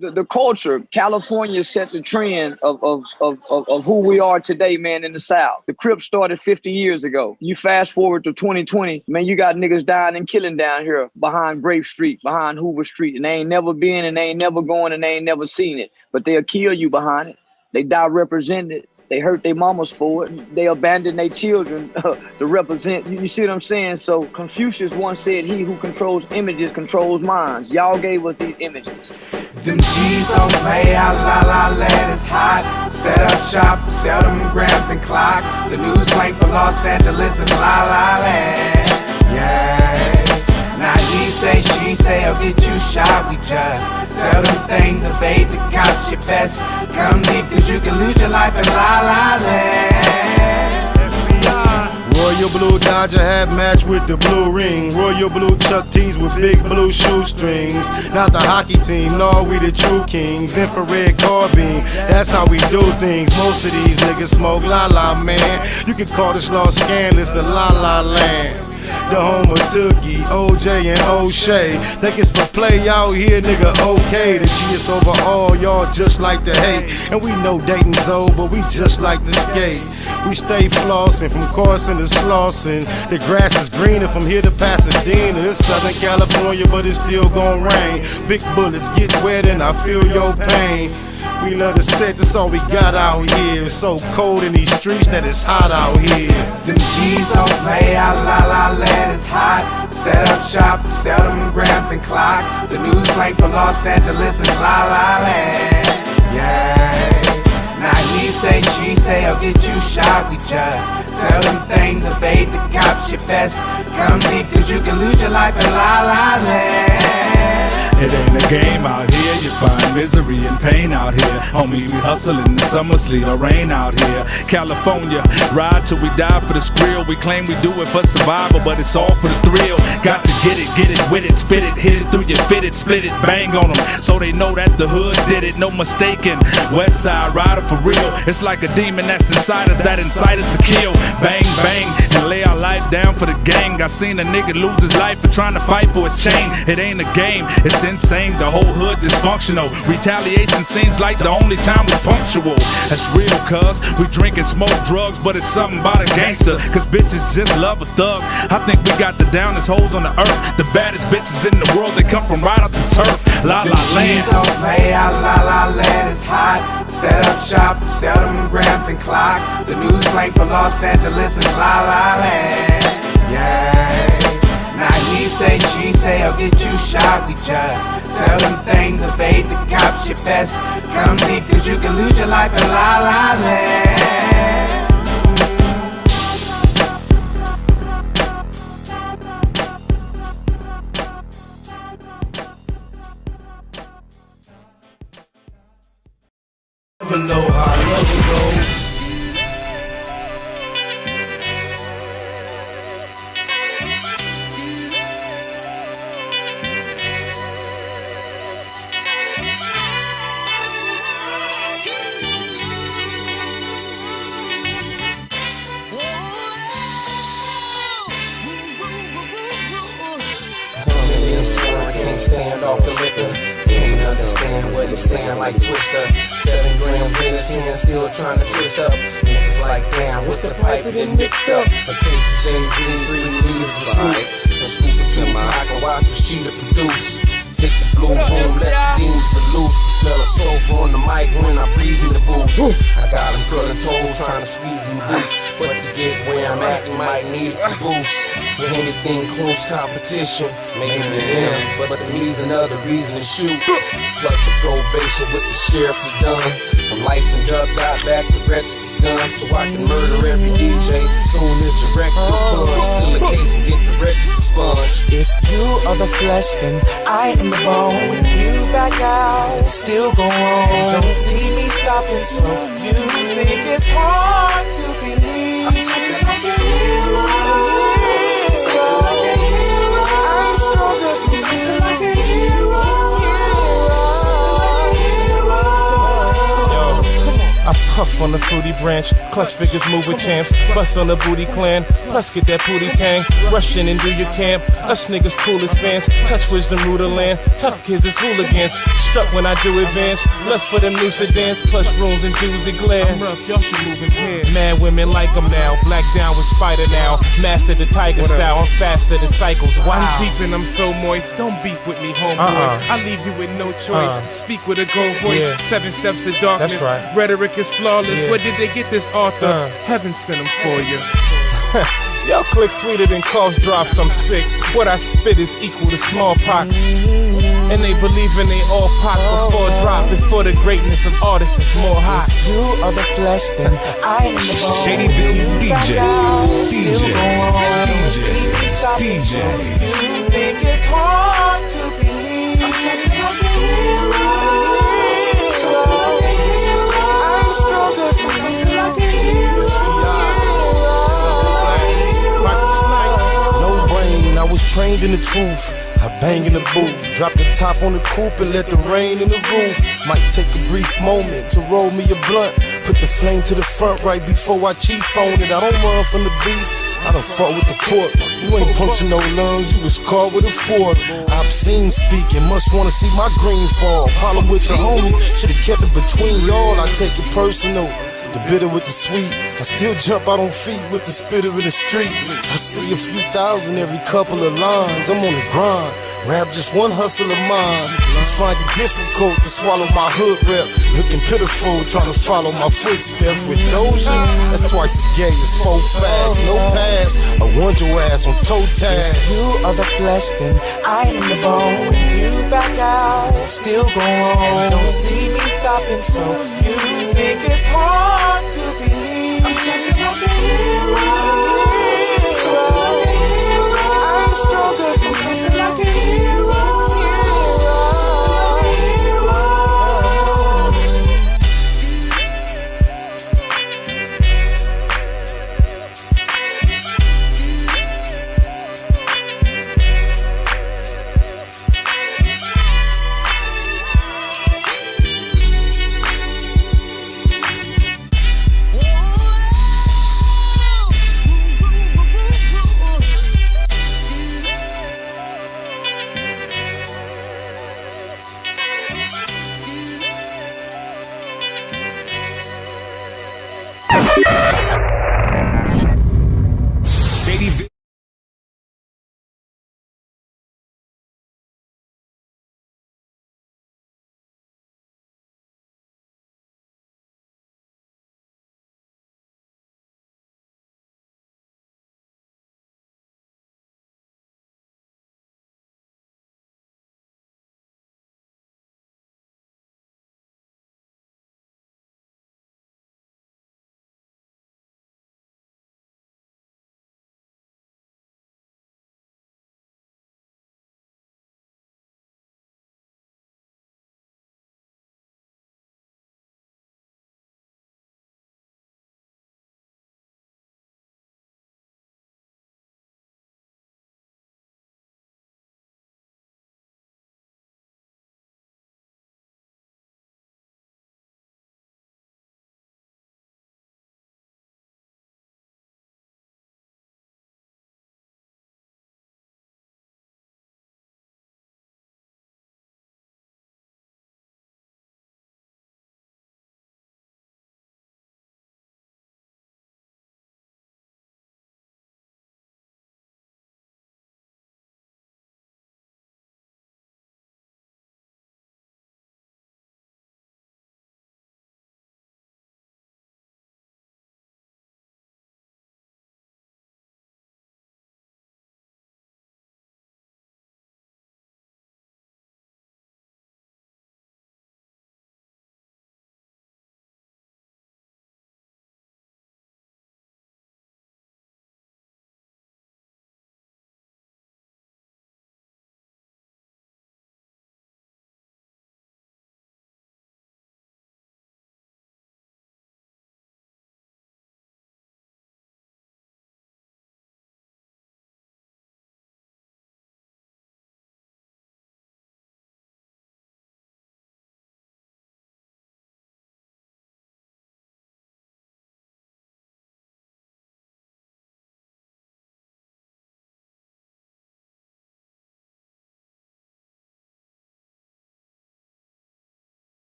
The culture, California set the trend of who we are today, man, in the South. The Crips started 50 years ago. You fast forward to 2020, man, you got niggas dying and killing down here behind Grape Street, behind Hoover Street, and they ain't never been and they ain't never going and they ain't never seen it. But they'll kill you behind it. They die represented. They hurt their mamas for it. They abandon their children to represent. You see what I'm saying? So Confucius once said, he who controls images controls minds. Y'all gave us these images. Them G's don't play out, la la land is hot. Set up shop, sell them grams and clock. The new slang for Los Angeles is la la land. Yeah. Now he say, she say, I'll get you shot. We just sell them things, evade the cops. Your best come deep, cause you can lose your life in la la land. Royal blue Dodger hat matched with the blue ring. Royal blue Chuck tees with big blue shoestrings. Not the hockey team, no, we the true kings. Infrared carbine, that's how we do things. Most of these niggas smoke la la, man. You can call this Los Scandalous a la la land. The home of Tookie, OJ and O'Shea. Think it's for play out here, nigga, okay. The G is over all, y'all just like to hate. And we know Dayton's old, but we just like to skate. We stay flossing from Carson to Slauson. The grass is greener from here to Pasadena. It's Southern California, but it's still gon' rain. Big bullets get wet and I feel your pain. We love to set, that's all we got out here. It's so cold in these streets that it's hot out here. Them G's don't play out, la la land is hot. Set up shop, sell them grams and clock. The new slang for Los Angeles is la la land. Yeah. Now he say, she say, I'll get you shot. We just sell them things, evade the cops. Your best come deep, cause you can lose your life in la la land. It ain't a game out here, you find misery and pain out here. Homie, we hustling the summer sleet or rain out here. California, ride till we die for the skrill. We claim we do it for survival, but it's all for the thrill. Got to get it with it, spit it, hit it through your fit it, split it, bang on them, so they know that the hood did it, no mistaking. West side rider for real, it's like a demon that's inside us, that incite us to kill. Bang, bang, and lay our life down for the gang. I seen a nigga lose his life for trying to fight for his chain. It ain't a game, it's insane, the whole hood dysfunctional. Retaliation seems like the only time we punctual. That's real, cuz we drink and smoke drugs, but it's something about a gangster, cause bitches just love a thug. I think we got the downest hoes on the earth, the baddest bitches in the world, they come from right off the turf. La la land. Don't play out, la la land is hot. Set up shop, sell them grams and clock. The new slang for Los Angeles is la la land. Yeah. Now he say, she say, I'll get you shot. We just sell them things, evade the cops. Your best come deep, cause you can lose your life in la la land. Never know how love will go. Can't stand off the liquor. Can't understand what he's saying like Twister. 7 grams in his hand, still trying to twist up. Niggas like, damn, with the pipe it been mixed up. A case of Jay-Z, 3 leaves of smoke. The scoop is in my pocket, watch the sheet to produce. Hit the blue boom, let the demons for loose. Smell of sulfur on the mic when I breathe in the booth. I got him curling toes, trying to squeeze in boots. But to get where I'm at, you might need a boost. With anything close competition, maybe to them, but to me's another reason to shoot. Plus the probation with the sheriff is done. From licensed up, got back to register's done. So I can murder every DJ soon as your record is spun. Still a case and get the register sponge. If you are the flesh, then I am the bone. When you back out, still go on. Don't see me stopping, so you think it's hard to believe. I'm something like a hero. I'm stronger than you. Like a hero. I puff on the fruity branch, clutch figures move with champs, bust on the booty clan, plus get that booty tang, rush in and do your camp. Us niggas cool as fans, touch wisdom, rule the land, tough kids is hooligans, struck when I do advance, lust for them new sedans, plus rooms and Jews that glare. I'm rough, y'all should move in pairs. Mad women like them now, black down with spider now, master the tiger style, I'm faster than cycles. Wow. I'm deep and I'm so moist, don't beef with me, homeboy. I leave you with no choice, speak with a gold voice, 7 steps to darkness. That's right. Rhetoric is flawless. Where did they get this author? Heaven sent him for you. Y'all click sweeter than cough drops. I'm sick. What I spit is equal to smallpox. And they believe in they all pop before drop. Before the greatness of artists is more hot. If you are the flesh, then I am the bone. DJ, DJ. You think it's hard to believe? I'm stronger than you. No brain, I was trained in the truth. I bang in the booth, drop the top on the coupe and let the rain in the roof. Might take a brief moment to roll me a blunt. Put the flame to the front right before I chief on it. I don't run from the beef, I done fought with the pork. You ain't punching no lungs, you was caught with a fork. Obscene speaking, must wanna see my green fall. Problem with the homie, should've kept it between y'all. I take it personal, the bitter with the sweet. I still jump out on feet with the spitter in the street. I see a few thousand every couple of lines. I'm on the grind, rap just one hustle of mine. You find it difficult to swallow my hood rep. Looking pitiful, trying to follow my footsteps with Doja. That's twice as gay as 4 facts, no pass. I want your ass on toe tag. If you are the flesh, then I am the bone. When you back out, still go on. Don't see me stopping, so you think it's hard to believe. I'm something like a hero. I'm stronger than you. Like a hero.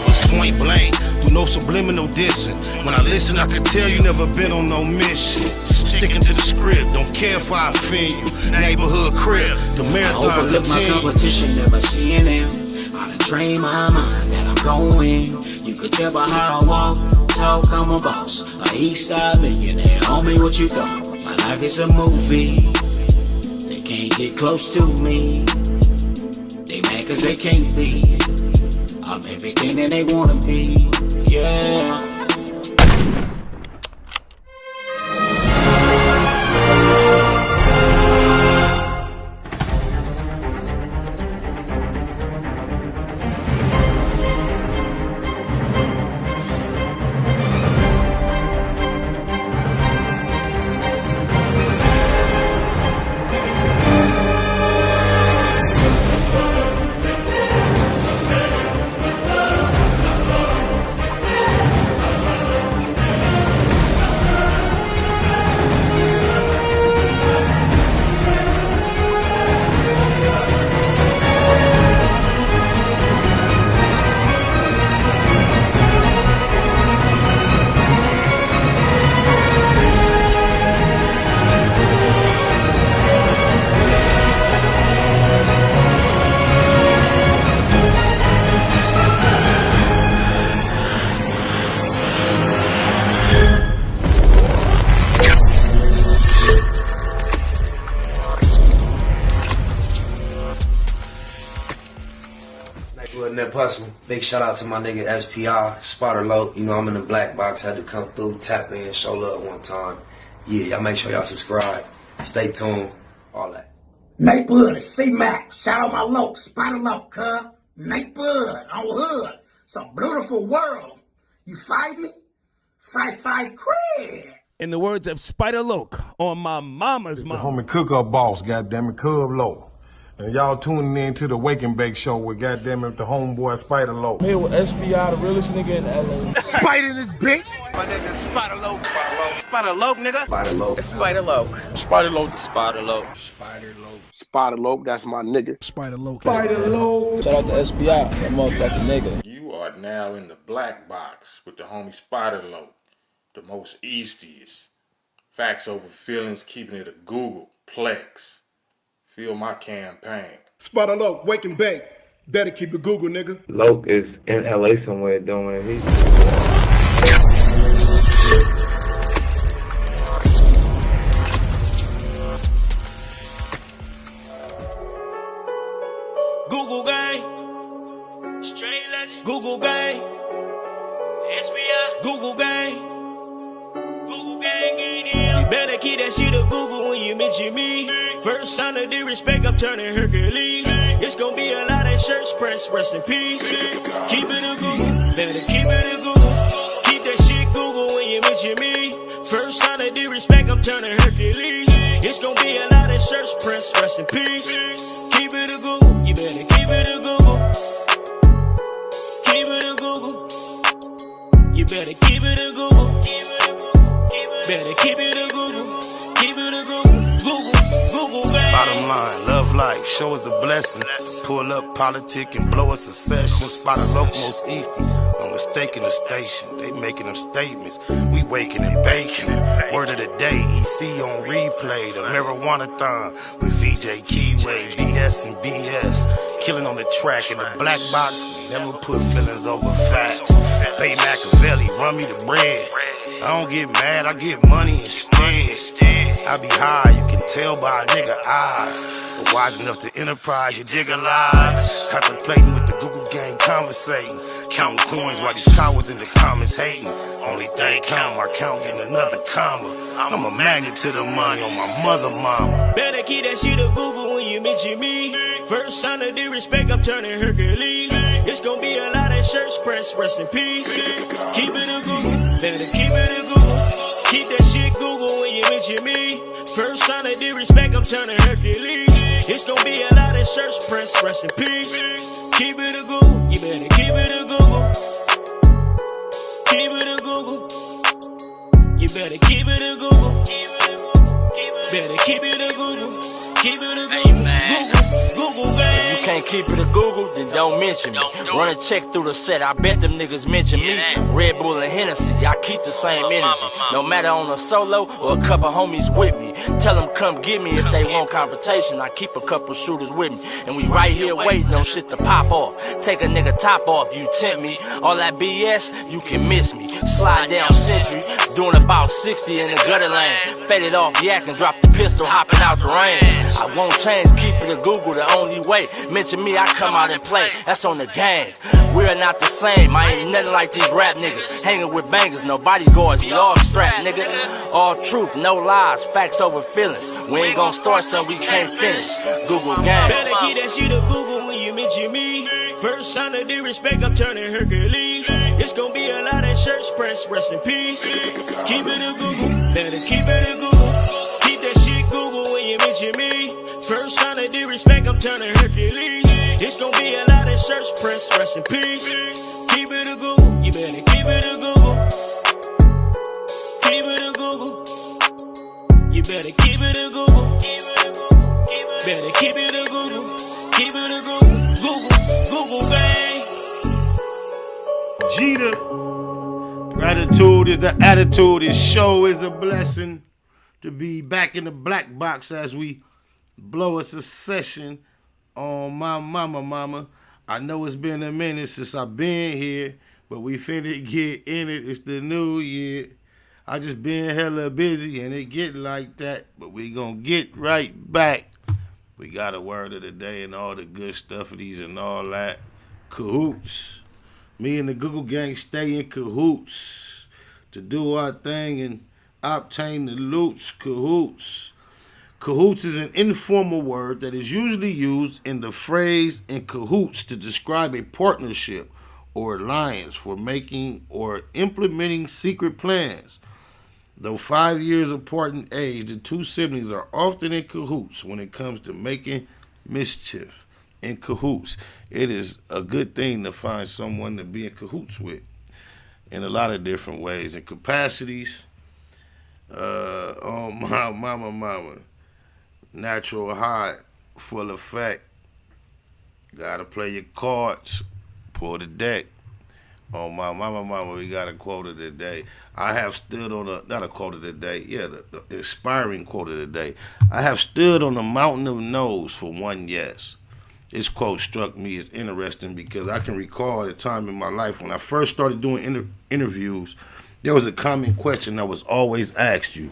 It's point blank, through no subliminal dissing. When I listen, I can tell you never been on no mission. Sticking to the script, don't care if I offend you. Neighborhood crib, the marathon I overlook my competition, never seeing them. I done train my mind that I'm going. You could tell by how I walk, talk, I'm a boss. A east side millionaire, homie, what you thought? My life is a movie. They can't get close to me. They mad cause they can't be. I'm everything that they wanna be, yeah. Big shout out to my nigga SPI, Spotter Low. You know I'm in the black box, had to come through, tap in, show love one time. Yeah, y'all make sure y'all subscribe. Stay tuned, all that. Neighborhood, C-Mac, shout out my low, Spotter Low, cuz. Neighborhood, on hood. It's a beautiful world. You fight me? Fight, crib. In the words of Spider Loke on my mama's It's mom. the homie cook-up boss, goddammit, Cub Low. And y'all tuning in to the Wake and Bake show with goddammit the homeboy Spider Low. Here with SPI, the realest nigga in LA. Spider this bitch. My nigga is Spider Loke. Spider Loke, nigga. Spider Low. It's Spider Loke. Spider Loke. Spider Loke. Spider Low. Spider Loke, that's my nigga. Spider Low. Spider Low. Shout out to SPI, that motherfucking nigga. You are now in the black box with the homie Spider Low, the most eastiest. Facts over feelings, keeping it a Google Plex. Feel my campaign. Spider Low, Wake and Bake. Better keep it Google, nigga. Loke is in LA somewhere doing it. Google gang, straight legend. Google gang, SBI. Google gang, Google gang in here. You better keep that shit a Google when you mention me. First sign of disrespect, I'm turning Rkelly. It's gonna be a lot of shirts pressed, rest in peace. Keep it a Google, better keep it a Google. Keep that shit Google when you mention me. First sign of disrespect, I'm turning Rkelly. It's gonna be a lot of shirts pressed, rest in peace. Keep it a Google, you better keep it a Google. Keep it a Google. You better keep it a Google. Better keep it a Google. Keep it a Google. Google, man. Bottom line, love life, show us a blessing. Pull up politic and blow us a session. Spot a local most easty, no mistake in the station. They making them statements, we waking and baking. Word of the day, EC on replay. The marijuana-thon with VJ Keyway, BS and BS. Killing on the track in the black box, we never put feelings over facts. Baymaacbiz, run me the bread. I don't get mad, I get money instead. I be high, you can tell by a nigga eyes. But wise enough to enterprise, you dig a lies. Contemplating with the Google gang, conversating. Counting coins while these cowards in the comments hating. Only thing count, my count getting another comma. I'm a magnet to the money on my mother mama. Better keep that shit a Google when you mention me. First sign of disrespect, I'm turning Rkelly. It's gonna be a lot of shirts pressed, rest in peace. Keep it a Google, better keep it a Google. Keep that shit Google when you mention me. First sign of disrespect, I'm turning Rkelly. It's gonna be a lot of shirts pressed, rest in peace. Keep it a Google, you better keep it a Google. Keep it a Google. You better keep it a Google. Better keep it a Google. Keep it a Google. Google gang. If you can't keep it a Google, then don't mention me. Run a check through the set, I bet them niggas mention me. Red Bull and Hennessy, I keep the same energy. No matter on a solo or a couple homies with me. Tell them come get me if they want confrontation. I keep a couple shooters with me. And we right here waiting on shit to pop off. Take a nigga top off, you tempt me. All that BS, you can miss me. Slide down Century, doing about 60 in the gutter lane. Faded off yak and drop the pistol, hopping out the rain. I won't change, keep it a Google the only way. Mention me, I come out and play. That's on the gang. We are not the same. I ain't nothing like these rap niggas. Hanging with bangers, no bodyguards. We all strapped, nigga. All truth, no lies. Facts over feelings. We ain't gon' start something we can't finish. Google gang. Better keep that shit a Google when you mention me. First sign of disrespect, I'm turning Rkelly. It's gon' be a lot of shirts press, rest in peace. Keep it a Google. Better keep it a Google. Keep that shit Google when you mention me. First sign of disrespect, I'm turning Rkelly. It's gon' be a lot of shirts press, rest in peace. Keep it a Google. You better keep it a Google. Keep it a Google. You better keep it a Google. Better keep it a Google. Keep it a Google. Google bang. Gina, gratitude is the attitude. This show is a blessing to be back in the black box as we blow a succession on my mama. I know it's been a minute since I've been here, but we finna get in it. It's the new year. I just been hella busy and it get like that, but we gonna get right back. We got a word of the day and all the good stuffities and all that. Cahoots. Me and the Google gang stay in cahoots to do our thing and obtain the loots. Cahoots. Cahoots is an informal word that is usually used in the phrase in cahoots to describe a partnership or alliance for making or implementing secret plans. Though 5 years apart in age, the two siblings are often in cahoots when it comes to making mischief. In cahoots, it is a good thing to find someone to be in cahoots with in a lot of different ways and capacities. Oh, my mama. Natural high, full effect. Gotta play your cards, pull the deck. Oh, my mama, we got a quote of the day. I have stood on not a quote of the day, the inspiring quote of the day. I have stood on a mountain of no's for one yes. This quote struck me as interesting because I can recall at a time in my life when I first started doing interviews, there was a common question that was always asked you.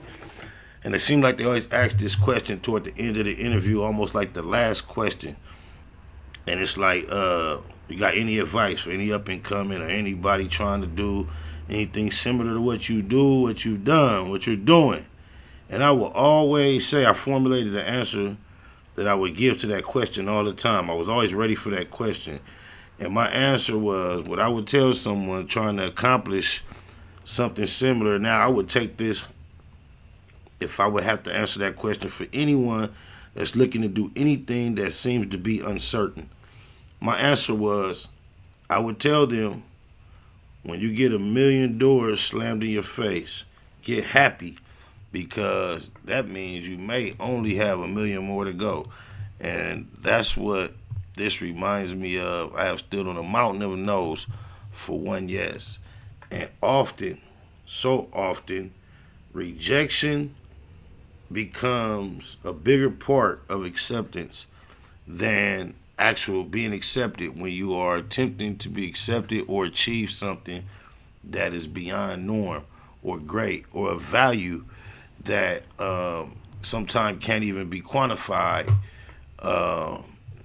And it seemed like they always asked this question toward the end of the interview, almost like the last question. And it's like, you got any advice for any up and coming or anybody trying to do anything similar to what you do, what you've done, what you're doing? And I will always say I formulated an answer that I would give to that question all the time. I was always ready for that question. And my answer was what I would tell someone trying to accomplish something similar. Now, I would take this, if I would have to answer that question for anyone that's looking to do anything that seems to be uncertain. My answer was, I would tell them, when you get 1 million doors slammed in your face, get happy, because that means you may only have 1 million more to go. And that's what this reminds me of. I have stood on a mountain of no's for one yes. And often, so often, rejection becomes a bigger part of acceptance than actual being accepted when you are attempting to be accepted or achieve something that is beyond norm or great or of value that sometimes can't even be quantified.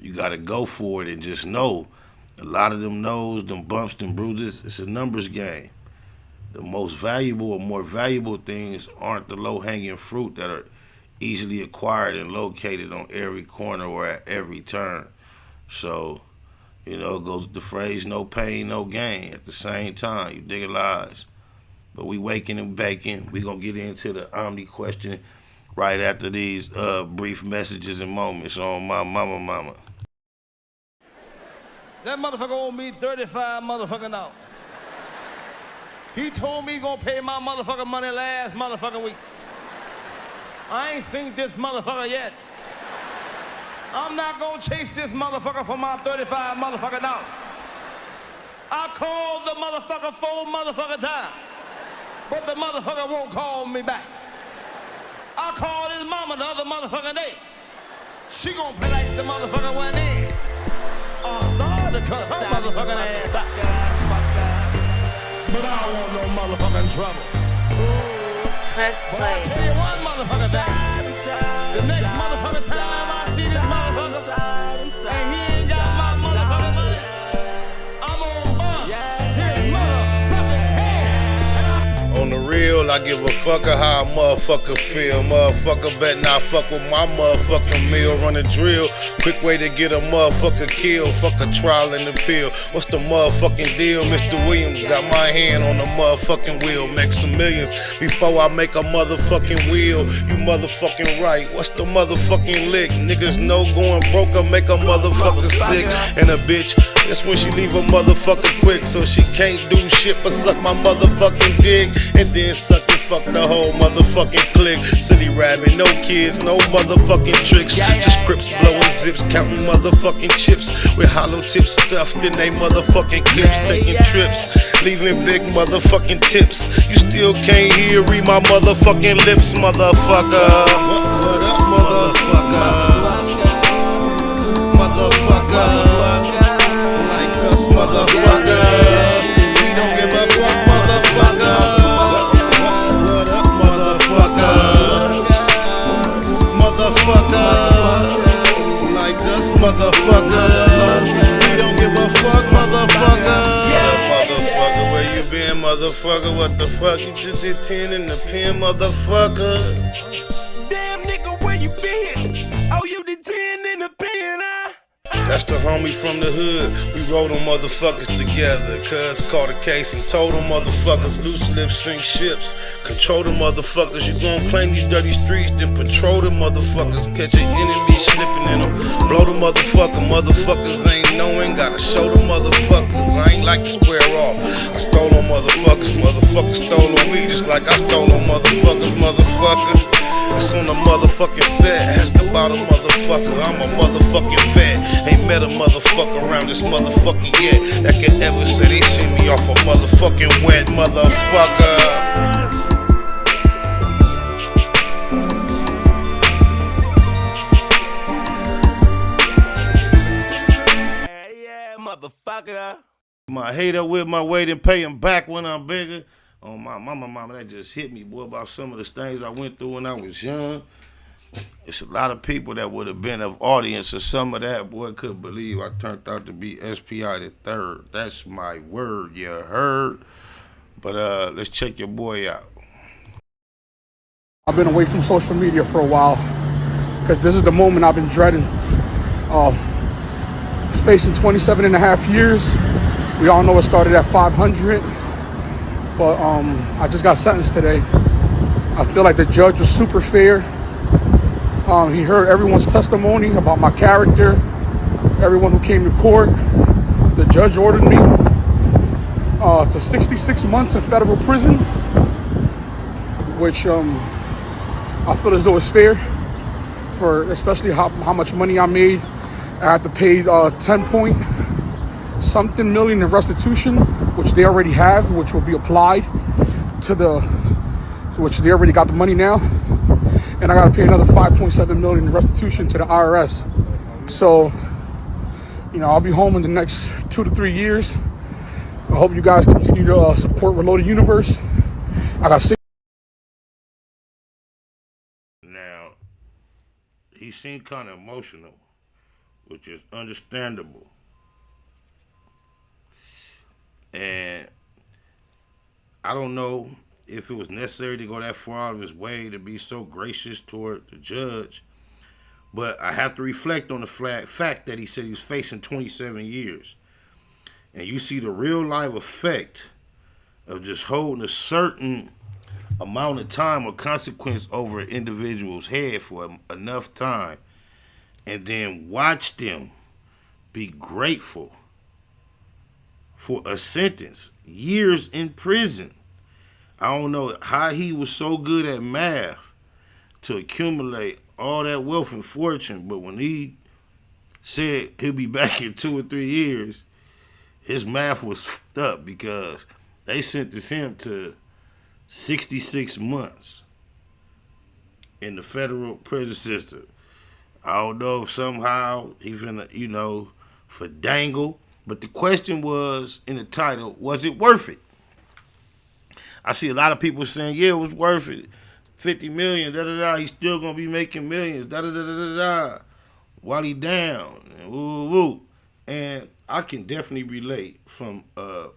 You got to go for it and just know a lot of them no's, them bumps, them bruises, it's a numbers game. The most valuable or more valuable things aren't the low-hanging fruit that are easily acquired and located on every corner or at every turn. So, it goes with the phrase, no pain, no gain. At the same time, you dig lies. But we waking and baking. We going to get into the Omni question right after these brief messages and moments on my mama. That motherfucker owed me 35 motherfucking dollars. He told me he gonna pay my motherfucking money last motherfucking week. I ain't seen this motherfucker yet. I'm not gonna chase this motherfucker for my 35 motherfucking dollars. I called the motherfucker 4 motherfucking times, but the motherfucker won't call me back. I called his mama the other motherfucking day. She gonna play like the motherfucker went in. Oh, Lord, to cut her motherfucking ass out. But I don't want no motherfucking trouble. Press But play. I tell you one motherfucker thing. The next motherfucker time I see this motherfucker, and he ain't got my motherfucking money, I'm on bust his motherfucking head. On the real, I give a fucker how a motherfucker feel. Motherfucker bet not fuck with my motherfucking meal. Run a drill, quick way to get a motherfucker killed. Fuck a trial and appeal. What's the motherfucking deal? Mr. Williams got my hand on the motherfucking wheel. Make some millions before I make a motherfucking wheel. You motherfucking right. What's the motherfucking lick? Niggas know going broke or make a motherfucker sick. And a bitch, that's when she leave a motherfucker quick. So she can't do shit but suck my motherfucking dick. And then suck and fuck the whole motherfucking clique. City rabbit, no kids, no motherfucking tricks. Just crips blowing zips, counting motherfucking chips with hollow tips stuffed in they motherfucking clips. Taking trips, leaving big motherfucking tips. You still can't hear, read my motherfucking lips, motherfucker. What up, motherfucker? Motherfucker. Like us, motherfuckers. We don't give a fuck, motherfucker. Like us motherfuckers, we don't give a fuck, motherfucker. Motherfucker, where you been, motherfucker? What the fuck? You just did 10 in the pen, motherfucker. Damn nigga, where you been? Oh, you did 10 in the pen, huh? That's the homie from the hood. We rolled them motherfuckers together. Cuz caught a case and told them motherfuckers loose lips sink ships. Control the motherfuckers. You gon' claim these dirty streets, then patrol the motherfuckers. Catch an enemy slipping in them. Blow the motherfucker. Motherfuckers ain't knowing. Gotta show the motherfuckers. I ain't like to square off. I stole on motherfuckers. Motherfuckers stole on me just like I stole on motherfuckers. Motherfucker. That's on the motherfucking set. Ask about a motherfucker. I'm a motherfucking vet. Ain't met a motherfucker around this motherfucker yet that can ever say they see me off a motherfucking wet motherfucker. Yeah, motherfucker. My hater with my weight and pay him back when I'm bigger. Oh, my mama, that just hit me, boy, about some of the things I went through when I was young. It's a lot of people that would have been of audience or some of that, boy, couldn't believe I turned out to be SPI the third. That's my word, you heard? But let's check your boy out. I've been away from social media for a while because this is the moment I've been dreading. Facing 27 and a half years. We all know it started at 500. But I just got sentenced today. I feel like the judge was super fair. He heard everyone's testimony about my character, everyone who came to court. The judge ordered me to 66 months in federal prison, which I feel as though it's fair for especially how much money I made. I had to pay 10-point-something million in restitution, which they already have, which will be applied to which they already got the money now. And I got to pay another 5.7 million in restitution to the IRS. So, I'll be home in the next 2 to 3 years. I hope you guys continue to support Reloaded Universe. I got 6. Now, he seemed kind of emotional, which is understandable. And I don't know if it was necessary to go that far out of his way to be so gracious toward the judge, but I have to reflect on the fact that he said he was facing 27 years. And you see the real life effect of just holding a certain amount of time or consequence over an individual's head for enough time, and then watch them be grateful for a sentence, years in prison. I don't know how he was so good at math to accumulate all that wealth and fortune, but when he said he'll be back in 2 or 3 years, his math was fucked up because they sentenced him to 66 months in the federal prison system. I don't know if somehow he finna, for dangle. But the question was in the title, was it worth it? I see a lot of people saying, yeah, it was worth it. 50 million, da-da-da, he's still gonna be making millions, da-da-da-da-da-da, while he down, and woo-woo-woo. And I can definitely relate from a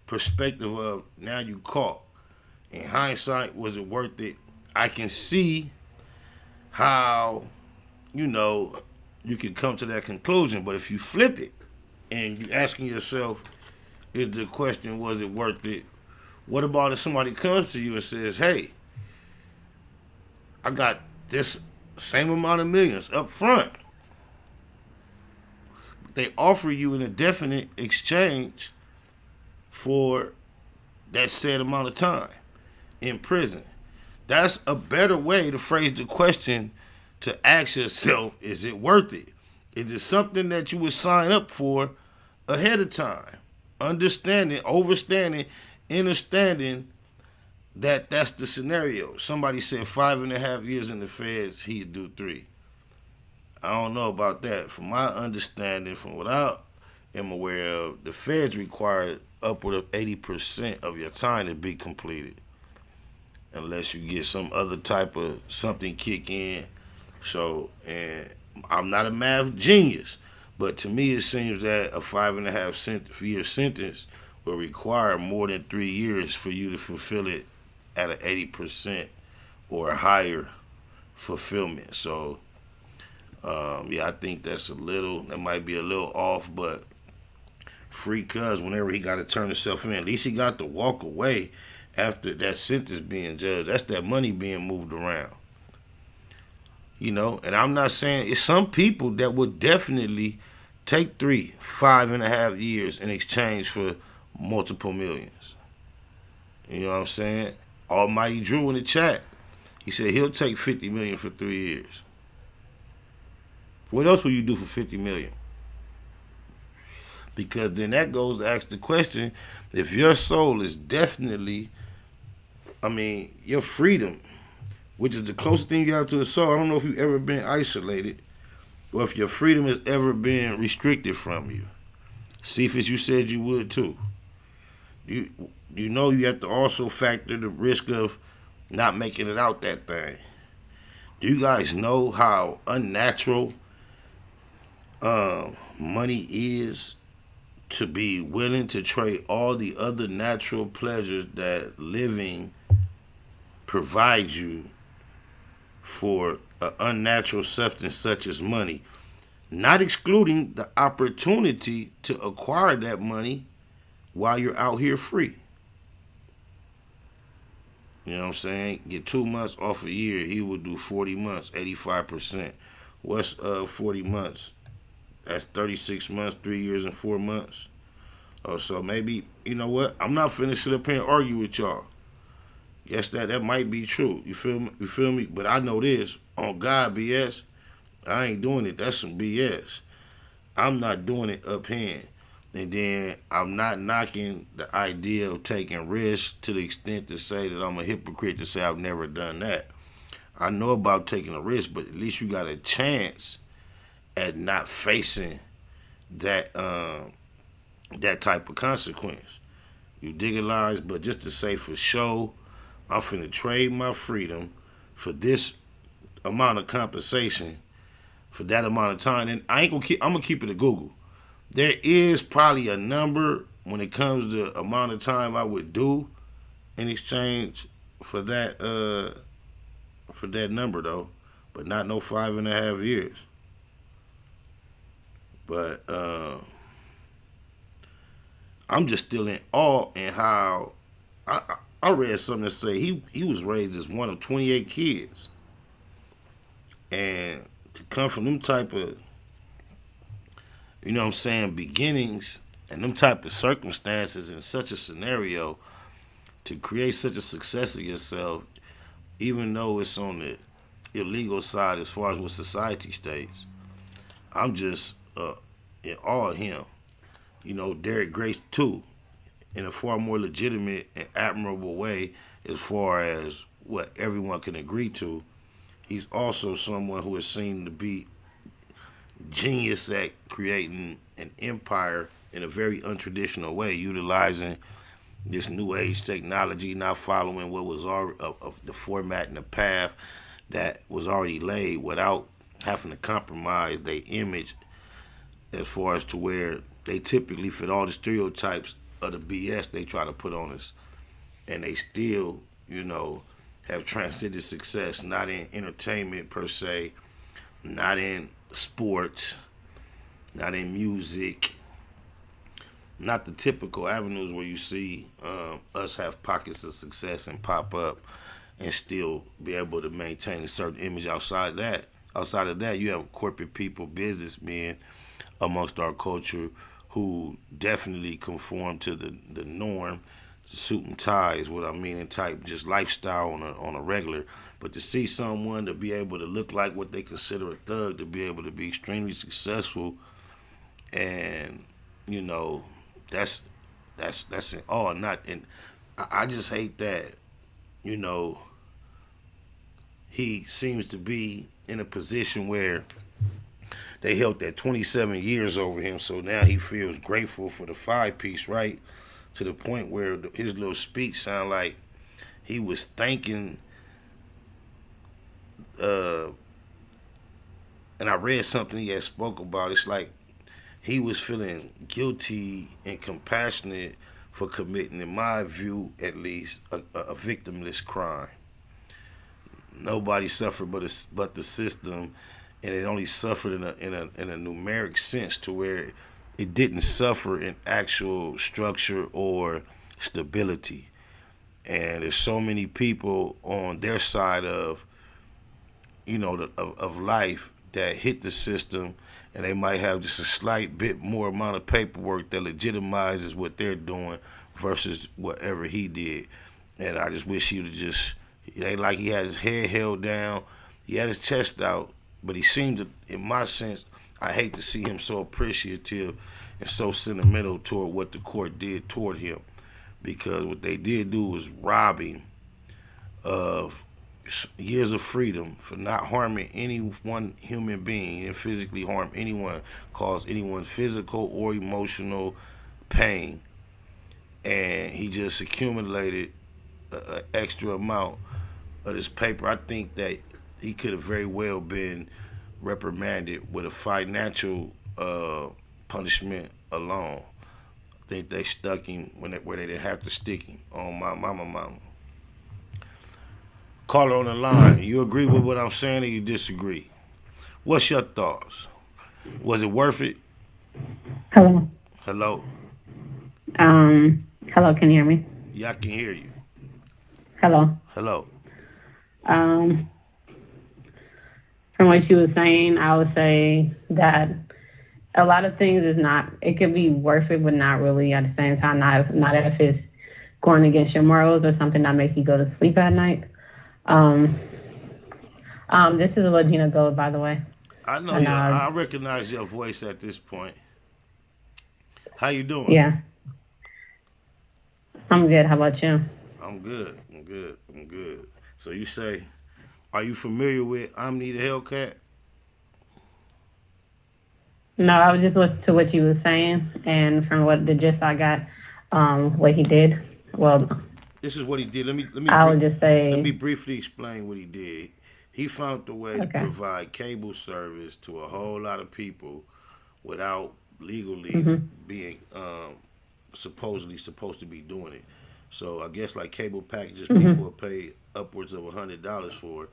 perspective of now you caught. In hindsight, was it worth it? I can see how, you can come to that conclusion. But if you flip it and you asking yourself, is the question, was it worth it? What about if somebody comes to you and says, hey, I got this same amount of millions up front. They offer you an indefinite exchange for that said amount of time in prison. That's a better way to phrase the question, to ask yourself, is it worth it? Is it something that you would sign up for ahead of time? Understanding, understanding that that's the scenario. Somebody said 5.5 years in the feds, he'd do 3. I don't know about that. From my understanding, from what I am aware of, the feds require upward of 80% of your time to be completed, unless you get some other type of something kick in. So, and I'm not a math genius, but to me it seems that a 5.5 year sentence will require more than 3 years for you to fulfill it at an 80% or higher fulfillment. So, I think that might be a little off, but free cuz whenever he got to turn himself in, at least he got to walk away after that sentence being judged. That's that money being moved around. And I'm not saying, it's some people that would definitely take 5.5 years in exchange for multiple millions. You know what I'm saying? Almighty Drew in the chat, he said he'll take 50 million for 3 years. What else will you do for 50 million? Because then that goes to ask the question, if your soul is definitely, your freedom, which is the closest thing you have to a soul. I don't know if you've ever been isolated or if your freedom has ever been restricted from you. Cephas, you said you would too. You have to also factor the risk of not making it out that thing. Do you guys know how unnatural money is to be willing to trade all the other natural pleasures that living provides you for an unnatural substance such as money, not excluding the opportunity to acquire that money while you're out here free? You know what I'm saying? Get 2 months off a year, he will do 40 months, 85%. What's 40 months? That's 36 months, 3 years and 4 months. So maybe, you know what? I'm not finna sit up here and argue with y'all. Yes, that might be true. You feel me? But I know this. On God, BS, I ain't doing it. That's some BS. I'm not doing it uphand. And then I'm not knocking the idea of taking risks to the extent to say that I'm a hypocrite to say I've never done that. I know about taking a risk, but at least you got a chance at not facing that that type of consequence. You dig it, lies? But just to say for sure, I'm finna trade my freedom for this amount of compensation for that amount of time. And I'm gonna keep it a Google. There is probably a number when it comes to amount of time I would do in exchange for that number though, but not no 5.5 years. But I'm just still in awe in how I read something that say he was raised as one of 28 kids, and to come from them type of, you know what I'm saying, beginnings and them type of circumstances in such a scenario, to create such a success of yourself, even though it's illegal side as far as what society states. I'm just in awe of him. You know, Derek Grace too, in a far more legitimate and admirable way as far as what everyone can agree to. He's also someone who is seen to be genius at creating an empire in a very untraditional way, utilizing this new age technology, not following what was already of the format and the path that was already laid without having to compromise their image as far as to where they typically fit all the stereotypes of the BS they try to put on us. And they still, you know, have transcended success, not in entertainment per se, not in sports, not in music, not the typical avenues where you see us have pockets of success and pop up and still be able to maintain a certain image outside that. Outside of that, you have corporate people, businessmen amongst our culture who definitely conform to the norm. Suit and tie is what I mean, and type just lifestyle on a regular. But to see someone to be able to look like what they consider a thug, to be able to be extremely successful, and you know, that's an awe. Not, and I just hate that, you know, he seems to be in a position where they held that 27 years over him, so now he feels grateful for the 5-piece, right? To the point where his little speech sounded like he was thanking, and I read something he had spoke about. It's like he was feeling guilty and compassionate for committing, in my view at least, a victimless crime. Nobody suffered but the system, and it only suffered in a numeric sense to where it didn't suffer in actual structure or stability. And there's so many people on their side of, you know, of life that hit the system, and they might have just a slight bit more amount of paperwork that legitimizes what they're doing versus whatever he did. And I just wish he would just, it ain't like he had his head held down, he had his chest out, but he seemed to, in my sense, I hate to see him so appreciative and so sentimental toward what the court did toward him, because what they did do was rob him of years of freedom for not harming any one human being and physically harm anyone, cause anyone physical or emotional pain. And he just accumulated an extra amount of this paper. I think that he could have very well been reprimanded with a financial punishment alone. I think they stuck him where they didn't have to stick him. On my mama. Caller on the line, you agree with what I'm saying or you disagree? What's your thoughts? Was it worth it? Hello. Hello. Hello, can you hear me? Yeah, I can hear you. Hello. Hello. From what you were saying, I would say that a lot of things is not, it could be worth it, but not really at the same time, not if it's going against your morals or something that makes you go to sleep at night. This is Lgina Gold, by the way. I know you. I recognize your voice at this point. How you doing? Yeah. I'm good. How about you? I'm good. So you say, are you familiar with Omni the Hellcat? No, I was just listening to what you were saying, and from what the gist I got, what he did. Well, this is what he did. Let me briefly explain what he did. He found a way to provide cable service to a whole lot of people without legally being supposedly supposed to be doing it. So I guess like cable packages, people will pay upwards of $100 for.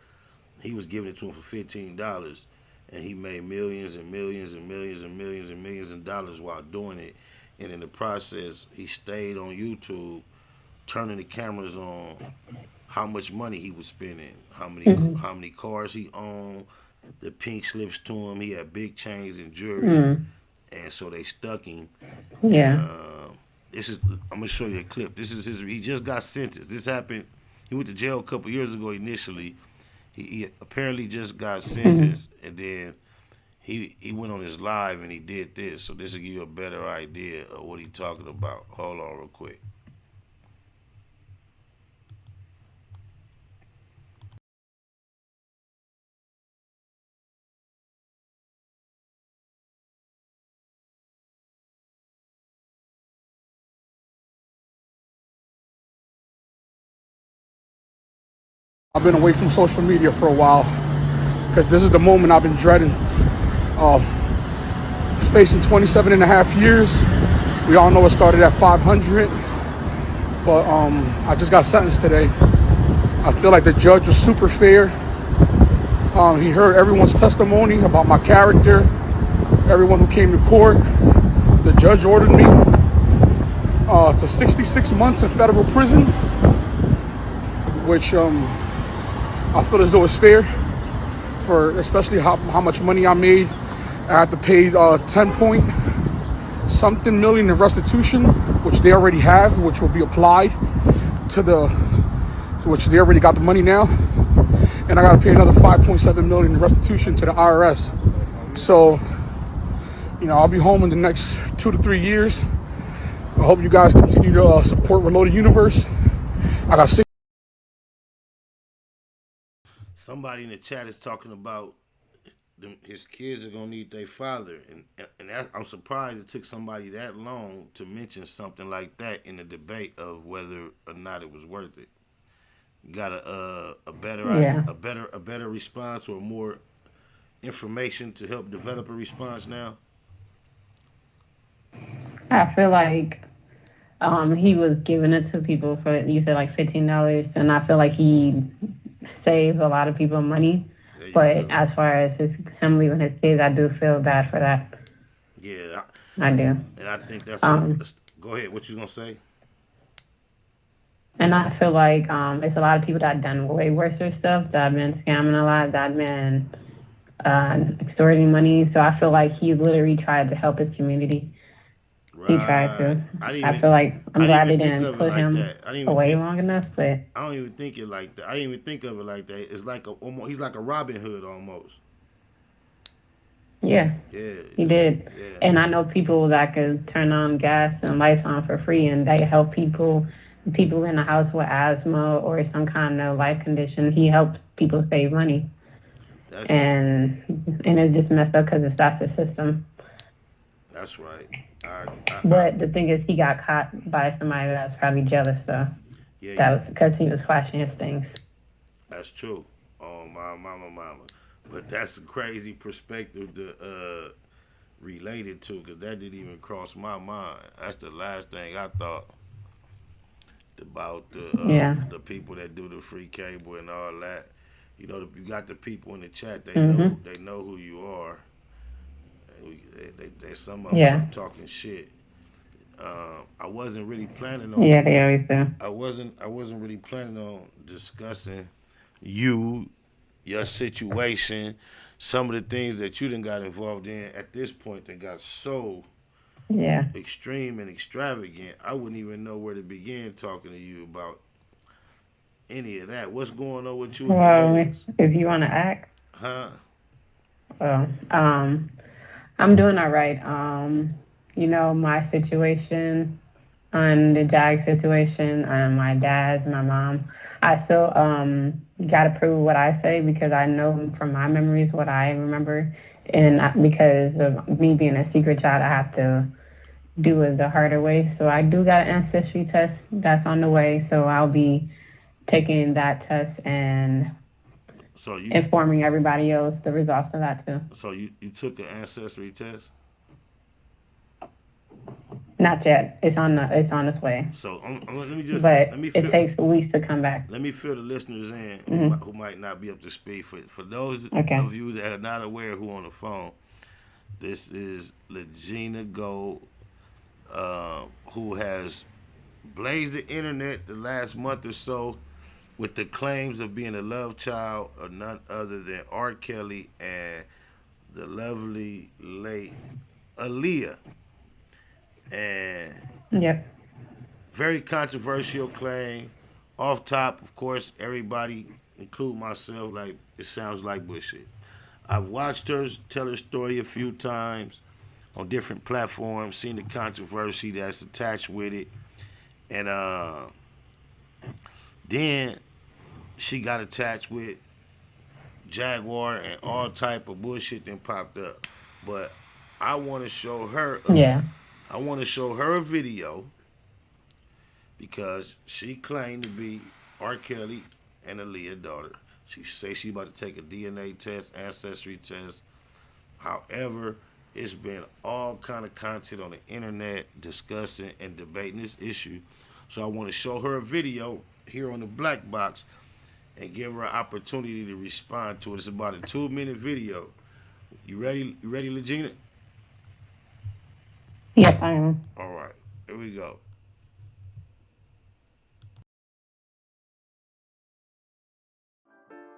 He was giving it to him for $15, and he made millions and millions and millions and millions and millions of dollars while doing it. And in the process, he stayed on YouTube, turning the cameras on how much money he was spending, how many cars he owned, the pink slips to him. He had big chains and jewelry, and so they stuck him. Yeah. I'm gonna show you a clip. This is his. He just got sentenced. This happened. He went to jail a couple years ago initially, He apparently just got sentenced, and then he went on his live and he did this. So this will give you a better idea of what he's talking about. Hold on real quick. I've been away from social media for a while because this is the moment I've been dreading. Facing 27 and a half years. We all know it started at 500, but I just got sentenced today. I feel like the judge was super fair. He heard everyone's testimony about my character, everyone who came to court. The judge ordered me to 66 months in federal prison, which I feel as though it's fair, for especially how much money I made. I had to pay 10-point-something million in restitution, which they already have, which will be applied to which they already got the money now. And I got to pay another 5.7 million in restitution to the IRS. So, I'll be home in the next 2 to 3 years. I hope you guys continue to support Reloaded Universe. I got 6. Somebody in the chat is talking about his kids are gonna need their father, and I'm surprised it took somebody that long to mention something like that in the debate of whether or not it was worth it. You got a better response, or more information to help develop a response now? I feel like he was giving it to people for, you said, like $15, and I feel like he saved a lot of people money. But as far as him leaving his kids, I do feel bad for that. Yeah, I do. And I think that's go ahead. What you gonna say? And I feel like it's a lot of people that have done way worse stuff, that have been scamming a lot, that have been extorting money. So I feel like he literally tried to help his community. Right. He tried to. I feel like I'm glad they didn't put him away long enough. But I don't even think it like that. I didn't even think of it like that. It's like he's like a Robin Hood almost. Yeah, he did. Yeah. And I know people that could turn on gas and lights on for free, and they help people in the house with asthma or some kind of life condition. He helps people save money. And it's just messed up because that's the system. That's right. But the thing is, he got caught by somebody that's probably jealous, though. Yeah, that was because he was flashing his things. That's true. Oh, my mama. But that's a crazy perspective to relate it to, because that didn't even cross my mind. That's the last thing I thought about the people that do the free cable and all that. You got the people in the chat. They know who you are. They some of them talking shit. I wasn't really planning on. Yeah, they always do. I wasn't really planning on discussing your situation, some of the things that you done got involved in at this point that got so extreme and extravagant. I wouldn't even know where to begin talking to you about any of that. What's going on with you? Well, if you want to act. Huh? Well, I'm doing all right. My situation, on the Jag situation, my dad, my mom, I still got to prove what I say, because I know from my memories what I remember. And because of me being a secret child, I have to do it the harder way. So I do got an ancestry test that's on the way. So I'll be taking that test and informing everybody else the results of that too. So you took an ancestry test? Not yet. It's on its way. So it takes weeks to come back. Let me fill the listeners in who might not be up to speed. For those of you that are not aware who on the phone, this is Lgina Gold, who has blazed the internet the last month or so with the claims of being a love child of none other than Rkelly and the lovely late Alyhia. And very controversial claim. Off top, of course, everybody, include myself, like it sounds like bullshit. I've watched her tell her story a few times on different platforms, seen the controversy that's attached with it, and then she got attached with Jaguar and all type of bullshit then popped up. But I want to show her. I want to show her a video because she claimed to be Rkelly and Alyhia daughter. She say she about to take a DNA test, ancestry test. However, it's been all kind of content on the internet discussing and debating this issue. So I want to show her a video here on the Black Box and give her an opportunity to respond to it. It's about a 2-minute video. You ready? You ready, Legina? Yes, I am. All right, here we go.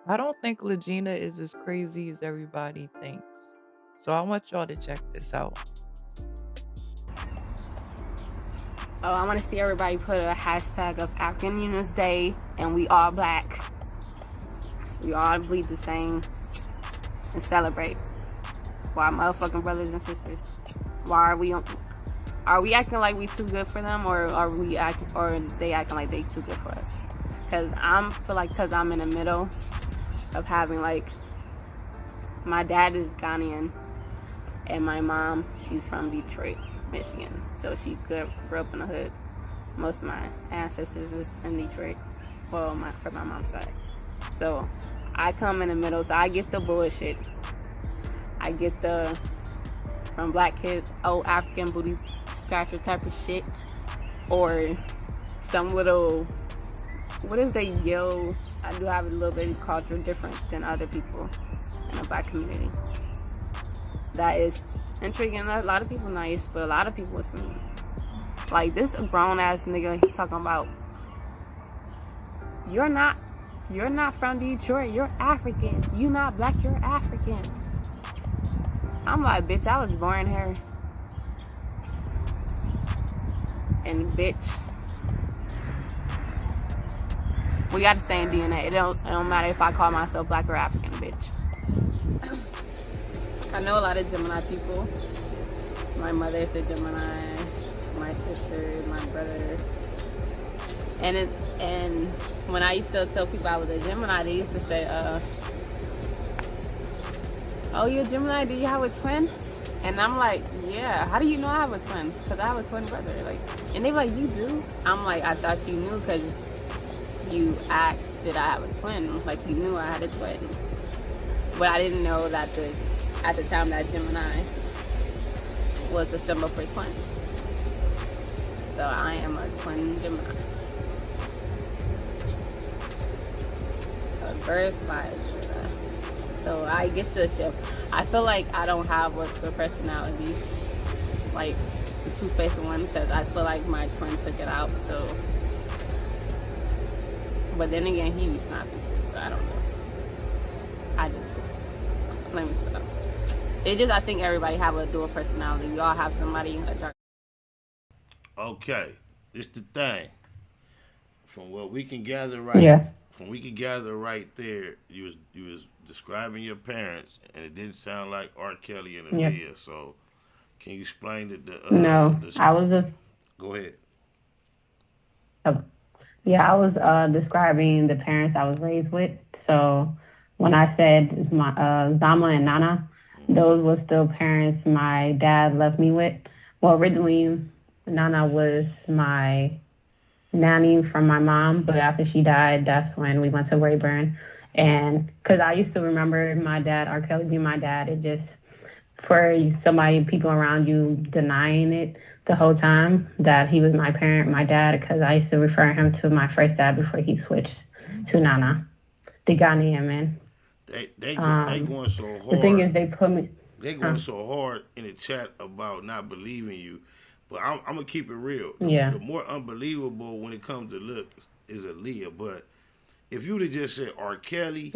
I don't think Legina is as crazy as everybody thinks. So I want y'all to check this out. Oh, I want to see everybody put a hashtag of African Union's Day and we all black. We all bleed the same and celebrate. For our motherfucking brothers and sisters. Why are we acting like we too good for them, or are they acting like they too good for us? Cause I'm in the middle of having like, my dad is Ghanaian and my mom, she's from Detroit, Michigan. So she grew up in the hood. Most of my ancestors is in Detroit. Well, from my mom's side. So I come in the middle, so I get the bullshit. I get the, from black kids, African booty scratcher type of shit. Or some little, what is they yell? I do have a little bit of cultural difference than other people in the black community. That is intriguing. A lot of people nice, but a lot of people is mean. Like this grown ass nigga, he talking about, you're not from Detroit, you're African. You not black, you're African. I'm like, bitch, I was born here. And bitch, we got the same DNA. It don't matter if I call myself black or African, bitch. I know a lot of Gemini people. My mother is a Gemini, my sister, my brother. And when I used to tell people I was a Gemini, they used to say, oh, you're a Gemini, do you have a twin? And I'm like, yeah, how do you know I have a twin? Because I have a twin brother. Like, and they like, you do? I'm like, I thought you knew because you asked did I have a twin. Like, you knew I had a twin. But I didn't know that at the time that Gemini was the symbol for twins. So I am a twin Gemini. A birth by Gemini. So I get the shift. I feel like I don't have what's the personality, like the two-faced one, because I feel like my twin took it out. So, but then again, he was snapping too, so I don't know. I did too. Let me stop. It just, I think everybody have a dual personality. We all have somebody a dark. Okay, it's the thing. From what we can gather right there, you was describing your parents, and it didn't sound like Rkelly and Alyhia. Yep. So, can you explain I was just. Go ahead. Yeah, I was describing the parents I was raised with. So, when I said Zama and Nana, those were still parents my dad left me with. Well, originally, Nana was my nanny from my mom, but after she died, that's when we went to Rayburn. And because I used to remember my dad, Rkelly being my dad, it just, for people around you denying it the whole time that he was my parent, my dad, because I used to refer him to my first dad before he switched to Nana, the Ghanaian man. They going so hard. The thing is, they put me. They going so hard in the chat about not believing you, but I'm gonna keep it real. The more unbelievable when it comes to looks is Alyhia, but if you would have just said Rkelly,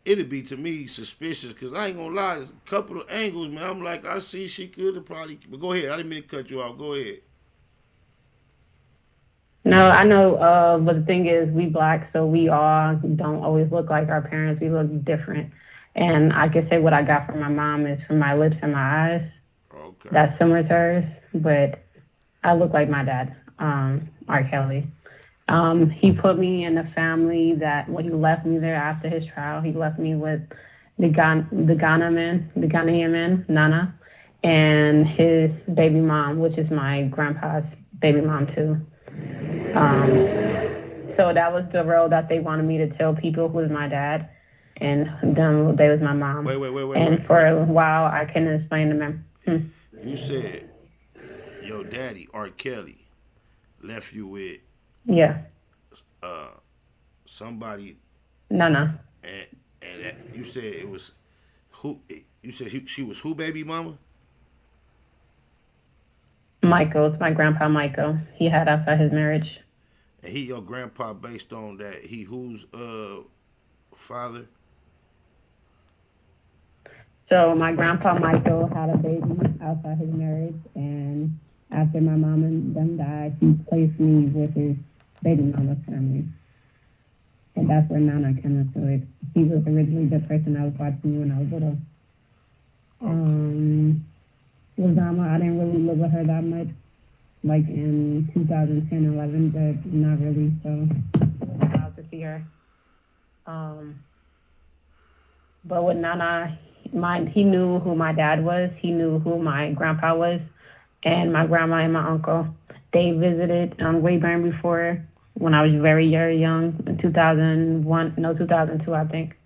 it'd be to me suspicious because I ain't gonna lie, there's a couple of angles, man. I'm like, I see she could have probably. But go ahead, I didn't mean to cut you off. Go ahead. No, I know, but the thing is, we black, so we all don't always look like our parents. We look different. And I can say what I got from my mom is from my lips and my eyes. Okay. That's similar to hers, but I look like my dad, Rkelly. He put me in a family that when he left me there after his trial, he left me with the Ghanaian man, Nana, and his baby mom, which is my grandpa's baby mom too. So that was the role that they wanted me to tell people who was my dad, and them they was my mom. Wait. And for a while, I couldn't explain to them. You said your daddy, Rkelly, left you with somebody. No. And you said it was who? You said she was who, baby mama? Michael, it's my grandpa Michael. He had outside his marriage. And he your grandpa based on that he whose father? So my grandpa Michael had a baby outside his marriage, and after my mom and them died, he placed me with his baby mama's family. And that's where Nana came into it. He was originally the person I was watching when I was little. Lgina, I didn't really live with her that much, like in 2010, 11, but not really, so I was allowed to see her. But with Nana, he knew who my dad was, he knew who my grandpa was, and my grandma and my uncle. They visited Weyburn before when I was very, very young, in 2002, I think.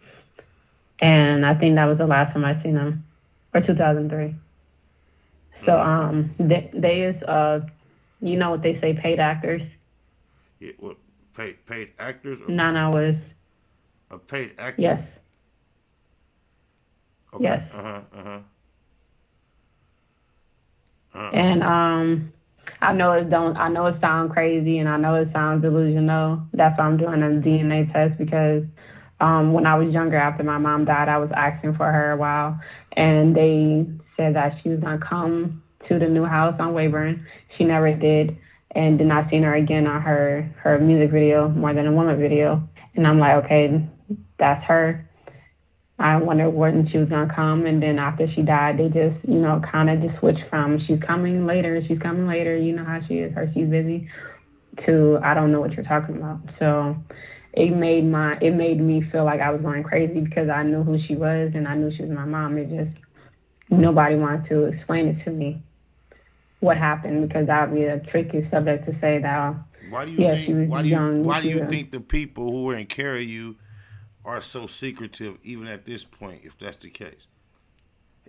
And I think that was the last time I seen them, or 2003. So they is, you know what they say, paid actors? Yeah, what, paid actors? Or Nana was. A paid actor? Yes. Okay. Yes. And I know it sounds crazy, and I know it sounds delusional. That's why I'm doing a DNA test, because when I was younger, after my mom died, I was asking for her a while, and they said that she was gonna come to the new house on Weyburn. She never did, and did not see her again on her music video, More Than a Woman video. And I'm like, okay, that's her. I wondered when she was gonna come, and then after she died, they just, kind of just switched from she's coming later, you know how she is, or she's busy, to I don't know what you're talking about. So it made me feel like I was going crazy, because I knew who she was and I knew she was my mom. It just, nobody wanted to explain it to me what happened, because that would be a tricky subject to say that. Why do you yeah, think? she was Why do you young. think the people who were in care of you are so secretive, even at this point, if that's the case?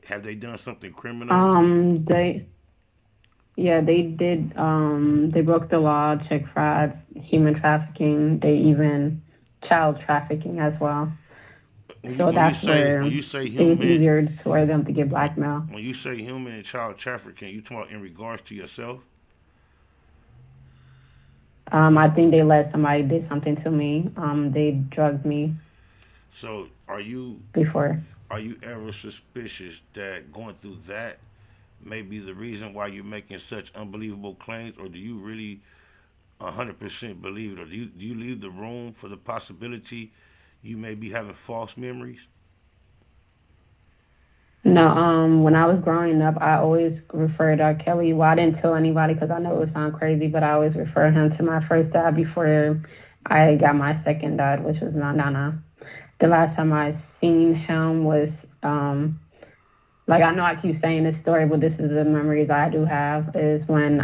Have they done something criminal? They did. They broke the law, check fraud, human trafficking. They even child trafficking as well. So that's where when you say human, it's easier for them to get blackmail. When you say human and child trafficking, you talking about in regards to yourself? I think they let somebody did something to me. They drugged me. So are you ever suspicious that going through that may be the reason why you're making such unbelievable claims, or do you really 100% believe it, or do you leave the room for the possibility you may be having false memories? No, when I was growing up, I always referred to Kelly. Well, I didn't tell anybody because I know it would sound crazy, but I always refer him to my first dad before I got my second dad, which was Nana. The last time I seen him was, like, I know I keep saying this story, but this is the memories I do have, is when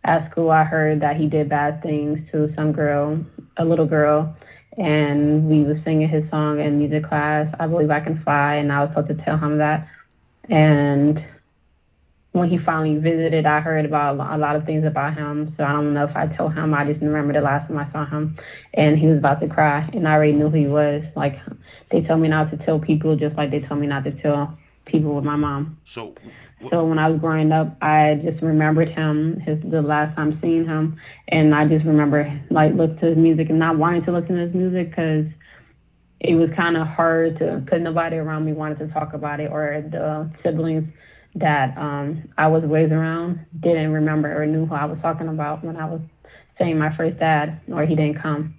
at school I heard that he did bad things to some girl, a little girl, and we was singing his song in music class, I Believe I Can Fly, and I was supposed to tell him that. And when he finally visited, I heard about a lot of things about him, so I don't know if I told him. I just remember the last time I saw him, and he was about to cry, and I already knew who he was. Like, they told me not to tell people, just like they told me not to tell people with my mom. So when I was growing up, I just remembered him, the last time seeing him, and I just remember, like, listening to his music and not wanting to listen to his music because it was kind of hard to, because nobody around me wanted to talk about it, or the siblings that I was raised around didn't remember or knew who I was talking about when I was saying my first dad, or he didn't come.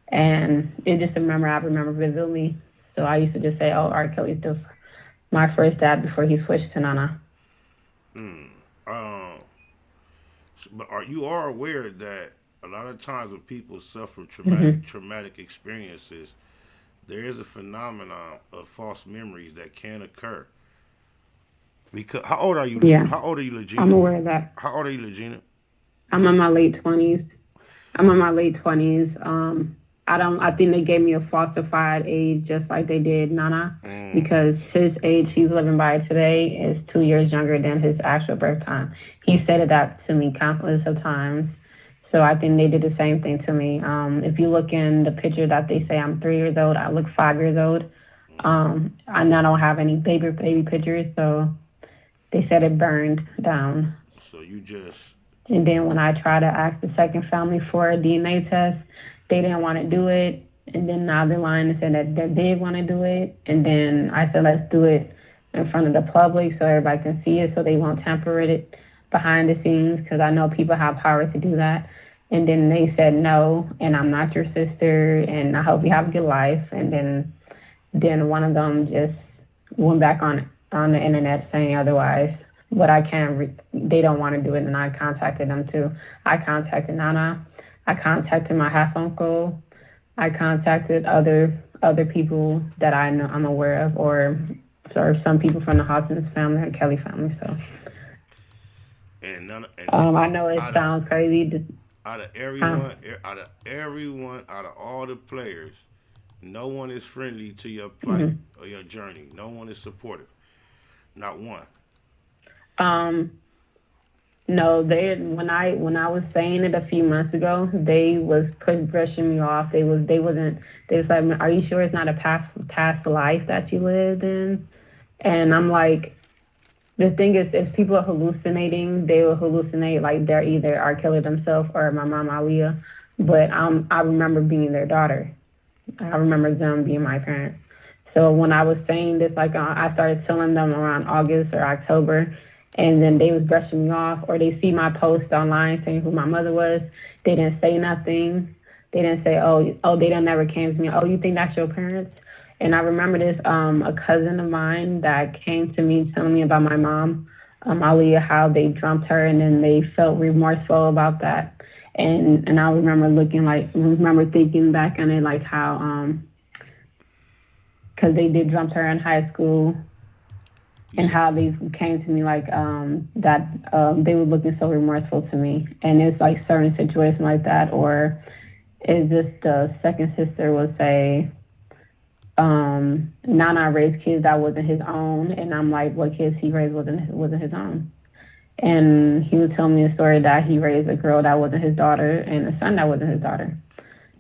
And it's just a memory I remember vividly. So I used to just say, oh, Rkelly's still my first dad before he switched to Nana. But you are aware that a lot of times when people suffer traumatic experiences, there is a phenomenon of false memories that can occur. Because how old are you? Yeah. How old are you, Legina? I'm aware of that. How old are you, Legina? I'm in my late 20s. I think they gave me a falsified age just like they did Nana, because his age he's living by today is 2 years younger than his actual birth time. He said that to me countless of times. So I think they did the same thing to me. If you look in the picture that they say I'm 3 years old, I look 5 years old. I don't have any baby pictures, so they said it burned down. So you just... And then when I tried to ask the second family for a DNA test, they didn't want to do it. And then now they're lying and said that they did want to do it. And then I said, let's do it in front of the public so everybody can see it, so they won't tamper it behind the scenes, because I know people have power to do that. And then they said no, and I'm not your sister, and I hope you have a good life. And then one of them just went back on the internet saying otherwise. But I can't. They don't want to do it, and I contacted them too. I contacted Nana. I contacted my half uncle. I contacted other people that I'm aware of, or some people from the Hawkins family or Kelly family. So. I know it sounds crazy. Out of all the players, no one is friendly to your plight or your journey. No one is supportive. Not one. No, when I was saying it a few months ago, they was brushing me off. They was like, are you sure it's not a past life that you lived in? And I'm like, the thing is, if people are hallucinating, they will hallucinate like they're either Rkelly themselves or my mom Alyhia. But I remember being their daughter. I remember them being my parents. So when I was saying this, like I started telling them around August or October, and then they was brushing me off, or they see my post online saying who my mother was. They didn't say nothing. They didn't say, oh, they done never came to me. Oh, you think that's your parents? And I remember this, a cousin of mine that came to me telling me about my mom, Alyhia, how they drumped her, and then they felt remorseful about that. And I remember thinking back on it, like how, because they did drump her in high school, and how they came to me like that they were looking so remorseful to me. And it's like certain situations like that, or it's just the second sister will say, Nana raised kids that wasn't his own, and I'm like, what kids he raised wasn't his own. And he would tell me a story that he raised a girl that wasn't his daughter and a son that wasn't his daughter.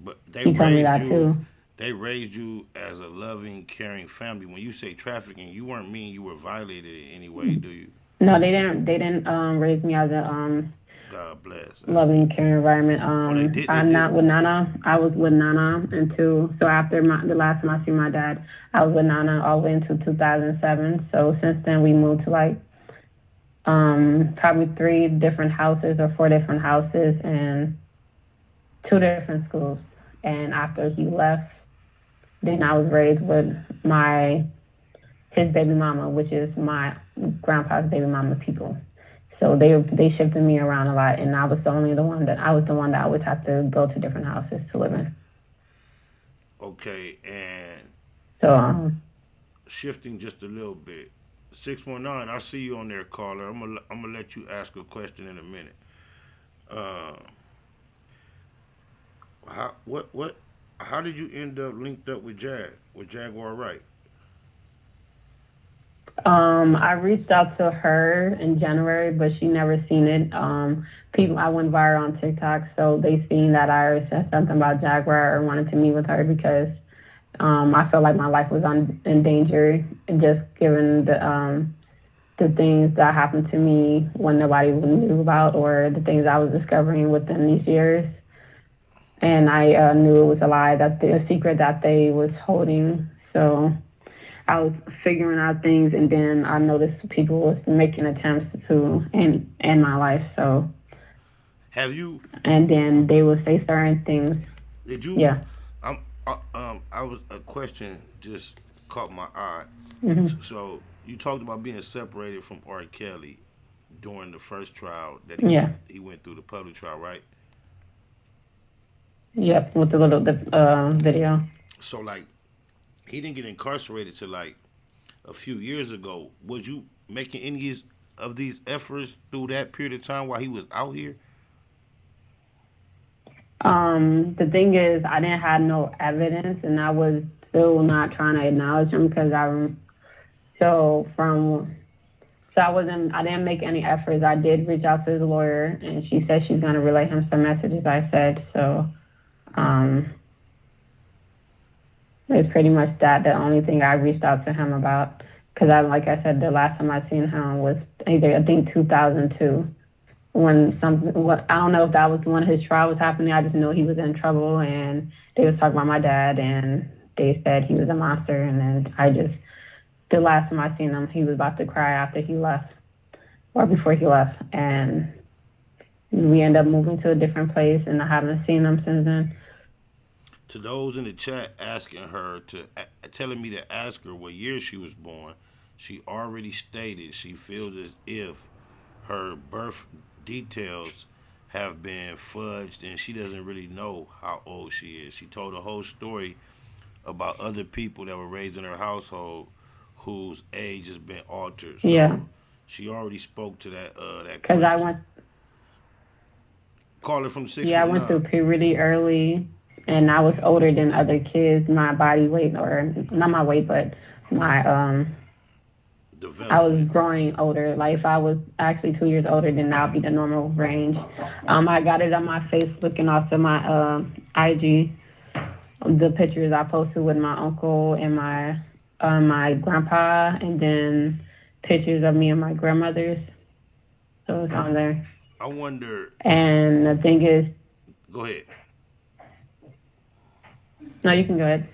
But he told me that too. They raised you as a loving, caring family. When you say trafficking, you weren't mean you were violated in any way, do you? No, they didn't raise me as a God bless. loving, caring environment. I'm not with Nana. I was with Nana until, so after the last time I see my dad, I was with Nana all the way until 2007. So since then we moved to like probably 3 different houses or 4 different houses and 2 different schools. And after he left, then I was raised with his baby mama, which is my grandpa's baby mama people. So they shifted me around a lot, and I was the one that I would have to go to different houses to live in. Okay, and so shifting just a little bit. 619, I see you on there, caller. I'm gonna let you ask a question in a minute. How did you end up linked up with Jaguar, right? I reached out to her in January, but she never seen it. I went viral on TikTok, so they seen that I said something about Jaguar or wanted to meet with her because I felt like my life was in danger, just given the things that happened to me when nobody knew about, or the things I was discovering within these years. And I knew it was a lie, a secret that they was holding. So I was figuring out things, and then I noticed people was making attempts to end my life. So Have you? And then they will say certain things. Did you? Yeah. I was a question just caught my eye. Mhm. So you talked about being separated from Rkelly during the first trial that Yeah. he went through the public trial, right? Yep. With the little video. So like he didn't get incarcerated till like a few years ago. Was you making any of these efforts through that period of time while he was out here? The thing is, I didn't have no evidence, and I was still not trying to acknowledge him because I didn't make any efforts. I did reach out to his lawyer, and she said she's gonna relay him some messages I said. So, it's pretty much that. The only thing I reached out to him about, because like I said, the last time I seen him was I think 2002. When I don't know if that was when his trial was happening. I just know he was in trouble, and they was talking about my dad, and they said he was a monster. And then the last time I seen him, he was about to cry after he left, or before he left, and we ended up moving to a different place, and I haven't seen him since then. To those in the chat asking her telling me to ask her what year she was born, she already stated she feels as if her birth details have been fudged and she doesn't really know how old she is. She told a whole story about other people that were raised in her household whose age has been altered. So yeah. She already spoke to that Because I went. Call it from 619. Yeah, I went through puberty early, and I was older than other kids. My body weight, or not my weight, but my I was growing older. Like if I was actually 2 years older, then that would be the normal range. I got it on my Facebook and also my IG. The pictures I posted with my uncle and my grandpa, and then pictures of me and my grandmothers. So it's on there. I wonder. And the thing is. Go ahead. No, you can go ahead.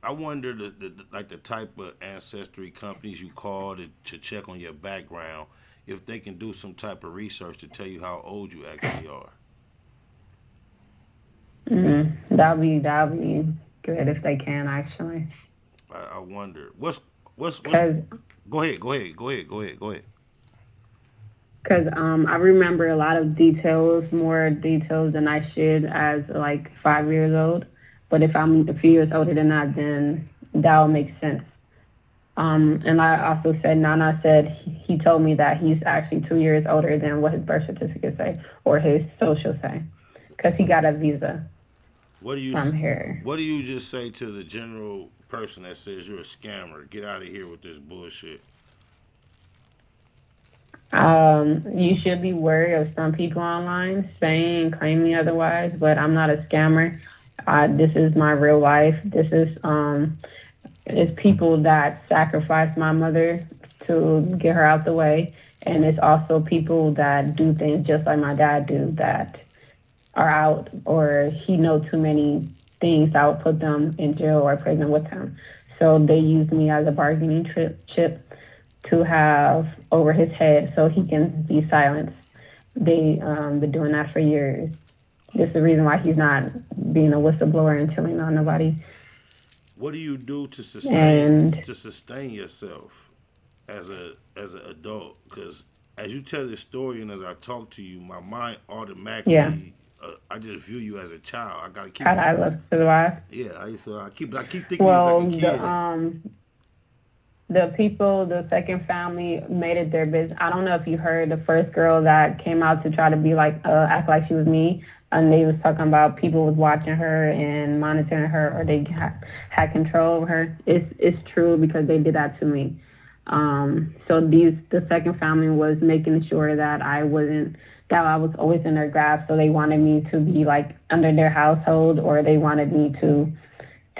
I wonder the type of ancestry companies you call to check on your background, if they can do some type of research to tell you how old you actually are. That'd be good if they can actually. I wonder what's Go ahead. Because I remember a lot of details, more details than I should as like 5 years old. But if I'm a few years older than that, then that will make sense. And I also said, Nana said he told me that he's actually 2 years older than what his birth certificate say or his social say, because he got a visa. From here. What do you just say to the general person that says you're a scammer? Get out of here with this bullshit. You should be wary of some people online saying, claiming otherwise, but I'm not a scammer. This is my real life. This is it's people that sacrificed my mother to get her out the way, and it's also people that do things just like my dad do that are out, or he knows too many things that would put them in jail or prison with him. So they use me as a bargaining chip to have over his head so he can be silenced. They been doing that for years. This is the reason why he's not being a whistleblower and telling on nobody. What do you do to sustain yourself as an adult? Because as you tell this story and as I talk to you, my mind automatically I just view you as a child. I gotta keep. How I look to the wife? Yeah, I keep thinking like a kid. The second family made it their business. I don't know if you heard the first girl that came out to try to be like, act like she was me. And they was talking about people was watching her and monitoring her, or they had control over her. It's true because they did that to me. So the second family was making sure that I was always in their grasp. So they wanted me to be like under their household, or they wanted me to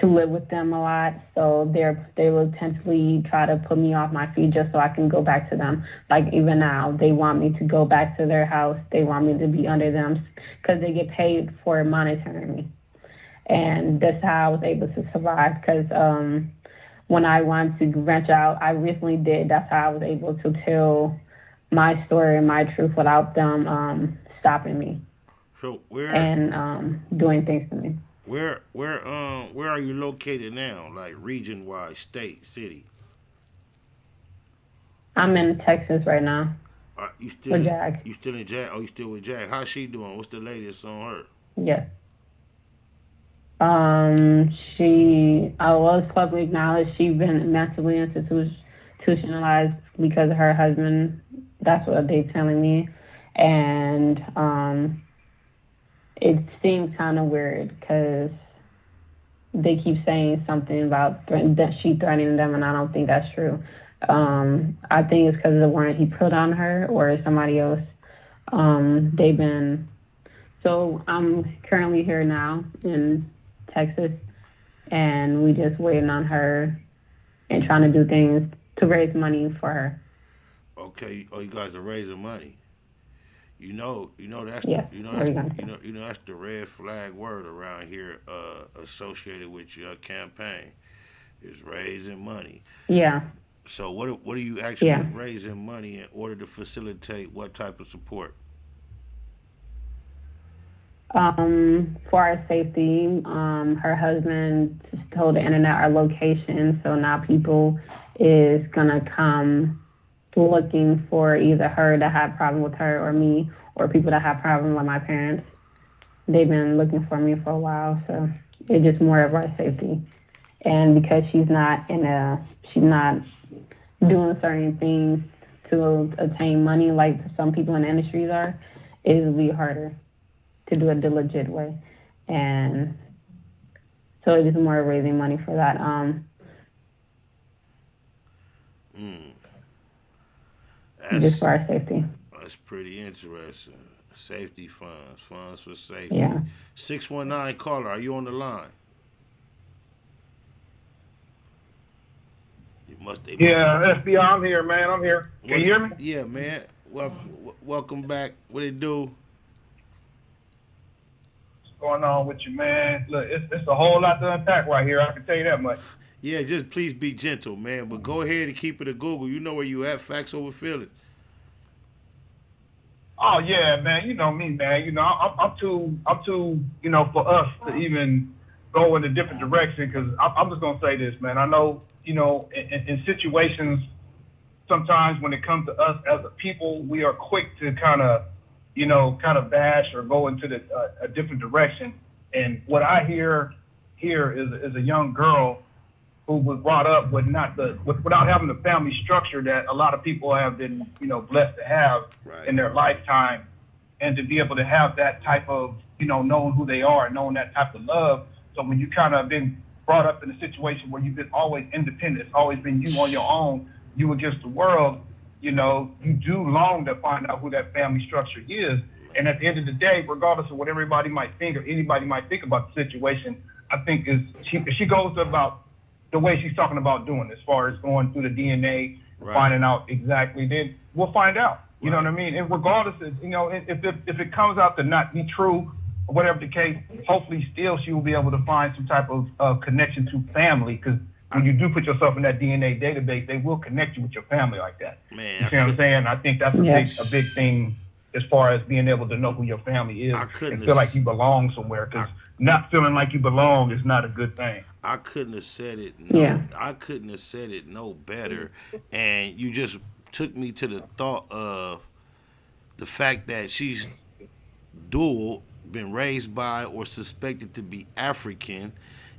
live with them a lot. So they will intentionally try to put me off my feet just so I can go back to them. Like even now, they want me to go back to their house. They want me to be under them because they get paid for monitoring me. And that's how I was able to survive, because when I wanted to branch out, I recently did. That's how I was able to tell my story and my truth without them stopping me. So where and doing things to me. where are you located now? Like region wise, state, city? I'm in Texas right now You with still Jag. you still in Jag? Oh, you still with Jag? How's she doing? What's the latest on her? Yes. I was publicly acknowledged. She's been mentally institutionalized because of her husband. That's what they're telling me. And it seems kind of weird because they keep saying something about that she threatening them, and I don't think that's true. I think it's because of the warrant he put on her or somebody else. So I'm currently here now in Texas, and we just waiting on her and trying to do things to raise money for her. Okay. Oh, you guys are raising money. That's Yeah, that's the red flag word around here associated with your campaign is raising money. Yeah. So what are you actually raising money in order to facilitate what type of support? For our safety, her husband just told the internet our location, so now people is gonna come looking for either her that had a problem with her or me, or people that have problems with my parents. They've been looking for me for a while, so it's just more of our safety. And because she's not doing certain things to attain money like some people in the industries are, it will be harder to do it the legit way. And so it is more raising money for that. Just for our safety. That's pretty interesting. Safety funds for safety. Yeah. 619 caller, are you on the line? Yeah, FBI, I'm here, man. I'm here. Can you hear me? Yeah, man. Welcome back. What it do? What's going on with you, man? Look, it's a whole lot to unpack right here. I can tell you that much. Yeah, just please be gentle, man. But go ahead and keep it a Google. You know where you at. Facts over feelings. Oh yeah, man. You know me, man. You know I'm too. You know, for us to even go in a different direction, because I'm just gonna say this, man. I know, you know, in situations, sometimes when it comes to us as a people, we are quick to kind of bash or go into a different direction. And what I hear here is a young girl who was brought up without having the family structure that a lot of people have been, you know, blessed to have in their lifetime, and to be able to have that type of, you know, knowing who they are and knowing that type of love. So when you kind of been brought up in a situation where you've been always independent, it's always been you on your own, you against the world, you know, you do long to find out who that family structure is. And at the end of the day, regardless of what everybody might think or anybody might think about the situation, I think if she goes about the way she's talking about doing, as far as going through the DNA, finding out exactly, then we'll find out. You know what I mean? And regardless of, you know, if it comes out to not be true, or whatever the case, hopefully still she will be able to find some type of connection to family, because when you do put yourself in that DNA database, they will connect you with your family like that. Man, you see what I'm saying? I think that's a big thing as far as being able to know who your family is and feel like you belong somewhere, because not feeling like you belong is not a good thing. I couldn't have said it. I couldn't have said it no better. And you just took me to the thought of the fact that she's dual, been raised by or suspected to be African,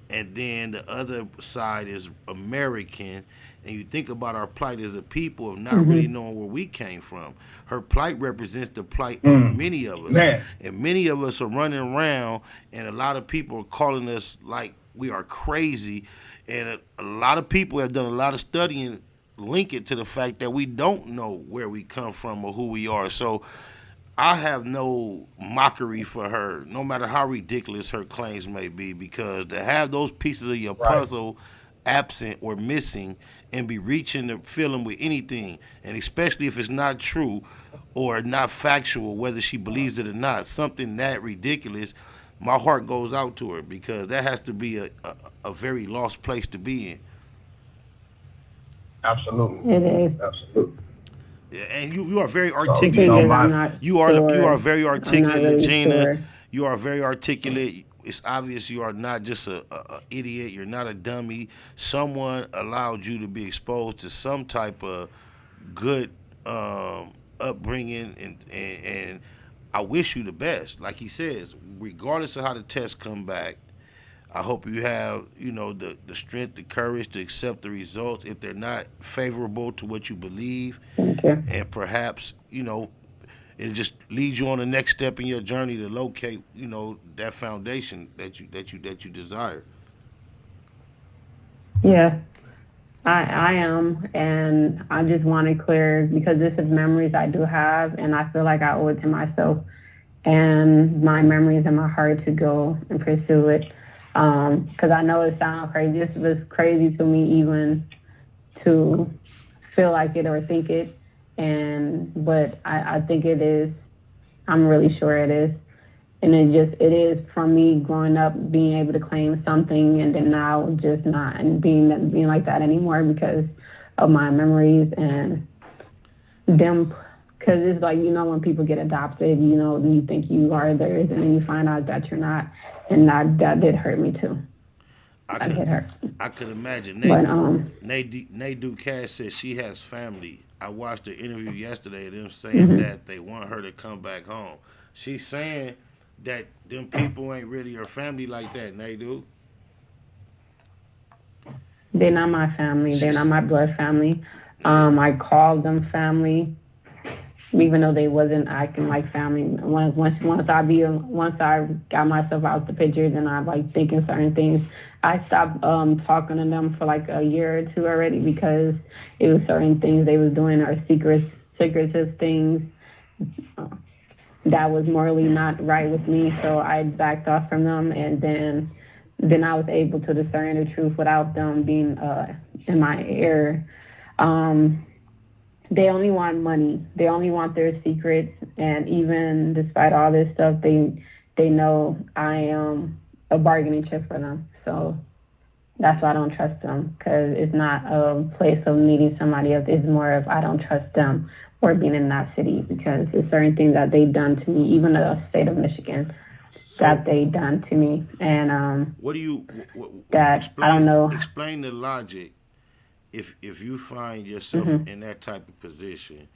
and then the other side is American. And you think about our plight as a people of not really knowing where we came from. Her plight represents the plight of many of us. Man. And many of us are running around, and a lot of people are calling us like we are crazy. And a lot of people have done a lot of studying, link it to the fact that we don't know where we come from or who we are. So I have no mockery for her, no matter how ridiculous her claims may be, because to have those pieces of your puzzle absent or missing and be reaching the feeling with anything, and especially if it's not true or not factual, whether she believes it or not, something that ridiculous, my heart goes out to her, because that has to be a very lost place to be in. Absolutely. It is. Absolutely. Yeah, and you are very So, you articulate. know, I'm not You sure. are very I'm not articulate, really Legina. sure. You are very articulate. It's obvious you are not just a idiot. You're not a dummy. Someone allowed you to be exposed to some type of good upbringing, and I wish you the best. Like he says, regardless of how the tests come back, I hope you have, the strength, the courage to accept the results if they're not favorable to what you believe, Thank you. and perhaps, it just leads you on the next step in your journey to locate, that foundation that you desire. Yeah, I am, and I just want it clear because this is memories I do have, and I feel like I owe it to myself and my memories and my heart to go and pursue it. Because I know it sounds crazy. This was crazy to me even to feel like it or think it, but I think it is. I'm really sure it is. And it is from me growing up, being able to claim something and then now just not and being like that anymore because of my memories and them. Because it's like, when people get adopted, you think you are theirs and then you find out that you're not. And that did hurt me too. That did hurt. I could imagine. But, Nate Ducasse said she has family. I watched the interview yesterday of them saying that they want her to come back home. She's saying that them people ain't really her family like that, Nadu. They're not my family. They're not my blood family. I called them family, even though they wasn't acting like family. Once I got myself out the picture, then I like thinking certain things. I stopped talking to them for like a year or two already because it was certain things they was doing or secretive things that was morally not right with me. So I backed off from them, and then I was able to discern the truth without them being in my ear. They only want money. They only want their secrets. And even despite all this stuff, they know I am a bargaining chip for them. So that's why I don't trust them, because it's not a place of meeting somebody else. It's more of I don't trust them or being in that city because there's certain things that they've done to me, even the state of Michigan, that they done to me. And what do you that explain, I don't know. Explain the logic. If you find yourself in that type of position,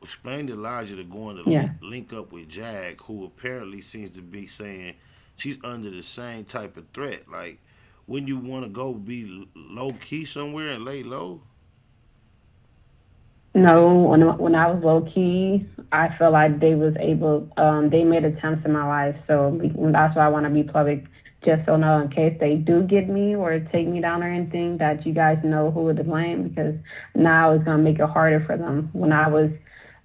explain the logic of going to link up with Jag, who apparently seems to be saying she's under the same type of threat. Like, wouldn't you want to go be low key somewhere and lay low? No, when I was low key, I felt like they was able. They made attempts in my life, so that's why I want to be public, just so know in case they do get me or take me down or anything, that you guys know who to blame. Because now it's gonna make it harder for them.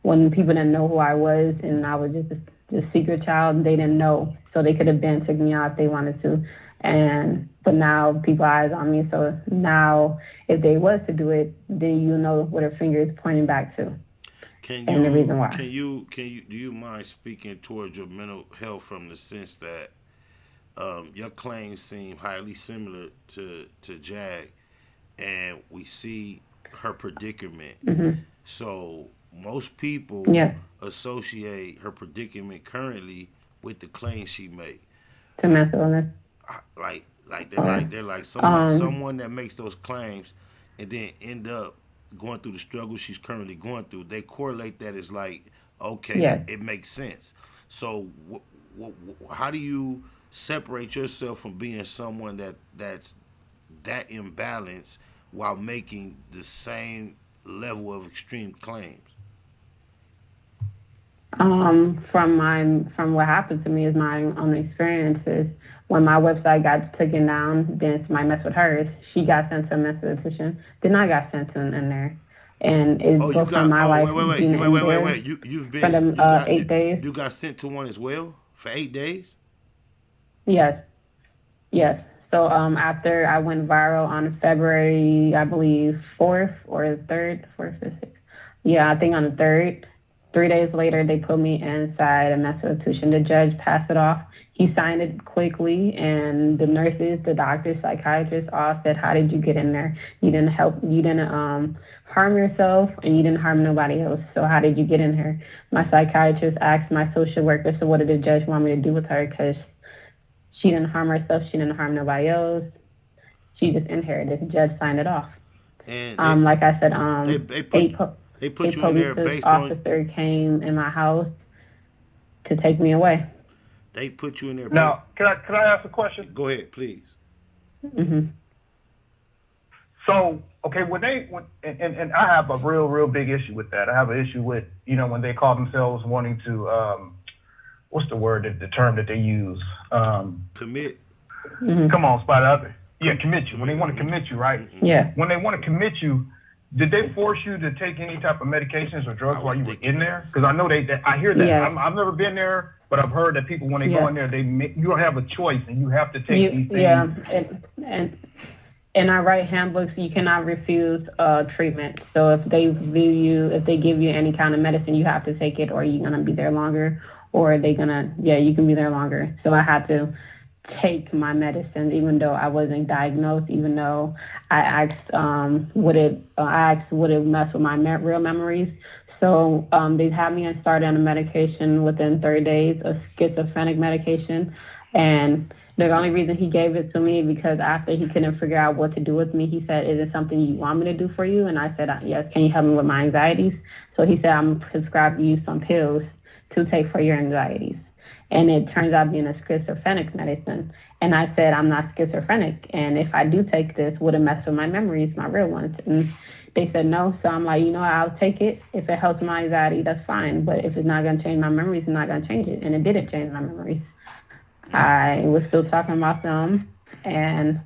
When people didn't know who I was, and I was just a secret child, they didn't know, so they could have been took me out if they wanted to. But now people eyes on me, so now if they was to do it, then you know where their finger is pointing back to. And the reason why. Do you mind speaking towards your mental health from the sense that your claims seem highly similar to Jag, and we see her predicament. So most people associate her predicament currently with the claims she made. To mental illness. They're like someone that makes those claims and then end up going through the struggle she's currently going through. They correlate that as like, okay, it makes sense. So how do you separate yourself from being someone that's that imbalanced while making the same level of extreme claims? From what happened to me is my own experiences. When my website got taken down, then somebody messed with hers. She got sent to a mental institution. Then I got sent in there. And it's both from my life. Wait. You've been for the 8 days. You got sent to one as well for 8 days? Yes. So after I went viral on February, I believe 4th or 3rd, 4th or 6th. Yeah, I think on the 3rd. 3 days later, they put me inside a mental institution. The judge passed it off. he signed it quickly, and the nurses, the doctors, psychiatrists all said, "How did you get in there? You didn't harm yourself, and you didn't harm nobody else. So how did you get in here?" My psychiatrist asked my social worker, "So what did the judge want me to do with her? Because she didn't harm herself, she didn't harm nobody else. She just in here." The judge signed it off. And like I said, they put you in there based officer came in my house to take me away. They put you in there. Now, can I ask a question? Go ahead, please. Mm-hmm. So, okay, and I have a real big issue with that. I have an issue with, when they call themselves wanting to, what's the word, the term that they use? Commit. Mm-hmm. Come on, Spider. Yeah, commit you. When they want to commit you, right? Yeah. When they want to commit you, did they force you to take any type of medications or drugs while you were in there? Because I know I hear that. Yeah. I've never been there, but I've heard that people, when they go in there, you don't have a choice and you have to take these things. Yeah, and in our right handbooks, you cannot refuse treatment. So if they give you any kind of medicine, you have to take it, or you're gonna be there longer, or you can be there longer. So I had to take my medicine, even though I wasn't diagnosed, even though I asked would it mess with my real memories. So they had me started on a medication within 30 days, a schizophrenic medication. And the only reason he gave it to me because after he couldn't figure out what to do with me, he said, "Is it something you want me to do for you?" And I said, "Yes, can you help me with my anxieties?" So he said, "I'm prescribing you some pills to take for your anxieties." And it turns out being a schizophrenic medicine. And I said, "I'm not schizophrenic. And if I do take this, would it mess with my memories, my real ones?" And they said no. So I'm like, I'll take it. If it helps my anxiety, that's fine. But if it's not going to change my memories, it's not going to change it. And it didn't change my memories. I was still talking about them. And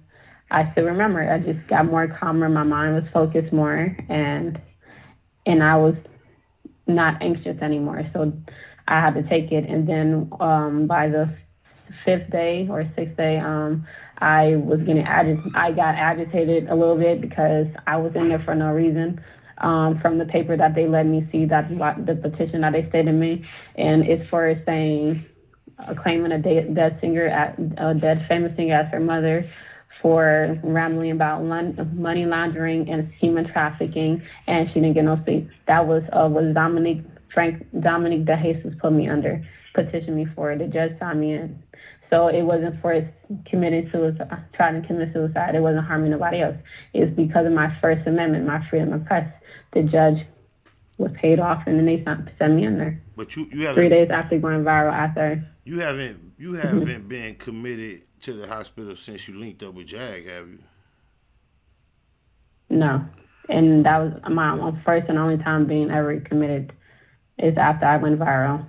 I still remember it. I just got more calmer. My mind was focused more. And I was not anxious anymore. So I had to take it. And then by the fifth day or sixth day, I was getting I got agitated a little bit because I was in there for no reason. From the paper that they let me see, that the petition that they stated me, and it's for saying claiming a dead famous singer as her mother for rambling about money laundering and human trafficking, and she didn't get no sleep. That was Dominic DeJesus put me under, petitioned me for it. The judge signed me in. So it wasn't for committing suicide, trying to commit suicide. It wasn't harming nobody else. It's because of my First Amendment, my freedom of press. The judge was paid off, and then they sent me in there. But you haven't, 3 days after going viral. You haven't been committed to the hospital since you linked up with Jag, have you? No, and that was my first and only time being ever committed. Is after I went viral.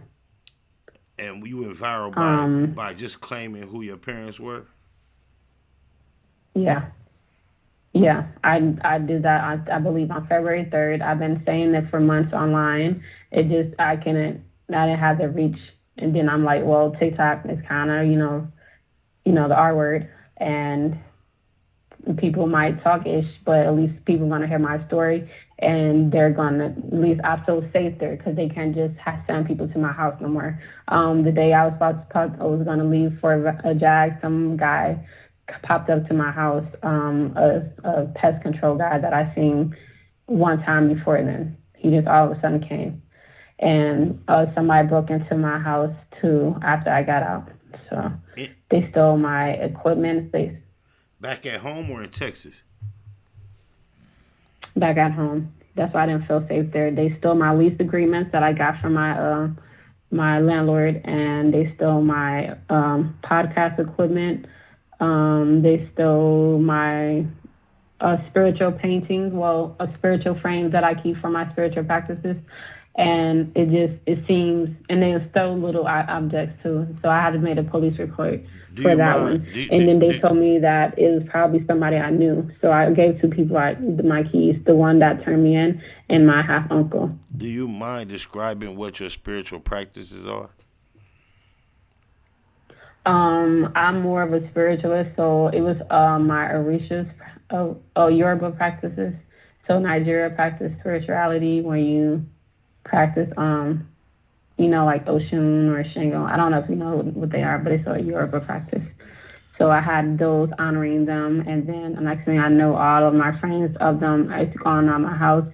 And you went viral by just claiming who your parents were? Yeah. Yeah, I did that, I believe, on February 3rd. I've been saying it for months online. I didn't have the reach. And then I'm like, well, TikTok is kind of, the R word. And people might talk ish, but at least people are going to hear my story. And they're going to, at least I feel safe there because they can't just send people to my house no more. The day I was going to leave for a Jag, some guy popped up to my house, a pest control guy that I seen one time before then. He just all of a sudden came. And somebody broke into my house too after I got out. So they stole my equipment. Back at home or in Texas? Back at home. That's why I didn't feel safe there. They stole my lease agreements that I got from my landlord, and they stole my podcast equipment. They stole my spiritual paintings, a spiritual frame that I keep for my spiritual practices. And it seems, and they stole little objects too. So I had to make a police report for that one. And then they told me that it was probably somebody I knew. So I gave two people my keys, the one that turned me in and my half uncle. Do you mind describing what your spiritual practices are? I'm more of a spiritualist, so it was my Orishas, Yoruba practices. So Nigeria practice spirituality, where you practice like Oshun or Shingo. I don't know if you know what they are, but it's a Yoruba practice. So I had those honoring them, and then the next thing I know, all of my friends of them, I used to go around my house.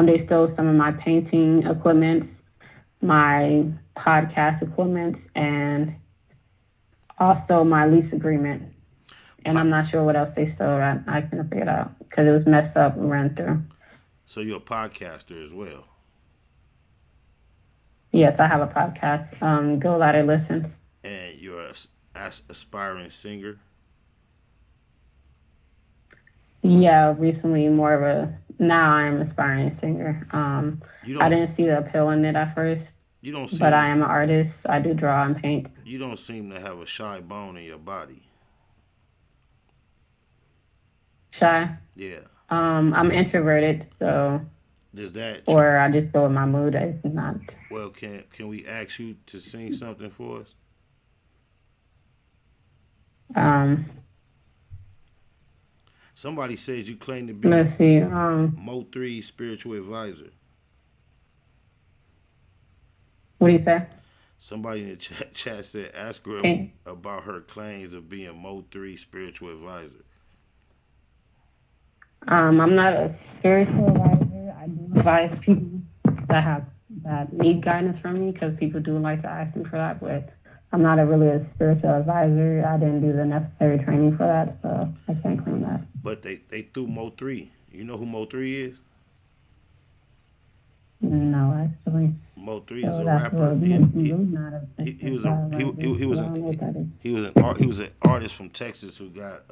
They stole some of my painting equipment, my podcast equipment, and also my lease agreement. And I'm not sure what else they stole. I couldn't figure it out because it was messed up and ran through. So you're a podcaster as well? Yes, I have a podcast. Go Louder Listen. And you're an aspiring singer? Yeah, recently now I am an aspiring singer. I didn't see the appeal in it at first, but I am an artist. I do draw and paint. You don't seem to have a shy bone in your body. Shy? Yeah. I'm introverted, so. Does that? Or I just go with my mood. It's not. Well, can we ask you to sing something for us? Somebody says you claim to be Mo3 spiritual advisor. What do you say? Somebody in the chat said ask her about her claims of being Mo3 spiritual advisor. I'm not a spiritual advisor. I do advise people that need guidance from me because people do like to ask me for that, but I'm not really a spiritual advisor. I didn't do the necessary training for that, so I can't claim that. But they threw Mo3. You know who Mo3 is? No, actually. Mo3 is a rapper. He was an artist from Texas who got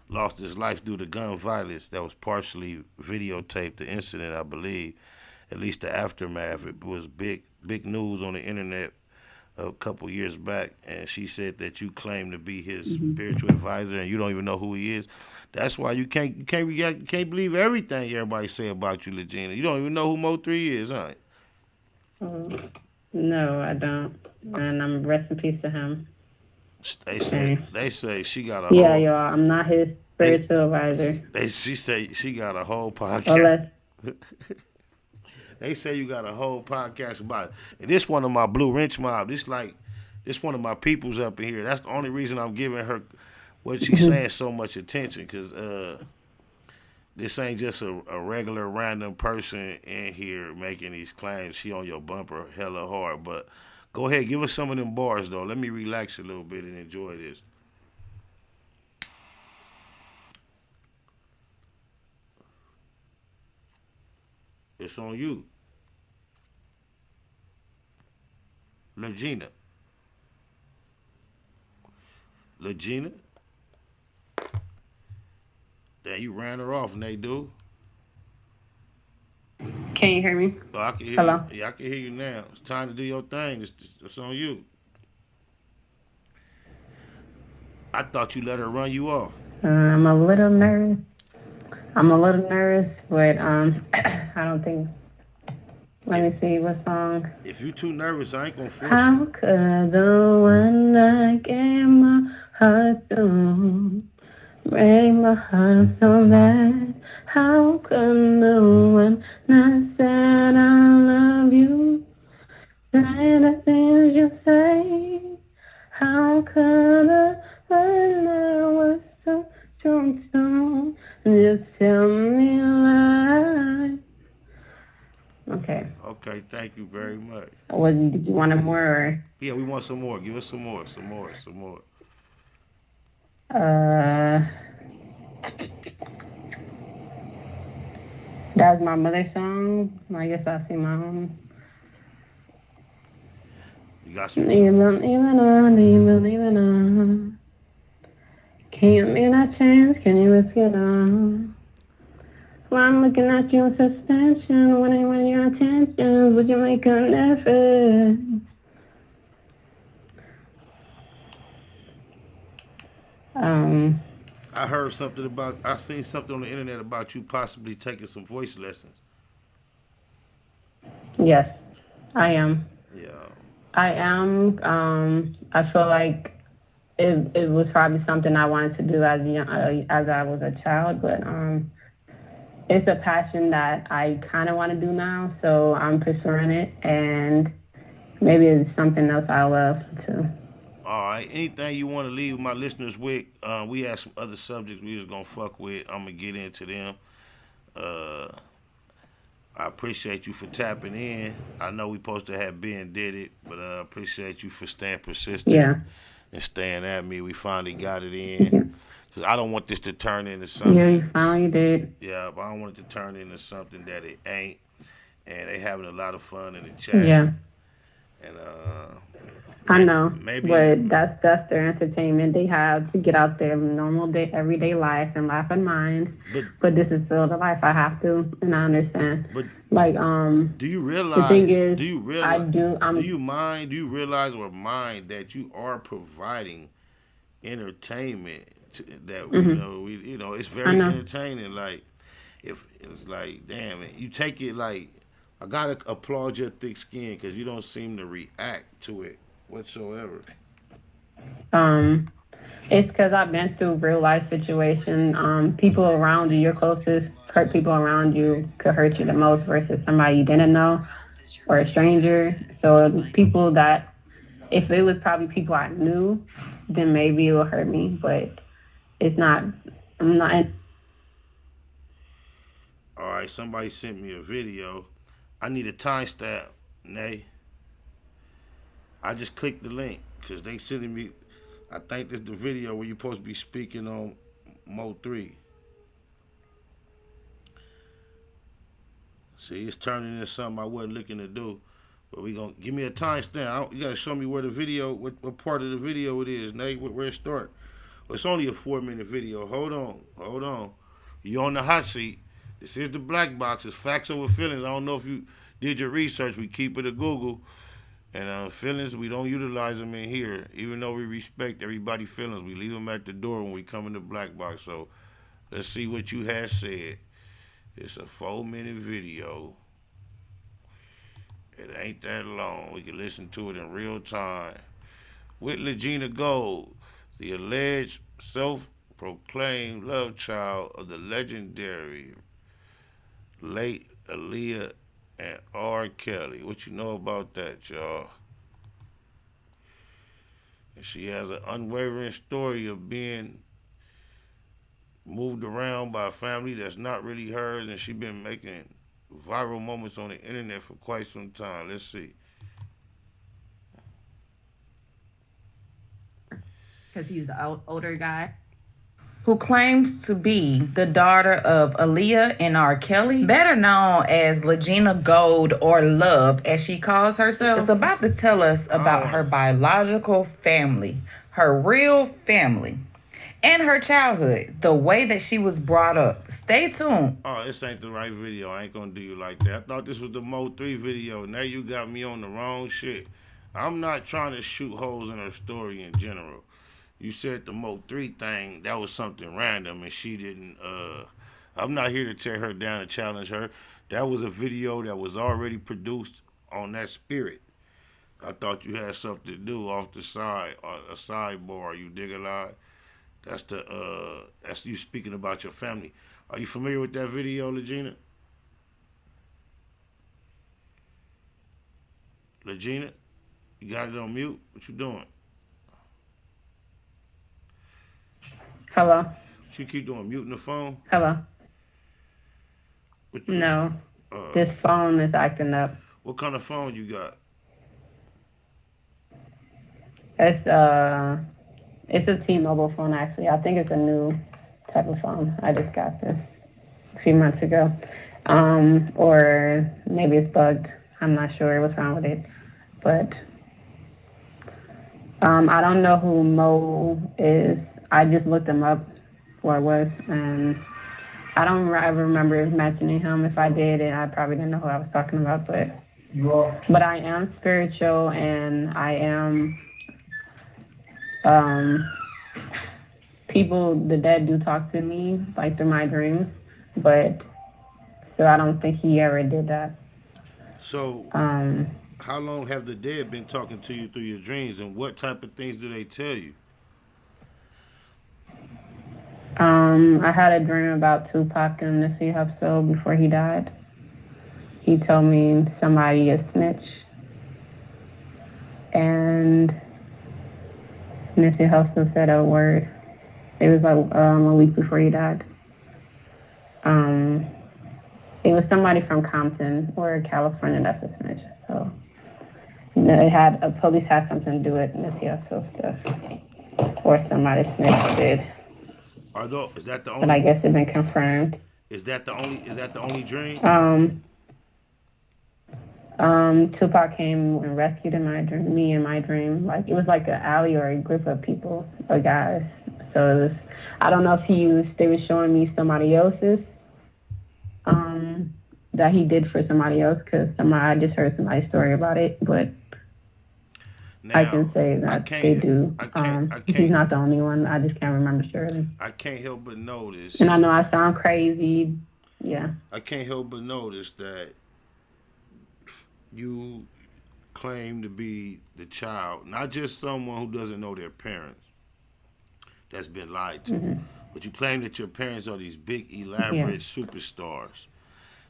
lost his life due to gun violence that was partially videotaped. The incident, I believe, at least the aftermath, it was big news on the internet a couple years back. And she said that you claim to be his spiritual advisor, and you don't even know who he is. That's why you can't believe everything everybody say about you, Legina. You don't even know who Mo3 is, huh? No, I don't. And I'm rest in peace to him. They say she got a whole... y'all. I'm not his spiritual advisor. She say she got a whole podcast. They say you got a whole podcast about it. And this one of my Blue Wrench mob. This one of my peoples up in here. That's the only reason I'm giving her what she's saying so much attention, because this ain't just a regular random person in here making these claims. She on your bumper hella hard. But go ahead, give us some of them bars, though. Let me relax a little bit and enjoy this. It's on you. Legina. Damn, you ran her off, Nate, dude. Can you hear me? Oh, I can hear Hello? you. Yeah, I can hear you now. It's time to do your thing. It's on you. I thought you let her run you off. I'm a little nervous. But I don't think. Let me see what song. If you too nervous, I ain't gonna force How you. could the one I gave my heart to break my heart so bad? How could the one I said I love you say the things you say? How could the one I was so strong to just tell me lies? Okay. Okay, thank you very much. Did you want more? Or? Yeah, we want some more. Give us some more. That was my mother's song. I guess I'll sing my own. You got some. Even on. Can you give me that chance? Can you risk it all? Well, I'm looking at you in suspension. When I want your attention, would you make an effort? I seen something on the internet about you possibly taking some voice lessons. Yes, I am. Yeah. I am. I feel like it was probably something I wanted to do as I was a child, but it's a passion that I kind of want to do now, so I'm pursuing it. And maybe it's something else I love too. All right. Anything you want to leave my listeners with? We have some other subjects we was gonna fuck with. I'm gonna get into them. Uh, I appreciate you for tapping in. I know we supposed to have Ben did it, but I appreciate you for staying persistent and staying at me. We finally got it in. Because I don't want this to turn into something. Yeah, you finally did. Yeah, but I don't want it to turn into something that it ain't. And they having a lot of fun in the chat. Yeah. And I know, maybe, but that's their entertainment. They have to get out there normal day, everyday life and laugh at mine. But this is still the life I have to, and I understand. But like, do you realize? The thing is, do you realize? I do. Do you mind? Do you realize or mind that you are providing entertainment that you know it's very entertaining. Like if it's like damn it, you take it like I gotta applaud your thick skin because you don't seem to react to it whatsoever. It's because I've been through real life situations. People around you, your closest people around you could hurt you the most versus somebody you didn't know or a stranger. So people that, if it was probably people I knew, then maybe it would hurt me. But it's not. I'm not. All right, somebody sent me a video. I need a timestamp, Nay. I just clicked the link because they sending me. I think this is the video where you're supposed to be speaking on Mo 3. See, it's turning into something I wasn't looking to do. But we gonna give me a timestamp. You gotta show me where the video, what part of the video it is, Nate, where it start. Well, it's only a 4-minute video. Hold on. You on the hot seat. This is the black box. It's facts over feelings. I don't know if you did your research. We keep it at Google. And feelings, we don't utilize them in here. Even though we respect everybody's feelings, we leave them at the door when we come in the black box. So let's see what you had said. It's a 4-minute video. It ain't that long. We can listen to it in real time. With Lgina Gold, the alleged self-proclaimed love child of the legendary late Alyhia and Rkelly. What you know about that, y'all? And she has an unwavering story of being moved around by a family that's not really hers, and she been making viral moments on the internet for quite some time. Let's see. Because he's the older guy. Who claims to be the daughter of Alyhia and Rkelly, better known as Legina Gold or Love, as she calls herself, is about to tell us about her biological family, her real family, and her childhood, the way that she was brought up. Stay tuned. Oh, this ain't the right video. I ain't gonna do you like that. I thought this was the Mo 3 video. Now you got me on the wrong shit. I'm not trying to shoot holes in her story in general. You said the Mo 3 thing, that was something random, and she didn't, I'm not here to tear her down and challenge her. That was a video that was already produced on that spirit. I thought you had something to do off the side, a sidebar, you dig a lot? That's you speaking about your family. Are you familiar with that video, Legina? Legina? You got it on mute? What you doing? Hello? She keep doing muting the phone? Hello? No. This phone is acting up. What kind of phone you got? It's a T-Mobile phone, actually. I think it's a new type of phone. I just got this a few months ago. Or maybe it's bugged. I'm not sure what's wrong with it. But I don't know who Mo is. I just looked him up, what it was, and I don't ever remember mentioning him. If I did, and I probably didn't know who I was talking about, but I am spiritual, and I am, the dead do talk to me, like through my dreams, but, so I don't think he ever did that. So, how long have the dead been talking to you through your dreams, and what type of things do they tell you? I had a dream about Tupac and Nipsey Hussle before he died. He told me somebody a snitch. and Nipsey Hussle said a word. It was like a week before he died. It was somebody from Compton or California that's a snitch. So it had police had something to do with Nipsey Hussle stuff, or somebody snitched it. Is that the only? But I guess it's been confirmed. Is that the only dream? Tupac came and rescued me in my dream. Like it was like an alley or a group of people or guys. So it was, I don't know if they were showing me somebody else's that he did for somebody else, because I just heard somebody's story about it, but now, I can say that they do. He's not the only one. I just can't remember surely. I can't help but notice. And I know I sound crazy. Yeah. I can't help but notice that you claim to be the child, not just someone who doesn't know their parents, that's been lied to, but you claim that your parents are these big, elaborate superstars.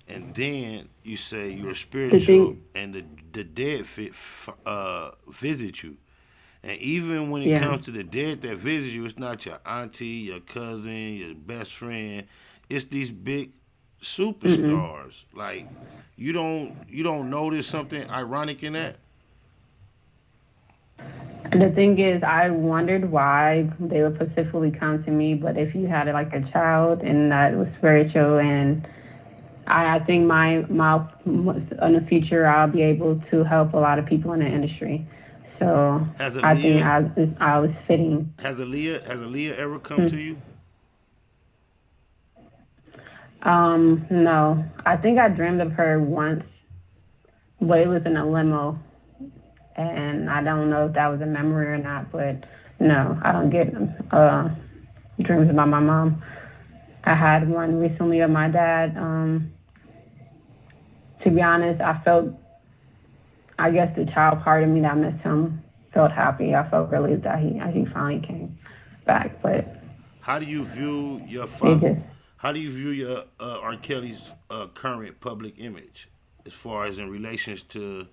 And then you say you're spiritual and the dead visit you. And even when it comes to the dead that visit you, it's not your auntie, your cousin, your best friend. It's these big superstars. Like you don't notice something ironic in that? The thing is, I wondered why they would specifically come to me, but if you had like a child and that was spiritual, and I think my in the future I'll be able to help a lot of people in the industry. So I think I was fitting. Has Alyhia ever come to you? No. I think I dreamed of her once, but it was in a limo. And I don't know if that was a memory or not, but no, I don't get dreams about my mom. I had one recently of my dad. To be honest, I guess the child part of me that missed him felt happy. I felt relieved that he finally came back. But how do you view your father? How do you view your Rkelly's current public image, as far as in relations to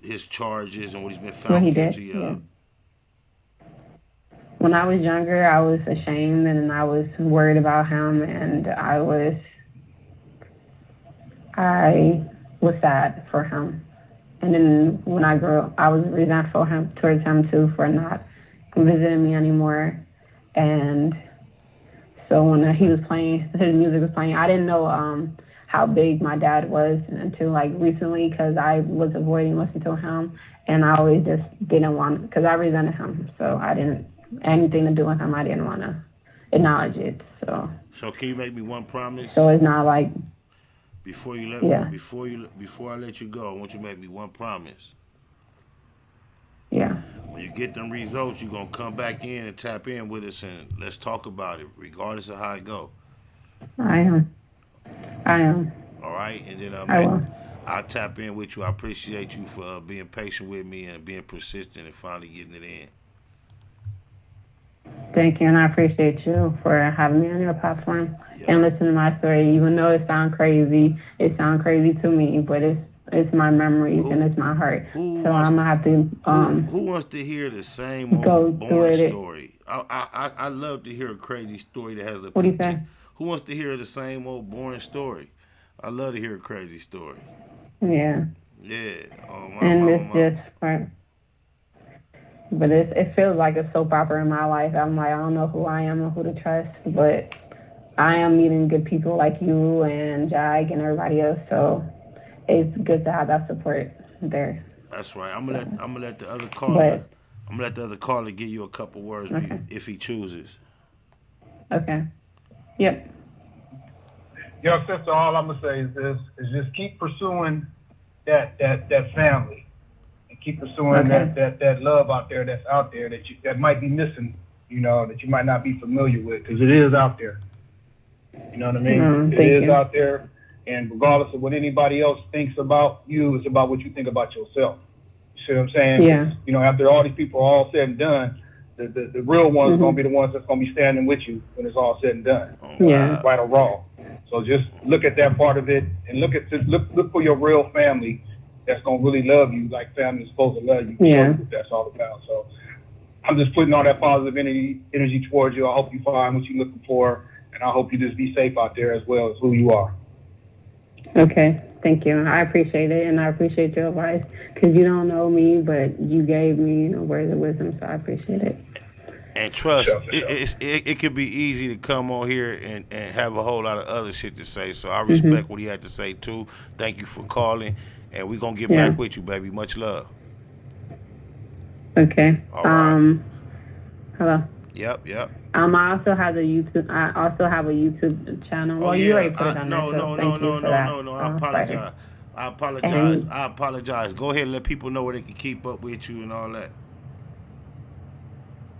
his charges and what he's been found guilty of? When I was younger, I was ashamed and I was worried about him, and I was sad for him. And then when I grew up, I was resentful towards him too for not visiting me anymore. And so when he was playing, his music was playing, I didn't know how big my dad was until like recently, because I was avoiding listening to him, and I always just didn't want, because I resented him. So I didn't, anything to do with him, I didn't want to acknowledge it. So can you make me one promise? So it's not like before I let you go, I want you to make me one promise. Yeah. When you get them results, you're gonna come back in and tap in with us, and let's talk about it, regardless of how it go. I am. All right, and then I'll tap in with you. I appreciate you for being patient with me and being persistent and finally getting it in. Thank you, and I appreciate you for having me on your platform and listening to my story. Even though it sounds crazy to me, but it's my memories and it's my heart. So I'm gonna have to. Who wants to hear the same old boring story? I love to hear a crazy story that has a. What do you say? Who wants to hear the same old boring story? I love to hear a crazy story. Yeah. Yeah. It's just fun. But it feels like a soap opera in my life. I'm like, I don't know who I am or who to trust, but I am meeting good people like you and Jag and everybody else. So it's good to have that support there. That's right. I'm gonna let the other caller. I'm gonna let the other caller give you a couple words if he chooses. Okay. Yep. Yo, sister, all I'm gonna say is this: is just keep pursuing that family. Keep pursuing that love out there that might be missing, that you might not be familiar with, because it is out there. You know what I mean? It is out there, and regardless of what anybody else thinks about you, it's about what you think about yourself. You see what I'm saying? Yeah. After all these people are all said and done, the real ones are gonna be the ones that's gonna be standing with you when it's all said and done. Yeah. Right or wrong. So just look at that part of it, and look for your real family. that's gonna really love you like family's supposed to love you. Yeah. That's what that's all about. So I'm just putting all that positive energy towards you. I hope you find what you're looking for, and I hope you just be safe out there as well as who you are. Okay, thank you. I appreciate it, and I appreciate your advice because you don't know me, but you gave me words of wisdom, so I appreciate it. And trust, it could be easy to come on here and have a whole lot of other shit to say. So I respect what he had to say too. Thank you for calling, and we're gonna get back with you, baby. Much love. Okay. All right. Hello. Yep. I also have a YouTube channel. Well, you already put it on there. No. I apologize. Go ahead and let people know where they can keep up with you and all that.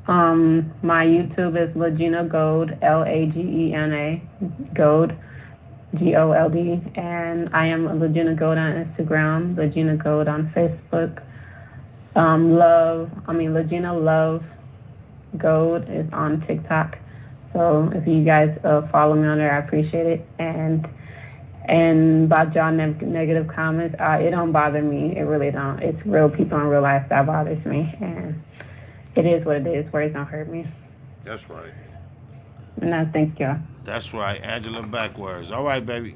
My YouTube is Lgina Gold, Lagena Gold, Gold, and I am Lgina Gold on Instagram, Lgina Gold on Facebook. Legina Love Gold is on TikTok. So if you guys follow me on there, I appreciate it. And about y'all negative comments, it don't bother me. It really don't. It's real people in real life that bothers me, and it is what it is. Words don't hurt me. That's right. And I thank y'all. That's right. Angela backwards. All right, baby.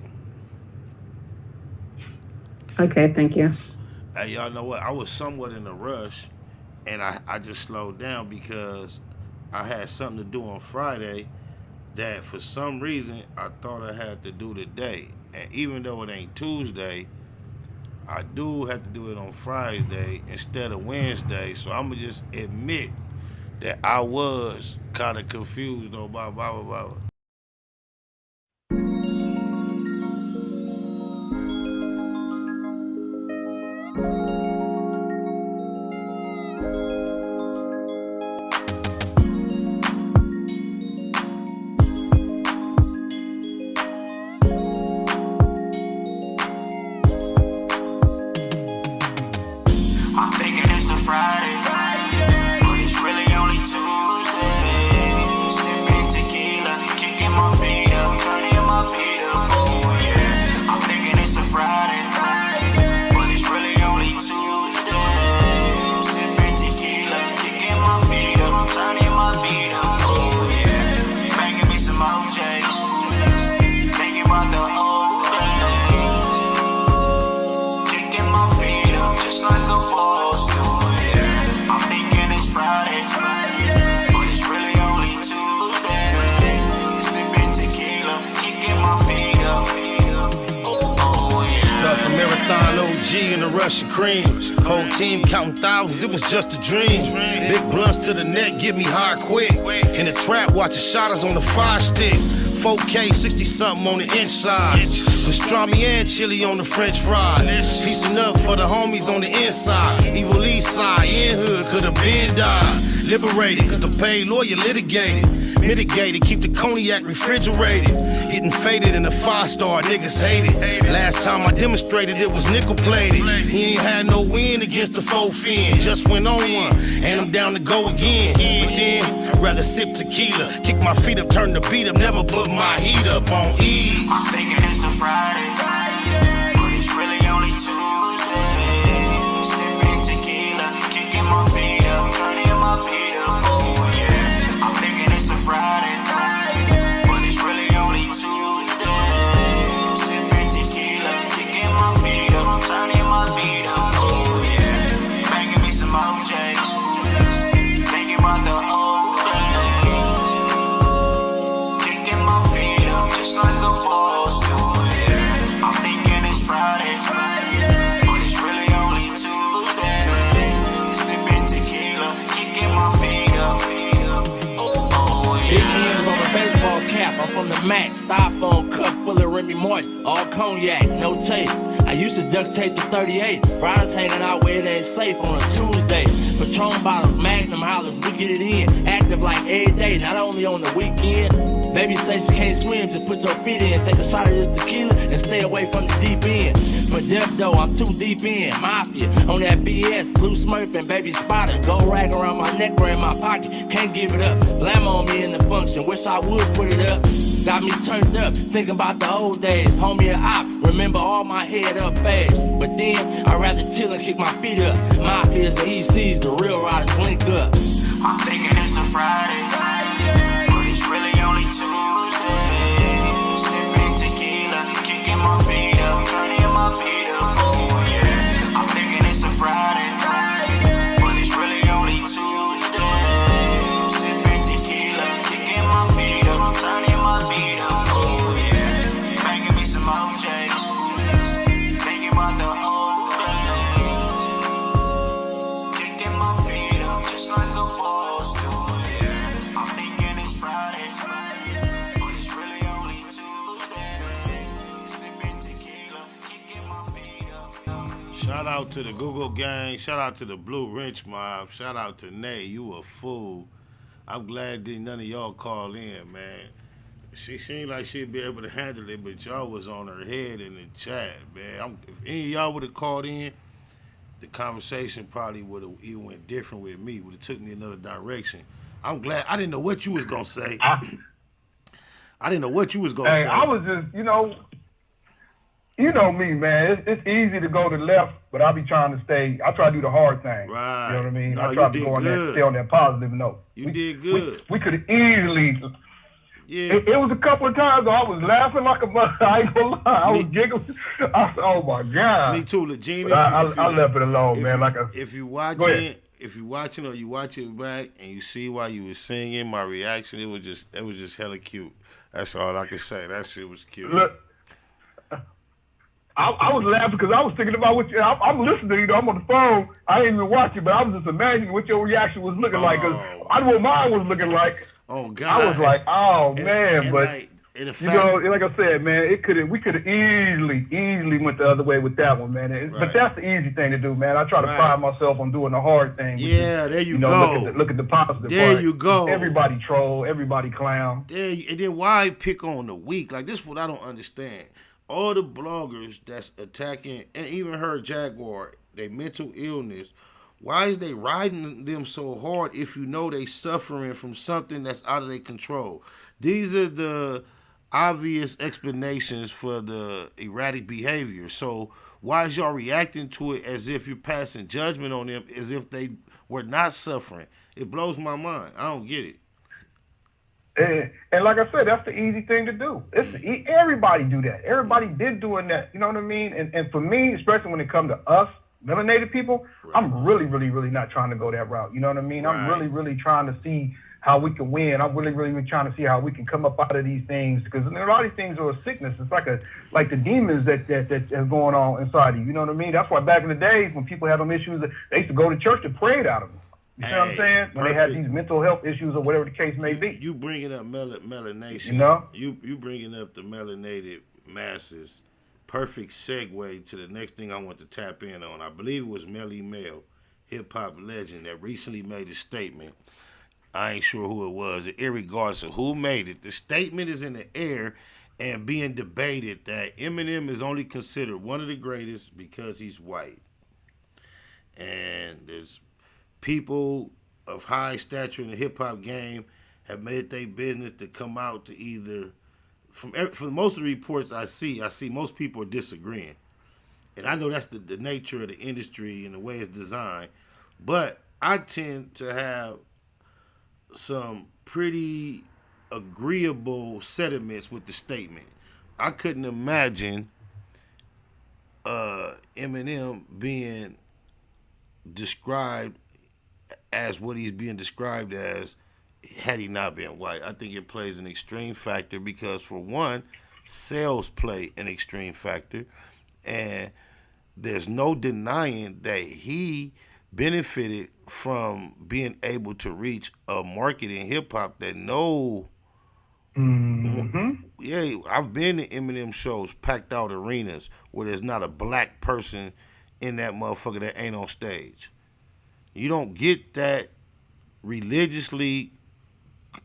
Okay, thank you. Hey, y'all know what? I was somewhat in a rush, and I just slowed down because I had something to do on Friday that for some reason I thought I had to do today. And even though it ain't Tuesday, I do have to do it on Friday instead of Wednesday. So I'm going to just admit that I was kind of confused though, blah, blah, blah, blah. In the Russian cream, whole team counting thousands, it was just a dream. Big blunts to the neck, get me high quick. In the trap, watching shotters on the 5-stick. 4K, 60 something on the inside. Pastrami and chili on the French fries. Piecing up for the homies on the inside. Evil East side, in hood, could've been died. Liberated, cause the paid lawyer litigated. Mitigated, keep the cognac refrigerated. Getting faded in a 5-star, niggas hate it. Last time I demonstrated it was nickel plated. He ain't had no win against the 4 fin. Just went on one, and I'm down to go again. But then, I'd rather sip tequila. Kick my feet up, turn the beat up, never put my heat up on E. I'm thinking it's a Friday, but it's really only Tuesday. Sipping tequila, kicking my feet up, turning my feet up. Oh yeah, I'm thinking it's a Friday, but it's really only Tuesday. Sipping tequila, kicking my feet up, turning my feet up. Oh yeah, banging me some OJs, thinking about the old days. Kicking my feet up just like a boss do. Yeah, I'm thinking it's Friday, but it's really only Tuesday. Sipping tequila, kicking my feet up. Big hands on a baseball cap, I'm from the Mac. Styrofoam cup full of Remy Martin, all cognac, no chase. I used to duct tape the 38. Riders hanging out where it ain't safe on a Tuesday. Patron bottles, Magnum hollers, we get it in. Active like every day, not only on the weekend. Baby say she can't swim, just put your feet in. Take a shot of this tequila and stay away from the deep end. For death though, I'm too deep in. Mafia, on that BS, blue smurf and baby spotter. Gold rag around my neck or in my pocket, can't give it up. Blam on me in the function, wish I would put it up. Got me turned up, thinking about the old days. Homie and op, Remember all my head up fast. But then, I'd rather chill and kick my feet up. My fears the ECs, the real riders link up. I'm thinking it's a Friday, but it's really only Tuesday. Sipping tequila, kicking my feet up, turning my feet up. Oh yeah, I'm thinking it's a Friday, but it's really only Tuesday. Sipping tequila, kicking my feet up, turning my feet up. Oh yeah, banging me some OJs, thinking about the old days. Kicking my feet up just like a boss do. Yeah, I'm thinking it's Friday, but it's really only Tuesday. Sipping tequila, kicking my feet up. Shout out to the Google gang. Shout out to the Blue Wrench Mob. Shout out to Nay. You a fool. I'm glad that none of y'all call in, man. She seemed like she'd be able to handle it, but y'all was on her head in the chat, man. If any of y'all would have called in, the conversation probably would have even went different with me. Would have took me another direction. I'm glad. I didn't know what you was gonna say. I didn't know what you was gonna say. I was just, you know me, man. It's easy to go to the left, but I be trying to stay. I try to do the hard thing. Right. You know what I mean? No, I try you to did go on good. that, stay on that positive note. You did good. We could easily. Yeah. It was a couple of times I was laughing like a mother. I ain't gonna lie. I was giggling. I said, "Oh my God." Me too, Legina. But I left it alone, man. If you watching or you watch it back and you see why you was singing, my reaction, it was just hella cute. That's all I can say. That shit was cute. Look, I was laughing because I was thinking about what I'm listening to you. I'm on the phone. I didn't even watch it, but I was just imagining what your reaction was looking like. Cause I know what mine was looking like. Oh God! I was like, oh man, but like I said, man, we could have easily went the other way with that one, man. But that's the easy thing to do, man. I try to pride myself on doing the hard thing. Yeah, there you go. Look at the positive. There part. You go. Everybody troll, everybody clown. And then why pick on the weak? Like this is what I don't understand. All the bloggers that's attacking, and even her Jaguar, they mental illness. Why is they riding them so hard if you know they suffering from something that's out of their control? These are the obvious explanations for the erratic behavior. So why is y'all reacting to it as if you're passing judgment on them as if they were not suffering? It blows my mind. I don't get it. And like I said, that's the easy thing to do. Everybody do that. Everybody did doing that. You know what I mean? And for me, especially when it comes to us, melanated people, right. I'm really not trying to go that route. You know what I mean? Right. I'm really trying to see how we can win. I'm really trying to see how we can come up out of these things, because a lot of these things are a sickness. It's like the demons that is going on inside of you. You know what I mean? That's why back in the days when people had them issues, they used to go to church to pray out of them. You see what I'm saying? When they had these mental health issues or whatever the case may be. You bringing up melanation. You know? You bringing up the melanated masses. Perfect segue to the next thing I want to tap in on. I believe it was Melly Mel, hip-hop legend, that recently made a statement. I ain't sure who it was. Irregardless of who made it, the statement is in the air and being debated that Eminem is only considered one of the greatest because he's white. And there's people of high stature in the hip-hop game have made it their business to come out to either... From most of the reports I see most people are disagreeing. And I know that's the nature of the industry and the way it's designed. But I tend to have some pretty agreeable sentiments with the statement. I couldn't imagine Eminem being described as what he's being described as had he not been white. I think it plays an extreme factor because, for one, sales play an extreme factor, and there's no denying that he benefited from being able to reach a market in hip-hop that yeah, I've been to Eminem shows, packed out arenas where there's not a black person in that motherfucker that ain't on stage. You don't get that religiously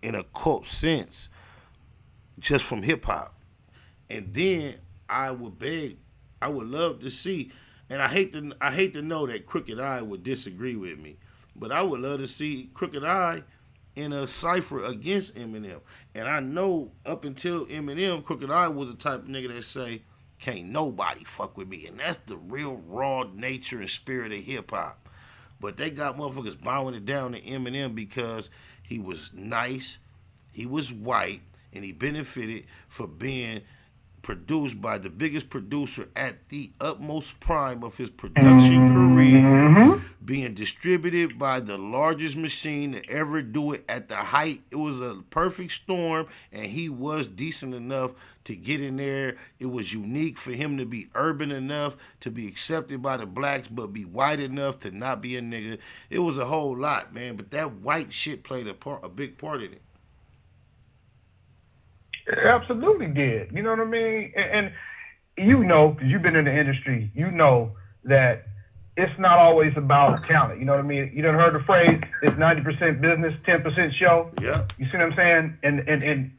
in a cult sense just from hip-hop. And then I would love to see, and I hate to know that Crooked Eye would disagree with me, but I would love to see Crooked Eye in a cipher against Eminem. And I know up until Eminem, Crooked Eye was the type of nigga that say, Can't nobody fuck with me. And that's the real raw nature and spirit of hip hop. But they got motherfuckers bowing it down to Eminem because he was nice, he was white, and he benefited for being produced by the biggest producer at the utmost prime of his production career, being distributed by the largest machine to ever do it at the height. It was a perfect storm, and he was decent enough to get in there. It was unique for him to be urban enough to be accepted by the blacks, but be white enough to not be a nigga. It was a whole lot, man, but that white shit played a big part in it. It absolutely did. You know what I mean? And you know, because you've been in the industry, you know that it's not always about talent. You know what I mean? You done heard the phrase, it's 90% business, 10% show. Yeah. You see what I'm saying? And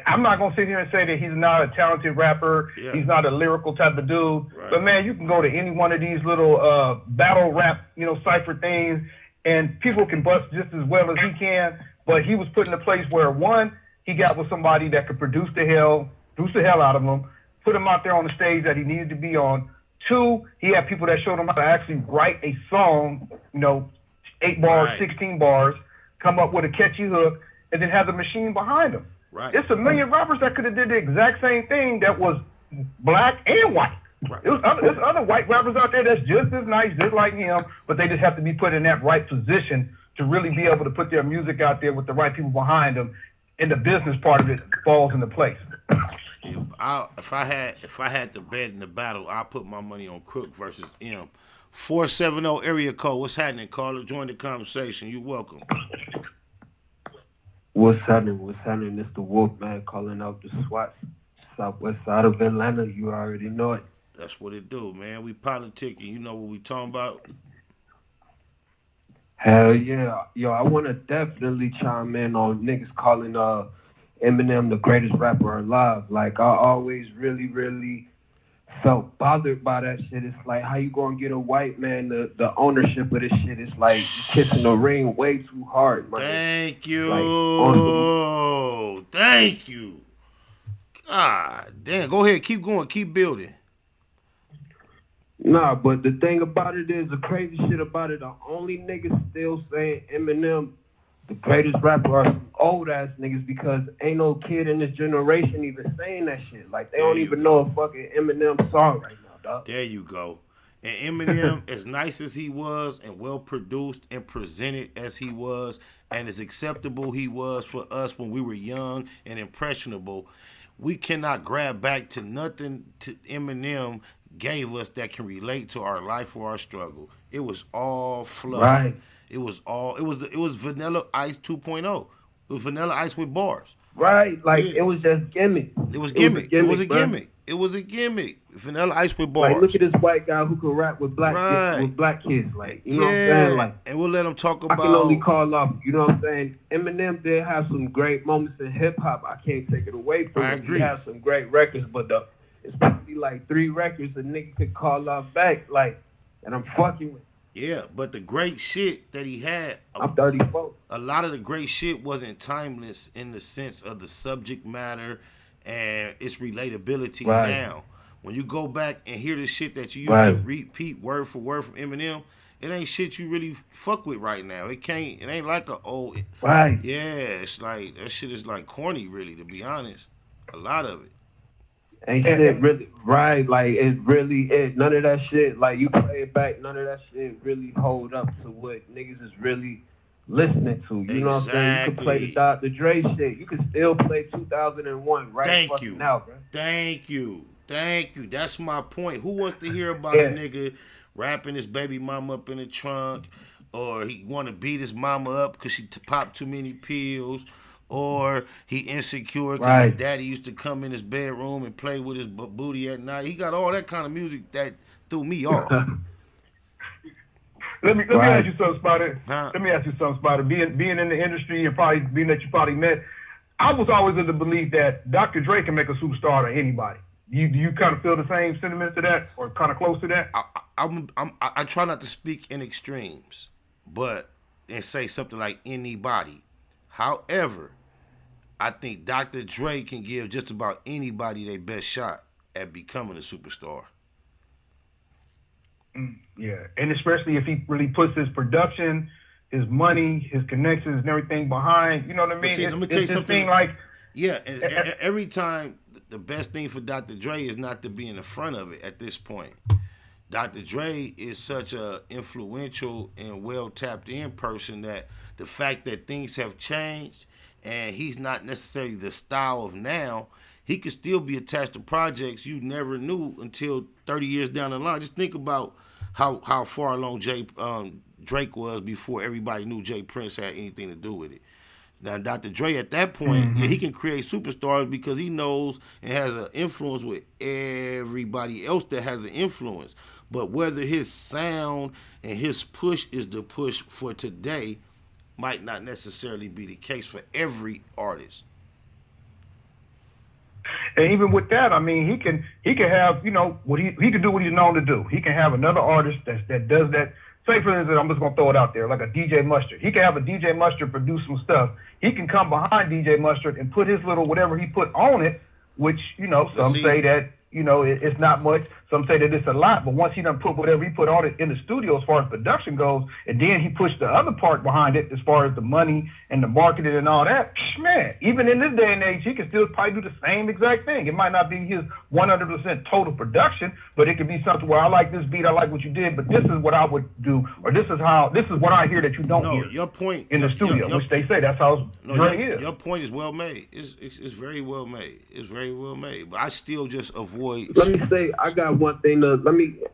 I'm not going to sit here and say that he's not a talented rapper. Yeah. He's not a lyrical type of dude. Right. But, man, you can go to any one of these little battle rap, cipher things, and people can bust just as well as he can. But he was put in a place where, one, he got with somebody that could produce the hell out of him, put him out there on the stage that he needed to be on. Two, he had people that showed him how to actually write a song, 8 bars, Right. 16 bars, come up with a catchy hook, and then have the machine behind him. Right. It's a million rappers that could have did the exact same thing that was black and white. Right. There's other white rappers out there that's just as nice, just like him, but they just have to be put in that right position to really be able to put their music out there with the right people behind them, and the business part of it falls into place. If I had to bet in the battle, I'll put my money on Crook versus M. 470 area code. What's happening, caller? Join the conversation. You're welcome. What's happening? What's happening? It's the Wolf Man calling out the SWAT, southwest side of Atlanta. You already know it. That's what it do, man. We politicking. You know what we talking about? Hell yeah. Yo, I want to definitely chime in on niggas calling Eminem the greatest rapper alive. Like, I always really, really felt bothered by that shit. It's like, how you gonna get a white man the ownership of this shit? It's like kissing the ring way too hard, man. Thank you. Like, Thank you. God damn. Go ahead. Keep going. Keep building. Nah, but the thing about it is, the crazy shit about it, the only niggas still saying Eminem the greatest rapper are some old ass niggas, because ain't no kid in this generation even saying that shit. Like, they don't even know a fucking Eminem song right now, dog. There you go. And Eminem, as nice as he was and well produced and presented as he was and as acceptable he was for us when we were young and impressionable, we cannot grab back to nothing to Eminem gave us that can relate to our life or our struggle. It was all fluff. Right. It was Vanilla Ice 2.0. It was Vanilla Ice with bars. Right, like, Yeah. It was just gimmick. It was gimmick. It was a bro. gimmick. It was a gimmick. Vanilla Ice with bars. Like, look at this white guy who can rap with black kids. Like, you know what I'm saying? Like, and we'll let him talk about. I can only call off, you know what I'm saying? Eminem did have some great moments in hip hop. I can't take it away from I him. agree. He has some great records, but it's probably like 3 records a nigga could call off back, like, and I'm fucking with. Yeah, but the great shit that he had, I'm 34. A lot of the great shit wasn't timeless in the sense of the subject matter and its relatability Right. now. When you go back and hear the shit that you used Right. to repeat word for word from Eminem, it ain't shit you really fuck with right now. It ain't like a old. Right. Yeah, it's like, that shit is like corny, really, to be honest. A lot of it. Ain't shit really right, like none of that shit, like, you play it back, none of that shit really hold up to what niggas is really listening to. You know what I'm saying? You can play the Dr. Dre shit. You can still play 2001 right Thank fucking you. now, bro. Thank you. That's my point. Who wants to hear about a nigga wrapping his baby mama up in the trunk, or he want to beat his mama up because she popped too many pills, or he insecure because his daddy used to come in his bedroom and play with his booty at night? He got all that kind of music that threw me off. Let me ask you something, Spider. Let me ask you something, Spider. Being in the industry and probably being that you probably met, I was always of the belief that Dr. Dre can make a superstar out of anybody. Do you kind of feel the same sentiments to that, or kind of close to that? I try not to speak in extremes, and say something like anybody. However, I think Dr. Dre can give just about anybody their best shot. at becoming a superstar. Yeah, and especially if he really puts his production, his money, his connections, and everything behind. You know what I mean? See, let me tell you this something. thing like Yeah, and every time the best thing for Dr. Dre is not to be in the front of it at this point. Dr. Dre is such a influential and well tapped in person that the fact that things have changed and he's not necessarily the style of now, he could still be attached to projects you never knew until 30 years down the line. Just think about how far along Drake was before everybody knew Jay Prince had anything to do with it. Now, Dr. Dre at that point, yeah, he can create superstars because he knows and has an influence with everybody else that has an influence. But whether his sound and his push is the push for today might not necessarily be the case for every artist. And even with that, I mean, he can have, you know, what he can do what he's known to do. He can have another artist that does that. Say, for instance, I'm just going to throw it out there, like a DJ Mustard. He can have a DJ Mustard produce some stuff. He can come behind DJ Mustard and put his little whatever he put on it, which, you know, some say that, you know, it's not much. Some say that it's a lot. But once he done put whatever he put on it in the studio as far as production goes, and then he pushed the other part behind it as far as the money and the marketing and all that, man, even in this day and age, he can still probably do the same exact thing. It might not be his 100% total production, but it could be something where I like this beat, I like what you did, but this is what I would do, or this is what I hear that you don't hear. Your point in the studio, which they say that's how Dre is. Your point is well made. It's very well made. It's very well made. But I still just avoid. Let me say, I got one thing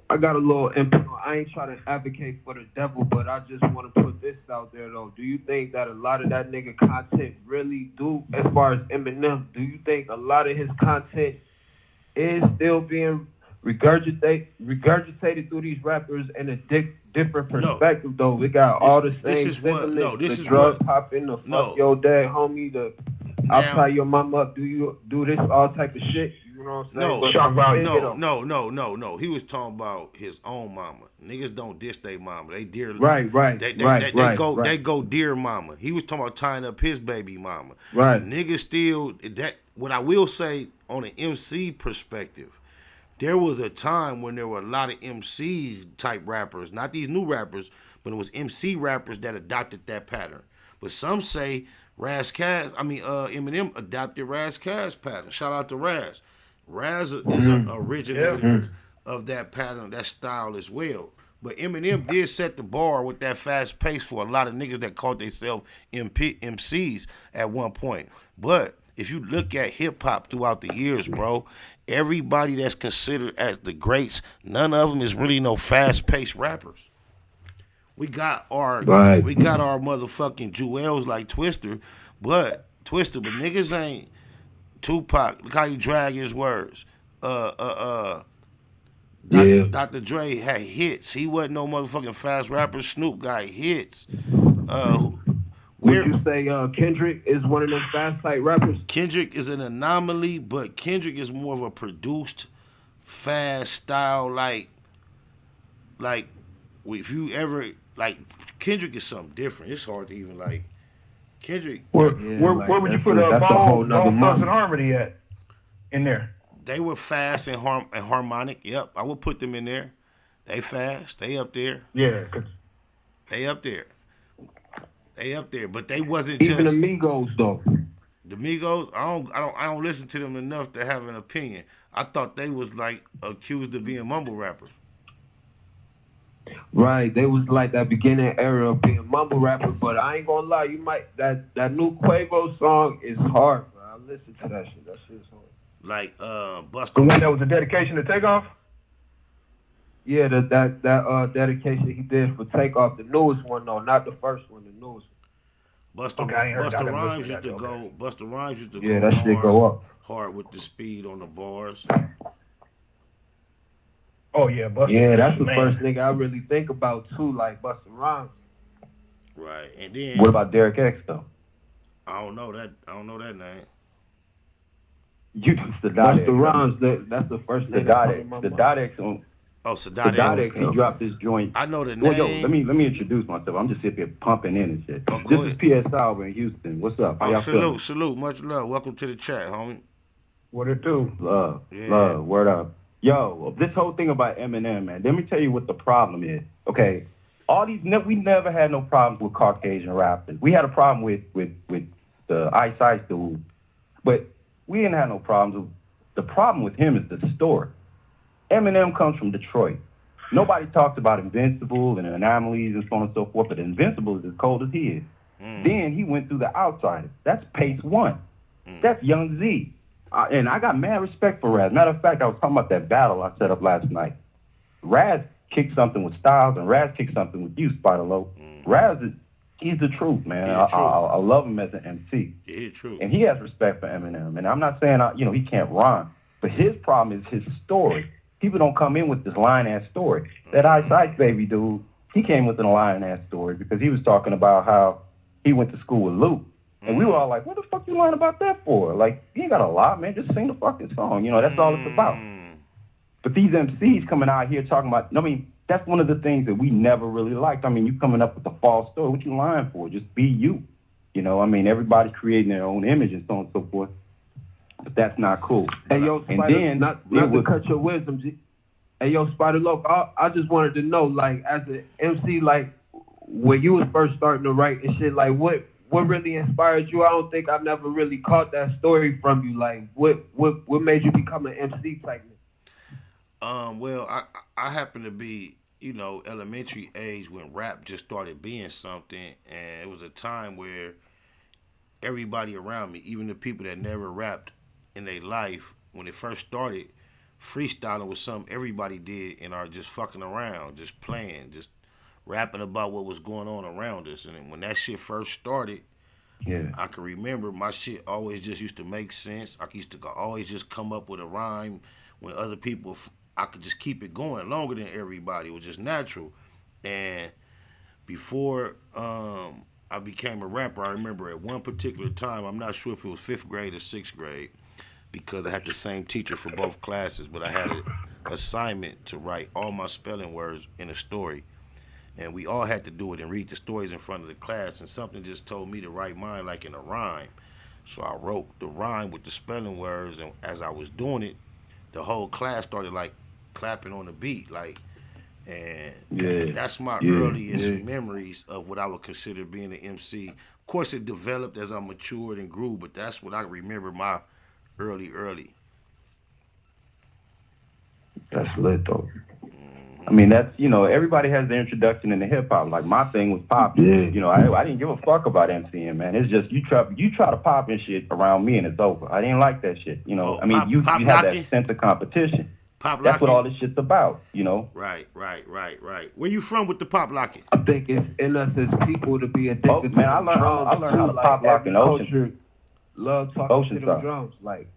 I got a little input. I ain't trying to advocate for the devil, but I just want to put this out there though. Do you think that a lot of that nigga content really do, as far as Eminem, do you think a lot of his content is still being regurgitated through these rappers in a different perspective though? We got all the same sentiments, the drug popping, the fuck your dad, homie, I'll tie your mom up, do this, all type of shit. You know what I'm saying? No. He was talking about his own mama. Niggas don't diss their mama. They dear. Right. They go dear mama. He was talking about tying up his baby mama. Right. Niggas still that. What I will say on an MC perspective, there was a time when there were a lot of MC type rappers, not these new rappers, but it was MC rappers that adopted that pattern. But some say Eminem adopted Raz Cash pattern. Shout out to Raz. Raz is an originator of that pattern, that style as well. But Eminem did set the bar with that fast pace for a lot of niggas that called themselves MCs at one point. But if you look at hip hop throughout the years, bro, everybody that's considered as the greats, none of them is really no fast paced rappers. We got our motherfucking jewels like Twister, but niggas ain't Tupac. Look how you drag his words. Dr. Dre had hits. He wasn't no motherfucking fast rapper. Snoop got hits. Would you say Kendrick is one of them fast type rappers? Kendrick is an anomaly, but Kendrick is more of a produced, fast style. Like if you ever Kendrick is something different. It's hard to even Kendrick. Where would you put Bone Thugs and Harmony at in there? They were fast and harmonic. Yep, I would put them in there. They fast. They up there. Yeah. They up there. But they wasn't even just the Migos though. The Migos, I don't listen to them enough to have an opinion. I thought they was accused of being mumble rappers. Right, they was like that beginning era of being mumble rappers, but I ain't gonna lie, that new Quavo song is hard, bro. I listen to that shit. That shit's hard. Busta. The one that was a dedication to Takeoff? Yeah, that dedication he did for Takeoff, the newest one though, not the first one, the newest one. Busta Rhymes used to go. Busta Rhymes used to go. Yeah, that shit go up hard with the speed on the bars. Oh yeah, Busta. Yeah, that's the first nigga I really think about too, like Busta Rhymes. Right, and then what about Derek X though? I don't know that name. Busta Rhymes, that's the first nigga. The Dot X on. Oh, Sadat X, he dropped this joint. I know the name. Well, yo, let me introduce myself. I'm just sitting here pumping in and shit. This is PS Sauber in Houston. What's up? How y'all feeling? Salute. Much love. Welcome to the chat, homie. What it do? Love, word up. Yo, this whole thing about Eminem, man, let me tell you what the problem is. Okay, we never had no problems with Caucasian rappers. We had a problem with the Ice Ice dude, but we didn't have no problems. The problem with him is the story. Eminem comes from Detroit. Nobody talks about Invincible and Anomalies and so on and so forth, but Invincible is as cold as he is. Then he went through the Outsiders. That's Pace One. That's Young Z. And I got mad respect for Raz. Matter of fact, I was talking about that battle I set up last night. Raz kicked something with Styles, and Raz kicked something with you, Spider-Lo. Raz he's the truth, man. I love him as an MC. Yeah, he's true. And he has respect for Eminem. And I'm not saying, he can't rhyme. But his problem is his story. People don't come in with this lying-ass story. That Ice Ice Baby dude, he came with a lying-ass story because he was talking about how he went to school with Luke. And we were all like, what the fuck you lying about that for? Like, you ain't got a lie, man. Just sing the fucking song. That's all it's about. But these MCs coming out here talking about, that's one of the things that we never really liked. You coming up with a false story. What you lying for? Just be you. Everybody's creating their own image and so on and so forth. But that's not cool. Hey, yo, Spider, not to cut your wisdom, G. Hey, yo, Spider-Lo, I just wanted to know, like, as an MC, like, when you was first starting to write and shit, like, what really inspired you? I don't think I've never really caught that story from you. Like, what made you become an MC type? Well, I happen to be, elementary age when rap just started being something, and it was a time where everybody around me, even the people that never rapped in their life, when it first started, freestyling was something everybody did and are just fucking around, just playing, just rapping about what was going on around us. And when that shit first started, I can remember my shit always just used to make sense. I used to always just come up with a rhyme when other people, I could just keep it going longer than everybody. It was just natural. And before I became a rapper, I remember at one particular time, I'm not sure if it was 5th grade or 6th grade, because I had the same teacher for both classes, but I had an assignment to write all my spelling words in a story. And we all had to do it and read the stories in front of the class, and something just told me to write mine like in a rhyme. So I wrote the rhyme with the spelling words, and as I was doing it, the whole class started like clapping on the beat, like, and that's my earliest memories of what I would consider being an MC. Of course, it developed as I matured and grew, but that's what I remember my early. That's lit, though. That's, everybody has their introduction into hip-hop. Like, my thing was popping. I didn't give a fuck about MCing, man. It's just, you try to pop and shit around me and it's over. I didn't like that shit, you have that sense of competition. Pop That's what locking. all this shit's about, Right. Where you from with the pop locking? I think it's in us as people to be addicted to I learned how to pop lock in Ocean. Love talking Ocean to them drums, like.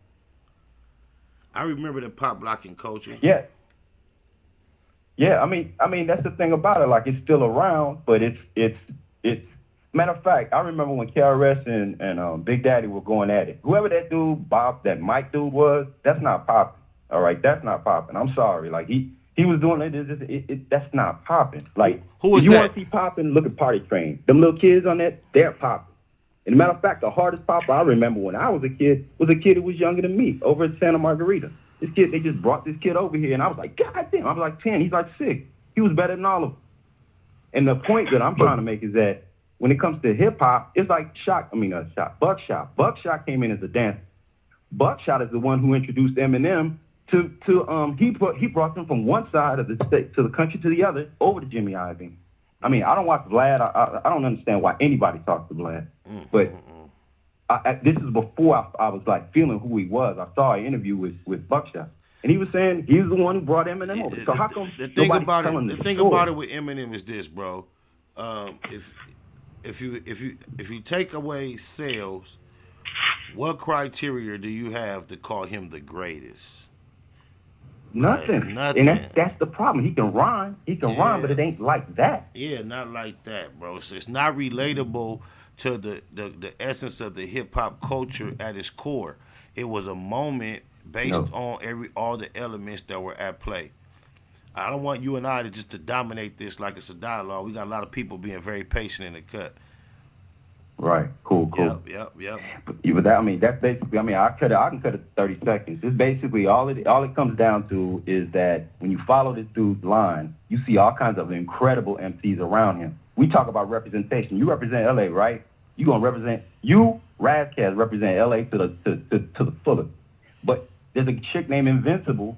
I remember the pop locking culture. Yeah, that's the thing about it. Like, it's still around, but it's. Matter of fact, I remember when KRS and Big Daddy were going at it. Whoever that dude, that Mike dude was, that's not popping. All right, that's not popping. I'm sorry. Like, he was doing it. That's not popping. Like, who was if you that? want to see popping, look at Party Train. Them little kids on that, they're popping. And matter of fact, the hardest popper I remember when I was a kid who was younger than me over at Santa Margarita. This kid, they just brought this kid over here, and I was like, God damn, I was like 10, he's like 6. He was better than all of them. And the point that I'm trying to make is that when it comes to hip-hop, it's like Buckshot. Buckshot came in as a dancer. Buckshot is the one who introduced Eminem he brought them from one side of the state to the country to the other over to Jimmy Iovine. I don't watch Vlad. I don't understand why anybody talks to Vlad. But this is before I was like feeling who he was. I saw an interview with Buckshot, and he was saying he's the one who brought Eminem over. So how come the thing about it with Eminem is this, bro? If you take away sales, what criteria do you have to call him the greatest? Nothing. Nothing. And that's the problem. He can rhyme. Rhyme, but it ain't like that. Yeah, not like that, bro. So it's not relatable to the essence of the hip hop culture at its core. It was a moment based on all the elements that were at play. I don't want you and I to dominate this like it's a dialogue. We got a lot of people being very patient in the cut. Right. Cool. Yep, yep, yep. But that, I mean, that's basically. I mean, I can cut it to 30 seconds. It's basically all it comes down to is that when you follow this dude's line, you see all kinds of incredible MCs around him. We talk about representation. You represent LA, right? You gonna represent Razkaz represent LA to the fullest. But there's a chick named Invincible,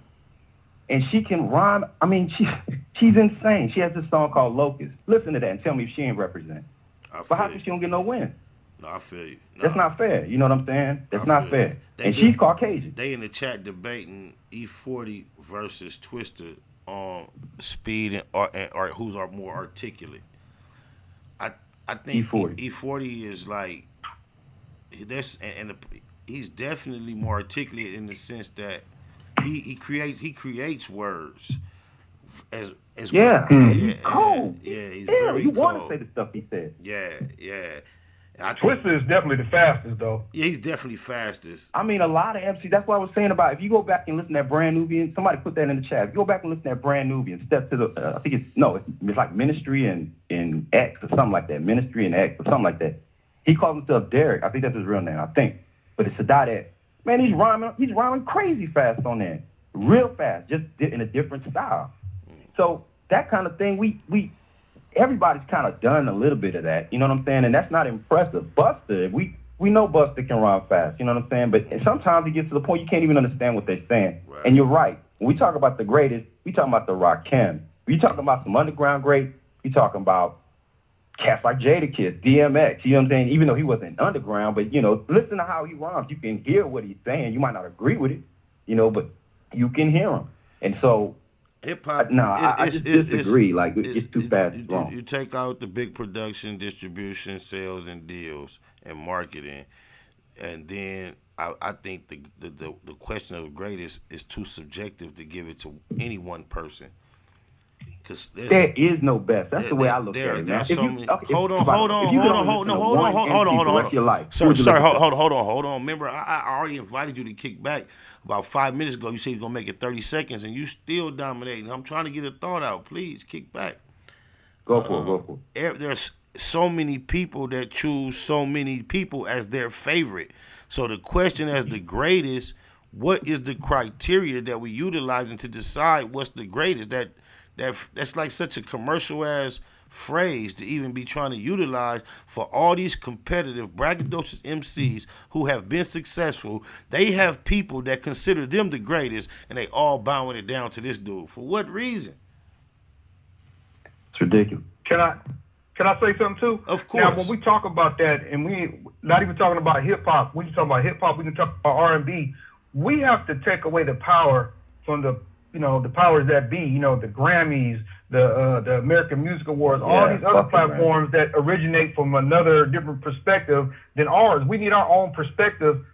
and she can rhyme. I mean, she's insane. She has this song called Locust. Listen to that and tell me if she ain't represent. But how come she don't get no win? No, I feel you. No. That's not fair. You know what I'm saying? That's not fair. And she's Caucasian. They in the chat debating E40 versus Twister on speed and who's more articulate. I think E40 is like he's definitely more articulate in the sense that he creates words as yeah. Well. He's cold. Yeah, he's yeah, very you cold. want to say the stuff he said. Yeah. Twister is definitely the fastest, though. Yeah, he's definitely fastest. I mean, a lot of MCs. That's what I was saying about if you go back and listen to that Brand Nubian. Somebody put that in the chat. If you go back and listen to that Brand Nubian, step to the. I think it's like Ministry and X or something like that. Ministry and X or something like that. He calls himself Derek. I think that's his real name. I think, but it's Sadat X. Man, he's rhyming crazy fast on there, real fast, just in a different style. So that kind of thing, everybody's kind of done a little bit of that, you know what I'm saying? And that's not impressive. Buster, we know Buster can rhyme fast, you know what I'm saying? But sometimes it gets to the point you can't even understand what they're saying. Right. And you're right. When we talk about the greatest, we talking about the Rakim. We talking about some underground greats. We talking about cats like Jadakiss, DMX, you know what I'm saying? Even though he wasn't underground, but, you know, listen to how he rhymes. You can hear what he's saying. You might not agree with it, you know, but you can hear him. And so, hip-hop, I just disagree. Like, it's too fast. You take out the big production, distribution, sales, and deals, and marketing, and then I think the question of greatest is too subjective to give it to any one person. Cause there is no best. That's the way I look at it, man. Hold on. Remember, I already invited you to kick back about 5 minutes ago. You said you're gonna make it 30 seconds, and you still dominating. I'm trying to get a thought out. Please kick back. Go for it. There's so many people that choose so many people as their favorite. So the question as the greatest, what is the criteria that we utilizing to decide what's the greatest? That's like such a commercial ass phrase to even be trying to utilize for all these competitive braggadocious MCs who have been successful. They have people that consider them the greatest, and they all bowing it down to this dude. For what reason? It's ridiculous. Can I say something too? Of course. Now, when we talk about that, and we not even talking about hip hop, we can talk about hip hop. We can talk about R&B. We have to take away the power from the powers that be, the Grammys, the American Music Awards, all these other platforms that originate from another different perspective than ours. We need our own perspective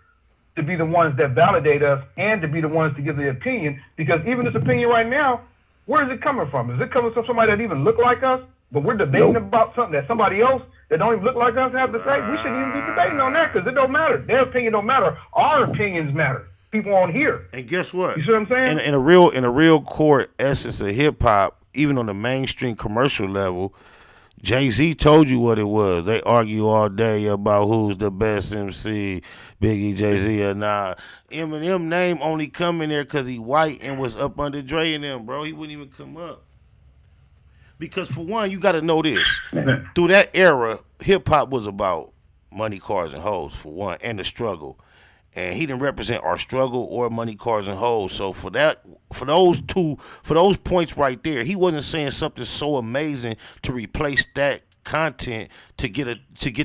to be the ones that validate us and to be the ones to give the opinion, because even this opinion right now, where is it coming from? Is it coming from somebody that even look like us? But we're debating about something that somebody else that don't even look like us have to say. We shouldn't even be debating on that because it don't matter. Their opinion don't matter. Our opinions matter. People on here. And guess what? You see what I'm saying? In a real core essence of hip hop, even on the mainstream commercial level, Jay-Z told you what it was. They argue all day about who's the best MC, Biggie, Jay-Z, or not. Eminem name only come in there because he white and was up under Dre and them, bro. He wouldn't even come up. Because for one, you got to know this. Through that era, hip hop was about money, cars, and hoes, for one, and the struggle. And he didn't represent our struggle or money, cars, and hoes. So for those points right there, he wasn't saying something so amazing to replace that content to get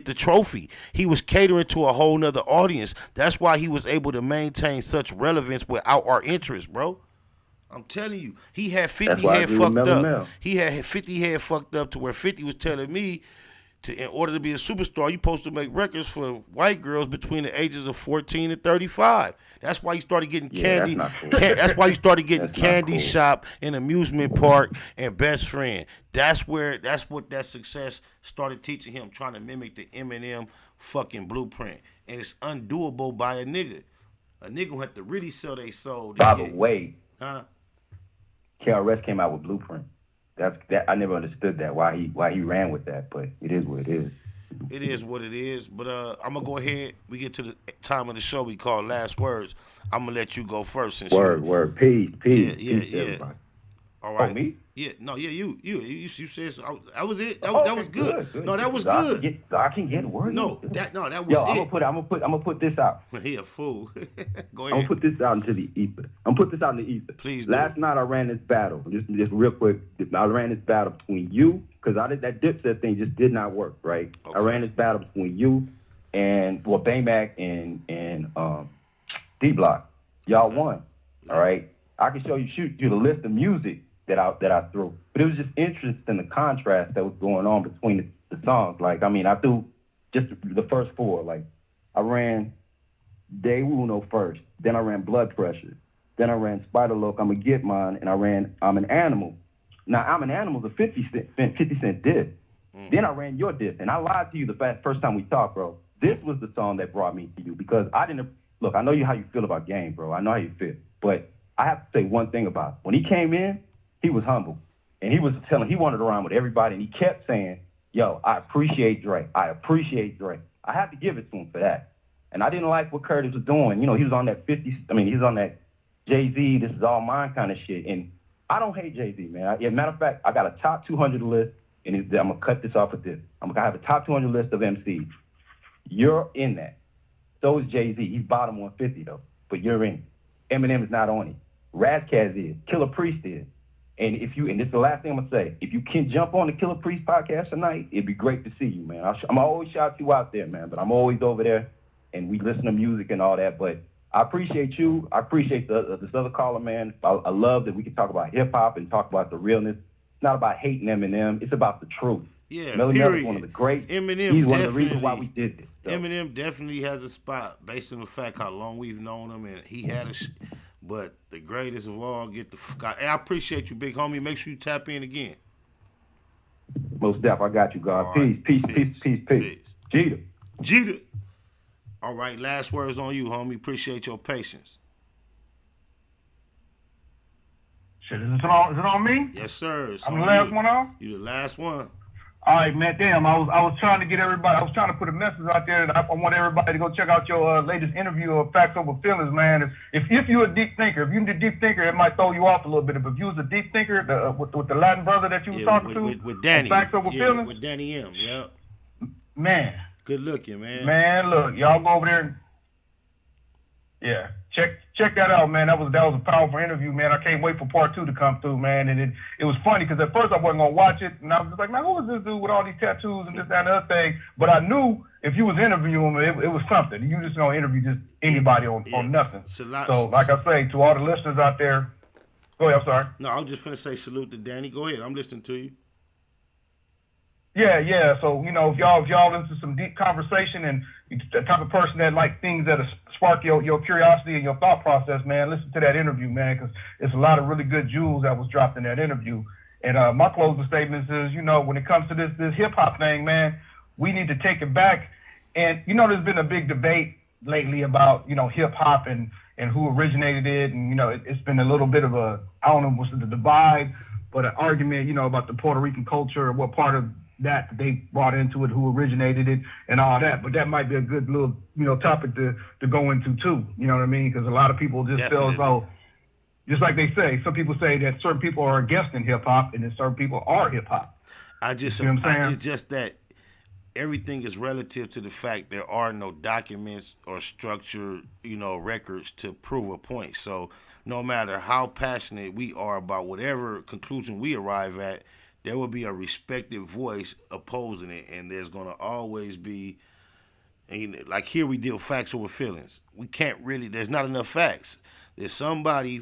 the trophy. He was catering to a whole nother audience. That's why he was able to maintain such relevance without our interest, bro. I'm telling you, he had 50 head fucked up. He had 50 head fucked up to where 50 was telling me, in order to be a superstar, you're supposed to make records for white girls between the ages of 14 and 35. That's why you started getting candy. That's why you started getting Candy Shop and Amusement Park and Best Friend. That's what that success started teaching him, trying to mimic the Eminem fucking blueprint. And it's undoable by a nigga. A nigga who had to really sell their soul. By the way, KRS came out with Blueprint. That I never understood that, why he ran with that, but it is what it is. It is what it is. But I'm gonna go ahead. We get to the time of the show we call last words. I'm gonna let you go first since Word. Peace. Yeah, Peace, everybody. All right. Oh, me? Yeah, no, yeah, you said so. That was it. That Okay, was good. No, that was So good. I can get word. No, that was Yo, it. I'm gonna put this out. He a fool. Go I'm ahead. gonna put this out into the ether. I'm gonna put this out in the ether. Please. Last night I ran this battle. Just real quick. I ran this battle between you because I did that Dipset thing just did not work. Right. Okay. I ran this battle between you and Baymac and D Block. Y'all won. All right. I can shoot you the list of music that I threw. But it was just interesting the contrast that was going on between the songs. Like, I mean, I threw just the first four. Like, I ran Day Uno first. Then I ran Blood Pressure. Then I ran Spider Loc, I'ma Get Mine. And I ran I'm an Animal. Now, I'm an Animal is a 50 Cent diss. Then I ran your diss. And I lied to you the first time we talked, bro. This was the song that brought me to you because I didn't... Look, I know how you feel about Game, bro. I know how you feel. But I have to say one thing about it. When he came in, he was humble. And he was telling, he wanted around with everybody. And he kept saying, yo, I appreciate Dre. I appreciate Dre. I have to give it to him for that. And I didn't like what Curtis was doing. You know, he was on that he was on that Jay-Z, this is all mine kind of shit. And I don't hate Jay-Z, man. As a matter of fact, I got a top 200 list. And I'm going to cut this off with this. I'm going to have a top 200 list of MCs. You're in that. So is Jay-Z. He's bottom 150, though. But you're in it. Eminem is not on it. Razkaz is. Killer Priest is. And this is the last thing I'm gonna say. If you can jump on the Killer Priest podcast tonight, it'd be great to see you, man. I'm always shout you out there, man. But I'm always over there, and we listen to music and all that. But I appreciate you. I appreciate this other caller, man. I love that we can talk about hip hop and talk about the realness. It's not about hating Eminem. It's about the truth. Yeah, Melly Mel is one of the great. Eminem He's one of the reasons why we did this. So. Eminem definitely has a spot based on the fact how long we've known him, and he had but the greatest of all, get the fuck out. Hey, I appreciate you, big homie. Make sure you tap in again. Most def, I got you, God. Peace. Jeter. All right, last words on you, homie. Appreciate your patience. Shit, is it on me? Yes, sir. I'm the last one on? You the last one. All right, man. Damn, I was trying to get everybody. I was trying to put a message out there that I want everybody to go check out your latest interview of Facts Over Feelings, man. If you're a deep thinker, if you're a deep thinker, it might throw you off a little bit. But if you was a deep thinker, with the Latin brother that you was talking to, with Danny, Facts Over Feelings, with Danny M. Yeah. Man. Good looking, man. Man, look, y'all go over there. Yeah, check that out, man. That was a powerful interview, man. I can't wait for part 2 to come through, man. And it was funny because at first I wasn't gonna watch it, and I was just like, man, who is this dude with all these tattoos and this, that, and the other thing? But I knew if you was interviewing him, it was something. You just gonna interview just anybody on nothing. So like I say, to all the listeners out there, go ahead. I'm sorry. No, I was just finna say salute to Danny. Go ahead. I'm listening to you. Yeah. So, you know, if y'all into some deep conversation and the type of person that like things that spark your curiosity and your thought process, man, listen to that interview, man, because it's a lot of really good jewels that was dropped in that interview. And my closing statements is, you know, when it comes to this hip hop thing, man, we need to take it back. And, you know, there's been a big debate lately about, you know, hip hop and who originated it. And, you know, it's been a little bit of I don't know what's the divide, but an argument, you know, about the Puerto Rican culture, what part of that they brought into it, who originated it, and all that. But that might be a good little, you know, topic to go into too. You know what I mean? Because a lot of people just feel as though, just like they say, some people say that certain people are against in hip hop, and then certain people are hip hop. It's just that everything is relative to the fact there are no documents or structured, you know, records to prove a point. So no matter how passionate we are about whatever conclusion we arrive at, there will be a respected voice opposing it, and there's going to always be, like here we deal facts over feelings. We can't really, there's not enough facts. There's somebody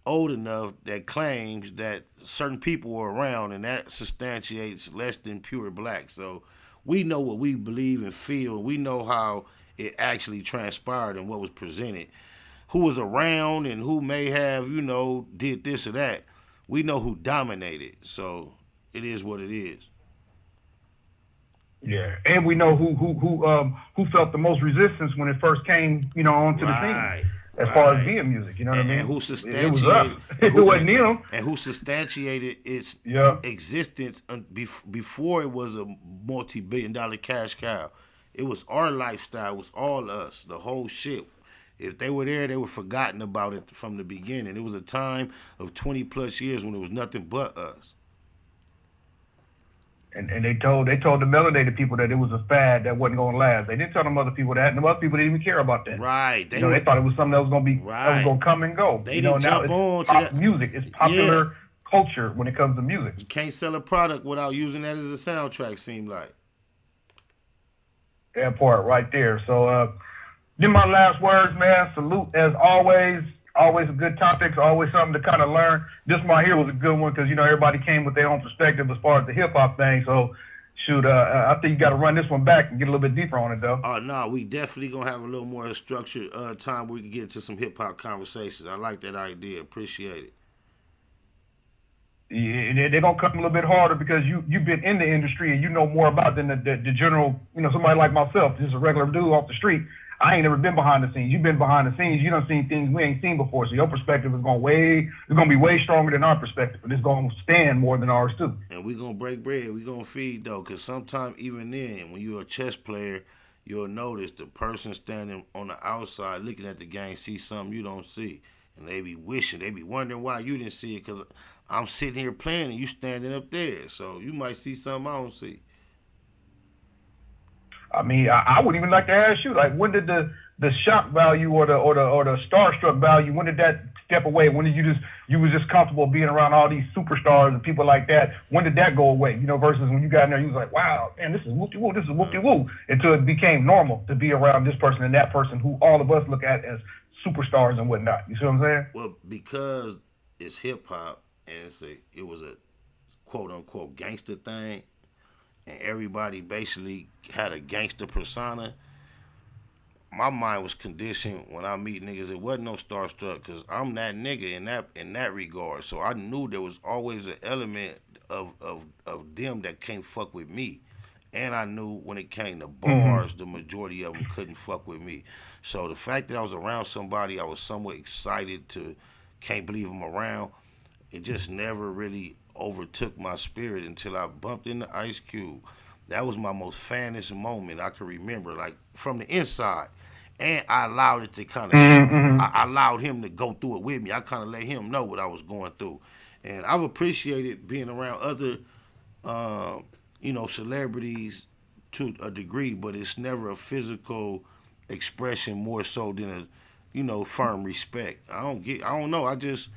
old enough that claims that certain people were around, and that substantiates less than pure black. So we know what we believe and feel. We know how it actually transpired and what was presented. Who was around and who may have, you know, did this or that. We know who dominated. So it is what it is. Yeah, and we know who felt the most resistance when it first came, you know, onto the scene. as far as being music. You know what I mean? And who It was us. substantiated It wasn't them. and who substantiated its existence before it was a multi-billion-dollar cash cow. It was our lifestyle. It was all us, the whole shit. If they were there, they were forgotten about it from the beginning. It was a time of 20 plus years when it was nothing but us. And they told the melanated people that it was a fad that wasn't going to last. They didn't tell them other people that, and the other people didn't even care about that. Right. They thought it was something that was going to be that was going to come and go. They didn't jump on to that music. It's popular culture when it comes to music. You can't sell a product without using that as a soundtrack. Seem like that part right there. So, then my last words, man. Salute as always. Always a good topics, always something to kind of learn. This one here was a good one because, everybody came with their own perspective as far as the hip-hop thing. So, shoot, I think you got to run this one back and get a little bit deeper on it, though. No, we definitely going to have a little more structured time where we can get into some hip-hop conversations. I like that idea. Appreciate it. Yeah, they're going to come a little bit harder because you've been in the industry and you know more about than the general, somebody like myself, just a regular dude off the street. I ain't never been behind the scenes. You've been behind the scenes. You done seen things we ain't seen before. So your perspective is gonna be way stronger than our perspective, but it's gonna stand more than ours too. And we gonna break bread. We gonna feed though, cause sometimes even then, when you're a chess player, you'll notice the person standing on the outside looking at the game see something you don't see, and they be wondering why you didn't see it. Cause I'm sitting here playing and you standing up there, so you might see something I don't see. I mean, I would even like to ask you, like, when did the shock value or the starstruck value, when did that step away? When did you was just comfortable being around all these superstars and people like that? When did that go away? Versus when you got in there, you was like, wow, man, this is whoop-de-woo, this is whoop-de-woo. Until it became normal to be around this person and that person who all of us look at as superstars and whatnot. You see what I'm saying? Well, because it's hip-hop and it was a quote-unquote gangster thing, and everybody basically had a gangster persona, my mind was conditioned when I meet niggas. It wasn't no starstruck because I'm that nigga in that regard. So I knew there was always an element of them that can't fuck with me. And I knew when it came to bars, the majority of them couldn't fuck with me. So the fact that I was around somebody I was somewhat excited to, can't believe I'm around, it just never really overtook my spirit until I bumped into Ice Cube. That was my most fanest moment I can remember, like from the inside. And I allowed it to kind of, I allowed him to go through it with me. I kind of let him know what I was going through. And I've appreciated being around other, celebrities to a degree, but it's never a physical expression more so than a, firm respect. I don't know. This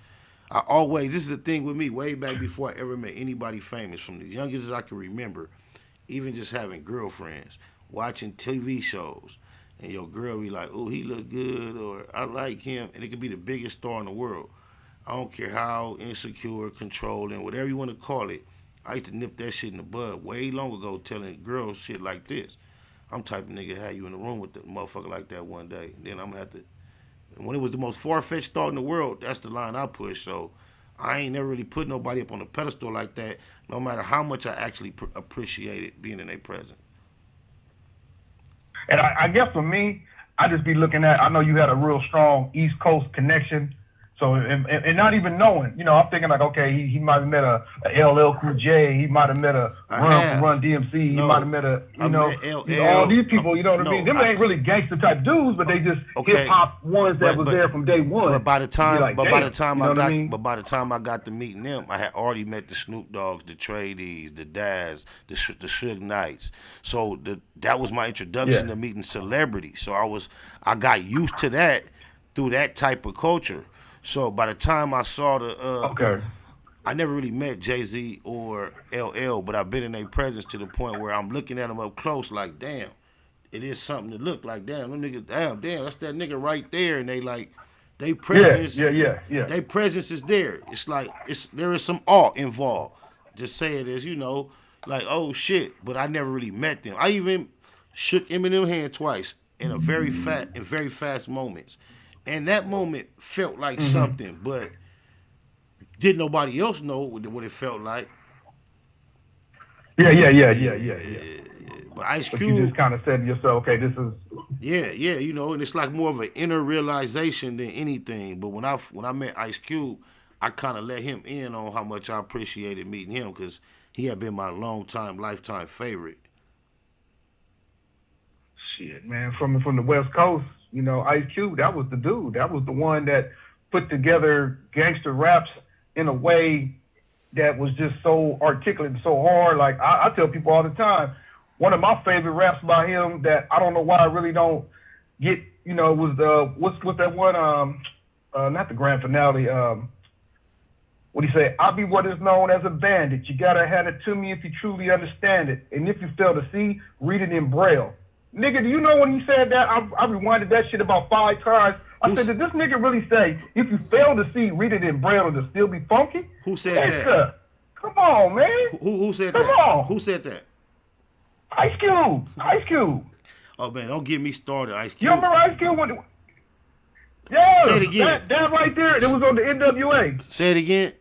is the thing with me, way back before I ever met anybody famous, from the youngest as I can remember, even just having girlfriends, watching TV shows, and your girl be like, oh, he look good, or I like him, and it could be the biggest star in the world. I don't care how insecure, controlling, whatever you want to call it. I used to nip that shit in the bud way long ago, telling girls shit like this. I'm type of nigga had you in the room with the motherfucker like that one day. Then I'm gonna have to. When it was the most far-fetched thought in the world, that's the line I push. So I ain't never really put nobody up on a pedestal like that, no matter how much I actually appreciated being in their presence. And I guess for me, I just be looking at, I know you had a real strong East Coast connection. So, and not even knowing, I'm thinking like, okay, he might have met a LL Cool J, he might have met a Run DMC, he might have met all these people, you know what I mean? Them ain't really gangster type dudes, but they just hip hop ones that was there from day one. But by the time, by the time I got to meeting them, I had already met the Snoop Dogs, the Tradies, the Daz, the Suge Knights. So that was my introduction to meeting celebrities. So I got used to that through that type of culture. So by the time I saw I never really met Jay-Z or LL, but I've been in their presence to the point where I'm looking at them up close like, damn, it is something to look like, damn, them niggas, damn, that's that nigga right there. And they like, they presence, they presence is there. It's like, there is some awe involved. Just say it as, like, oh shit, but I never really met them. I even shook Eminem's hand twice in very fast moments. And that moment felt like something, but didn't nobody else know what it felt like. Yeah. But Ice But Cube, you just kind of said to yourself, okay, this is. yeah, you know, and it's like more of an inner realization than anything. But when I met Ice Cube, I kind of let him in on how much I appreciated meeting him because he had been my lifetime favorite. Shit, man, from the West Coast, you know, Ice Cube, that was the dude. That was the one that put together gangster raps in a way that was just so articulate and so hard. Like, I tell people all the time, one of my favorite raps by him that I don't know why I really don't get, you know, was what's that one, not the grand finale, what do you say? I'll be what is known as a bandit. You gotta hand it to me if you truly understand it. And if you fail to see, read it in Braille. Nigga, do you know when he said that? I rewinded that shit about 5 times. I said, did this nigga really say, if you fail to see, read it in Braille, it'll still be funky? Who said that? Come on, man. Who said Come that? on. Who said that? Ice Cube. Ice Cube. Oh, man, don't get me started, Ice Cube. You remember Ice Cube? Yeah. Say it again. That right there, it was on the NWA. Say it again.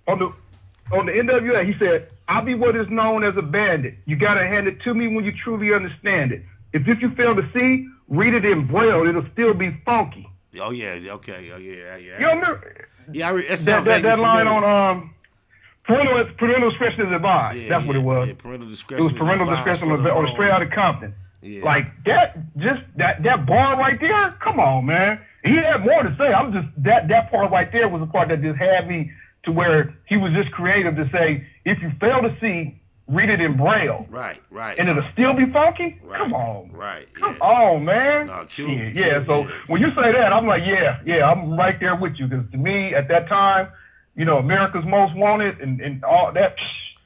On the NWA, he said, I'll be what is known as a bandit. You gotta hand it to me when you truly understand it. If you fail to see, read it in Braille. It'll still be funky. Oh yeah, okay, oh yeah. You remember? Yeah, that line on parental discretion is advised. Yeah, That's what it was. Yeah, parental discretion. It was parental discretion on the straight out of Compton. Yeah. Like that bar right there. Come on, man. He had more to say. I'm just that part right there was the part that just had me to where he was just creative to say, if you fail to see, read it in Braille. Right. And it'll still be funky? Right. Come on. Right. Come on, man. No, So when you say that, I'm like, yeah, I'm right there with you. Because to me, at that time, you know, America's Most Wanted and all that,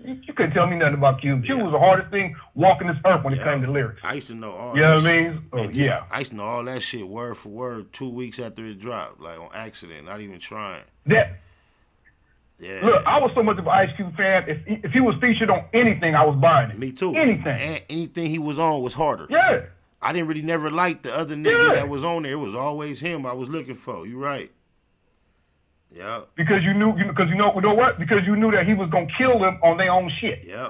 you couldn't tell me nothing about Cube. Cube was the hardest thing walking this earth when it came to lyrics. I used to know all You know that what I shit. mean? Man, Yeah. I used to know all that shit word for word 2 weeks after it dropped, like on accident, not even trying. Yeah. Look, I was so much of an Ice Cube fan. If he was featured on anything, I was buying it. Me too. Anything. And anything he was on was harder. Yeah. I didn't really never like the other nigga that was on there. It was always him I was looking for. You right. Yeah. Because you know what? Because you knew that he was gonna kill them on their own shit. Yeah.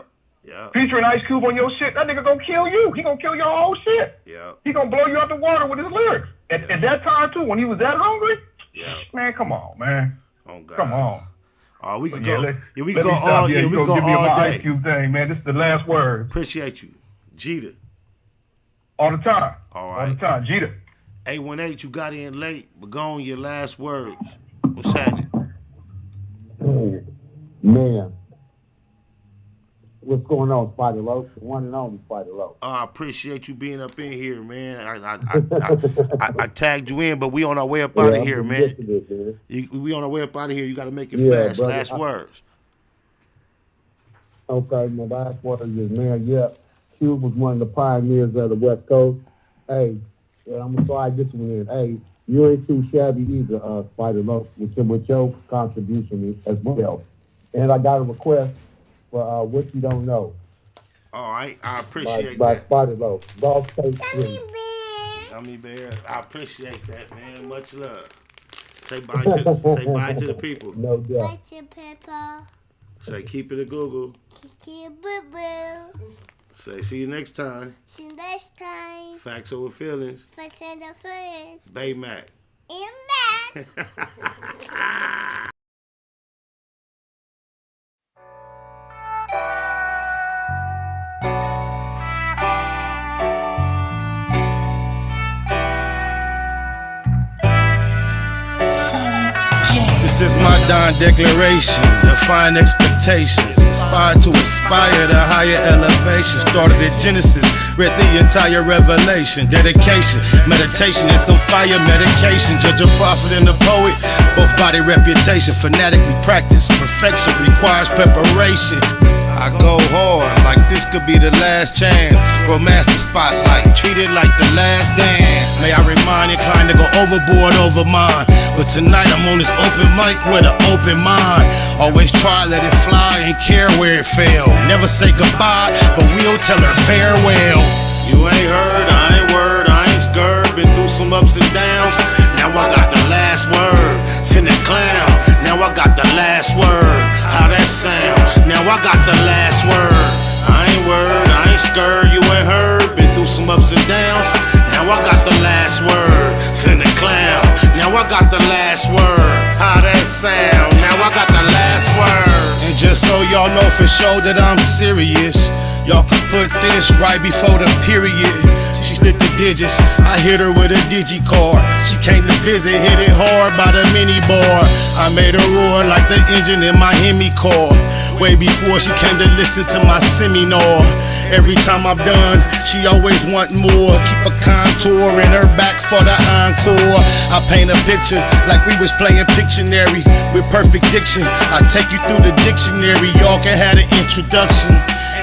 Featuring Ice Cube on your shit, that nigga gonna kill you. He gonna kill your whole shit. Yeah. He gonna blow you out the water with his lyrics. At that time too, when he was that hungry. Yeah. Man, come on, man. Oh God. Come on. Oh, we can Yeah, go. let- Yeah, we let can go me stop all. here. Yeah, You we gonna can go give me all my day. Ice Cube thing, man. This is the last word. Appreciate you, Jeter. All the time. All All right. the time, Jeter. 818, you got in late, but go on your last words. What's happening? Hey, man. What's going on, Spider Low? The one and only Spider Low. I appreciate you being up in here, man. I tagged you in, but we on our way up out of here, man. We on our way up out of here. You got to make it fast. brother, Last words. Okay, my last words is, man, Cube was one of the pioneers of the West Coast. Hey, I'm going to slide this one in. Hey, you ain't too shabby either, Spider Low, with your contribution as well. And I got a request for What You Don't Know. All right, I appreciate by that. Spider Low. Golf Tape 3. Gummy Bear, I appreciate that, man. Much love. Say bye to the people. No doubt. Bye to people. Say keep it a Google. Kiki boo boo. Say see you next time. See you next time. Facts over feelings. For Santa Friends. Baymac. And Matt. This is my Don declaration, define expectations, inspired to aspire to higher elevation. Started at Genesis, read the entire revelation, dedication, meditation, and some fire medication. Judge a prophet and a poet, both body reputation, fanatically practice. Perfection requires preparation. I go hard, like this could be the last chance. Romance the spotlight, treat it like the last dance. May I remind inclined to go overboard over mine. But tonight I'm on this open mic with an open mind. Always try, let it fly, ain't care where it fell. Never say goodbye, but we'll tell her farewell. You ain't heard, I ain't word, I ain't scared. Been through some ups and downs, now I got the last word. Finna clown, now I got the last word. How that sound? Now I got the last word. I ain't word, I ain't scared, you ain't heard. Been through some ups and downs. Now I got the last word. Finna clown. Now I got the last word. How that sound? Now I got the last word. And just so y'all know for sure that I'm serious, y'all can put this right before the period. She slipped the digits, I hit her with a digi-card. She came to visit, hit it hard by the mini bar. I made her roar like the engine in my Hemi car. Way before she came to listen to my seminar. Every time I'm done, she always want more. Keep a contour in her back for the encore. I paint a picture like we was playing Pictionary with perfect diction. I take you through the dictionary, y'all can have an introduction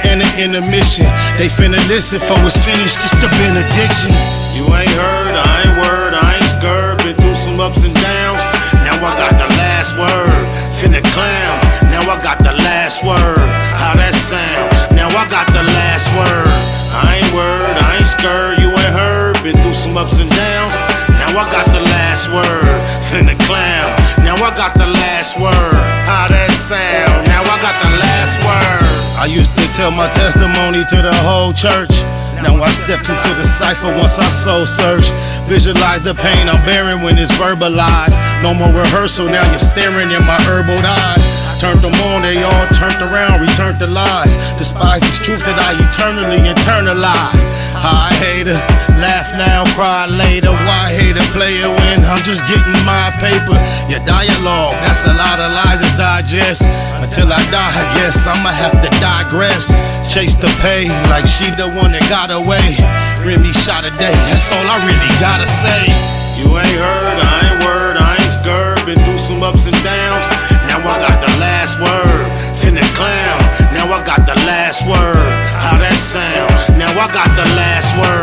and an intermission. They finna listen for it's finished, just a benediction. You ain't heard, I ain't word, I ain't scared. Been through some ups and downs. Now I got the last word. Finna clown. Now I got the last word. How that sound? Now I got the last word. I ain't word, I ain't scared. You ain't heard. Been through some ups and downs. Now I got the last word. Finna clown. Now I got the last word. How that sound? Now I got the last word. I used to tell my testimony to the whole church. Now I stepped into the cipher once I soul search. Visualize the pain I'm bearing when it's verbalized. No more rehearsal, now you're staring in my herbal eyes. Turned them on, they all turned around, returned to lies. Despise this truth that I eternally internalized. I hate her, laugh now, cry later. Why hate a player when I'm just getting my paper? Your dialogue, that's a lot of lies to digest. Until I die, I guess I'ma have to digress. Chase the pay like she the one that got away. Remy shot a day, that's all I really gotta say. You ain't heard, I ain't word, I ain't scared. Been through some ups and downs. Now I got the last word. Finna clown. Now I got the last word. How that sound? Now I got the last word.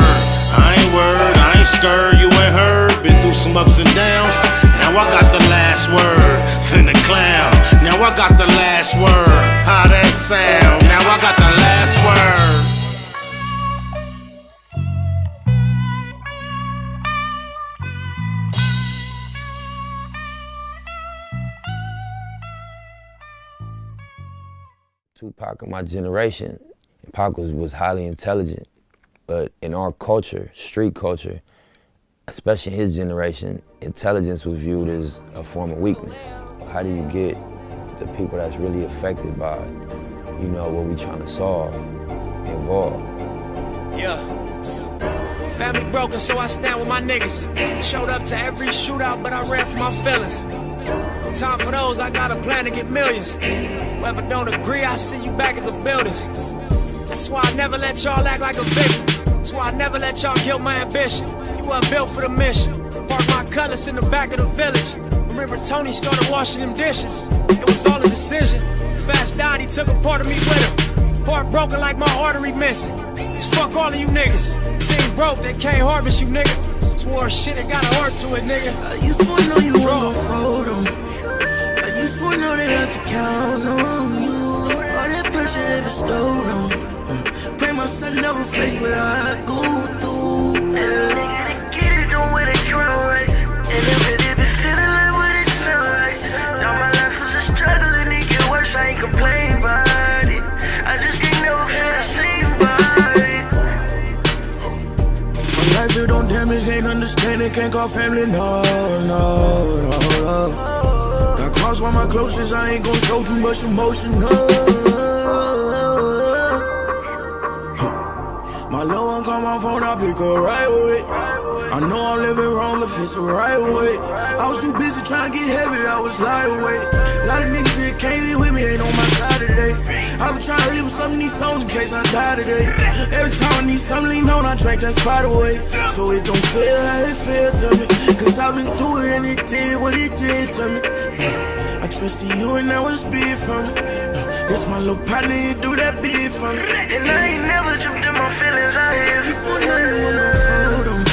I ain't word, I ain't scared. You ain't heard. Been through some ups and downs. Now I got the last word. Finna clown. Now I got the last word. How that sound? Now I got the last word. Tupac of my generation, Pac was highly intelligent, but in our culture, street culture, especially in his generation, intelligence was viewed as a form of weakness. How do you get the people that's really affected by, you know, what we trying to solve involved? Yeah. Family broken, so I stand with my niggas. Showed up to every shootout, but I ran for my feelings. Time for those, I got a plan to get millions. Whoever don't agree, I see you back at the buildings. That's why I never let y'all act like a victim. That's why I never let y'all kill my ambition. You weren't built for the mission. Park my cutlass in the back of the village. Remember Tony started washing them dishes. It was all a decision. Fast died, he took a part of me with him. Part broken like my artery missing. Just fuck all of you niggas. Team broke, they can't harvest you, nigga. Swore shit, it got a heart to it, nigga. I used to know you weren't gon' fold them. I used to know that I could count on you. All that pressure they bestowed on. Pray my son never face what I go through. Yeah. They get it, don't wear the crown right. And if it be feeling like what it sound like. Now my life was a struggle and it get worse, I ain't complain about it. I just can't never feel the same about it. My life built on damage, ain't understanding, can't call family, no. Got crossed by my closest, I ain't gon' show too much emotion, no. My low one call my phone, I pick her right away. I know I'm living wrong, if it's the right way. I was too busy trying to get heavy, I was lightweight. A lot of niggas that came in with me ain't on my side today. I been trying to live with some of these songs in case I die today. Every time I need something lean on, I drank that spot away. So it don't feel how it feels to me. Cause I've been through it and it did what it did to me. I trusted you and that was big for me. This my little partner, you do that big for me. And I ain't never jumped in my feelings, I have. You for nothing when I fold them.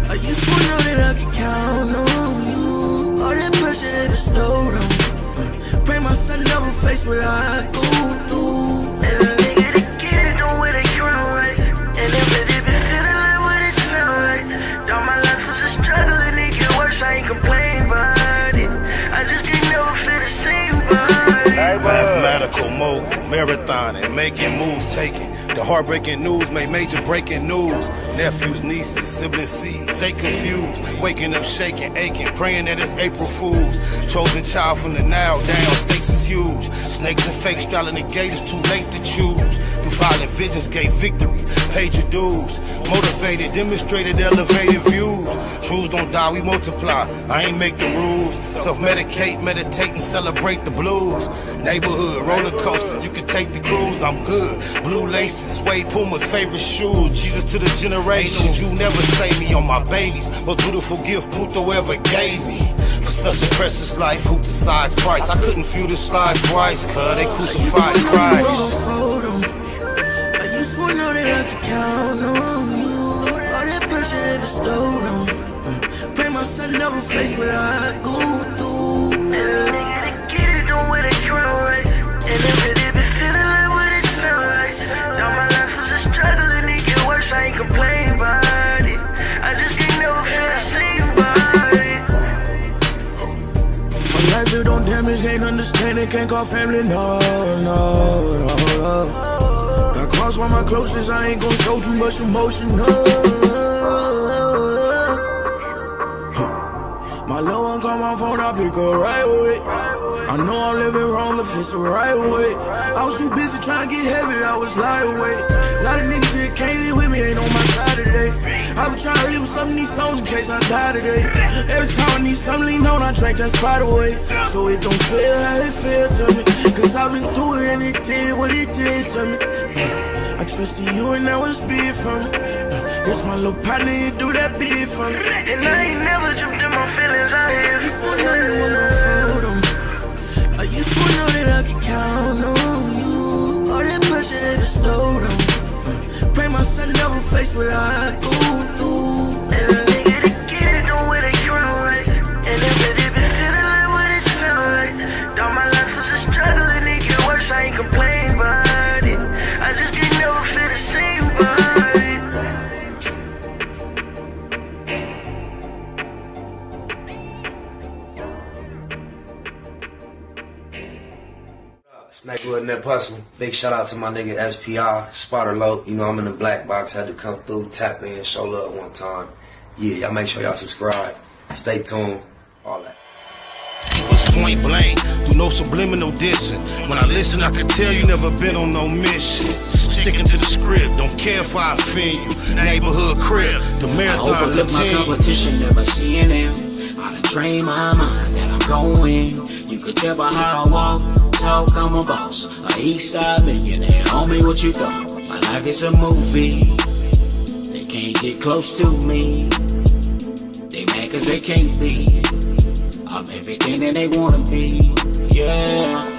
I used to know that I could count on you. All that pressure they bestowed on. Pray my son never face what I go through. And a nigga to get it, don't wear the crown right. And if it be feeling like what it sound like. Now my life was a struggle and it get worse, I ain't complain about it. I just can't never feel the same about it. Mathematical mode. Marathon and making moves taken. The heartbreaking news made major breaking news. Nephews, nieces, siblings, seeds, they confused. Waking up shaking, aching, praying that it's April Fools. Chosen child from the now down, stakes is huge. Snakes and fakes straddling the gate, it's too late to choose. Through violent visions gave victory, paid your dues. Motivated, demonstrated elevated views. Truths don't die, we multiply. I ain't make the rules. Self-medicate, meditate, and celebrate the blues. Neighborhood, roller coaster, you can take the cruise, I'm good. Blue laces, suede Puma's favorite shoes. Jesus to the generation, you never save me on my babies. Most beautiful gift Pluto ever gave me. For such a precious life, who decides price? I couldn't feel the slide twice, cause they crucified Christ. I used to know that I could count on you. All that pressure that bestowed on. Pray my son never face what I go through. Yeah. Get it, don't wear the crown right. And if it be feeling like what it sound like. Now my life is a struggle and it get worse, I ain't complaining about it. I just can't never feel the same about it. My life built on damage, can't understand it, can't call family, no. Got crossed by my closest, I ain't gon' show too much emotion, no. My little one call my phone, I pick her right away. I know I'm living wrong, if it's the right way. I was too busy trying to get heavy, I was lightweight. A lot of niggas that came in with me ain't on my side today. I been trying to live with some of these songs in case I die today. Every time I need something lean on, I drink that spot away. So it don't feel how it feels to me, cause I've been through it and it did what it did to me. I trusted you and that was big for me. This my little partner, you do that big for me. And I ain't never jumped in my feelings, I used to know that I wasn't gonna fold. I used to know that I could count on you. All that pressure that bestowed on. Pray my son never face what I go through. Yeah. Get it, don't wear the crown right. And if it be feeling like what it sound like. Now my life is a struggle and it get worse, I ain't complaining about it. I just can't never feel the same about it. Nigga in that hustle. Big shout out to my nigga SPI, Spotter Low. You know I'm in the black box, had to come through, tap in, show love one time. Yeah, y'all make sure y'all subscribe. Stay tuned, all that. Was point blank, through no subliminal dissing. When I listen, I could tell you never been on no mission. Sticking to the script, don't care if I offend you. Neighborhood crib, the marathon I overlook my competition, never seeing them. I done train my mind that I'm going. You could tell by how I walk, talk, I'm a boss. A east side millionaire, homie, what you thought? My life is a movie. They can't get close to me. They mad cause they can't be. I'm everything that they wanna be, yeah.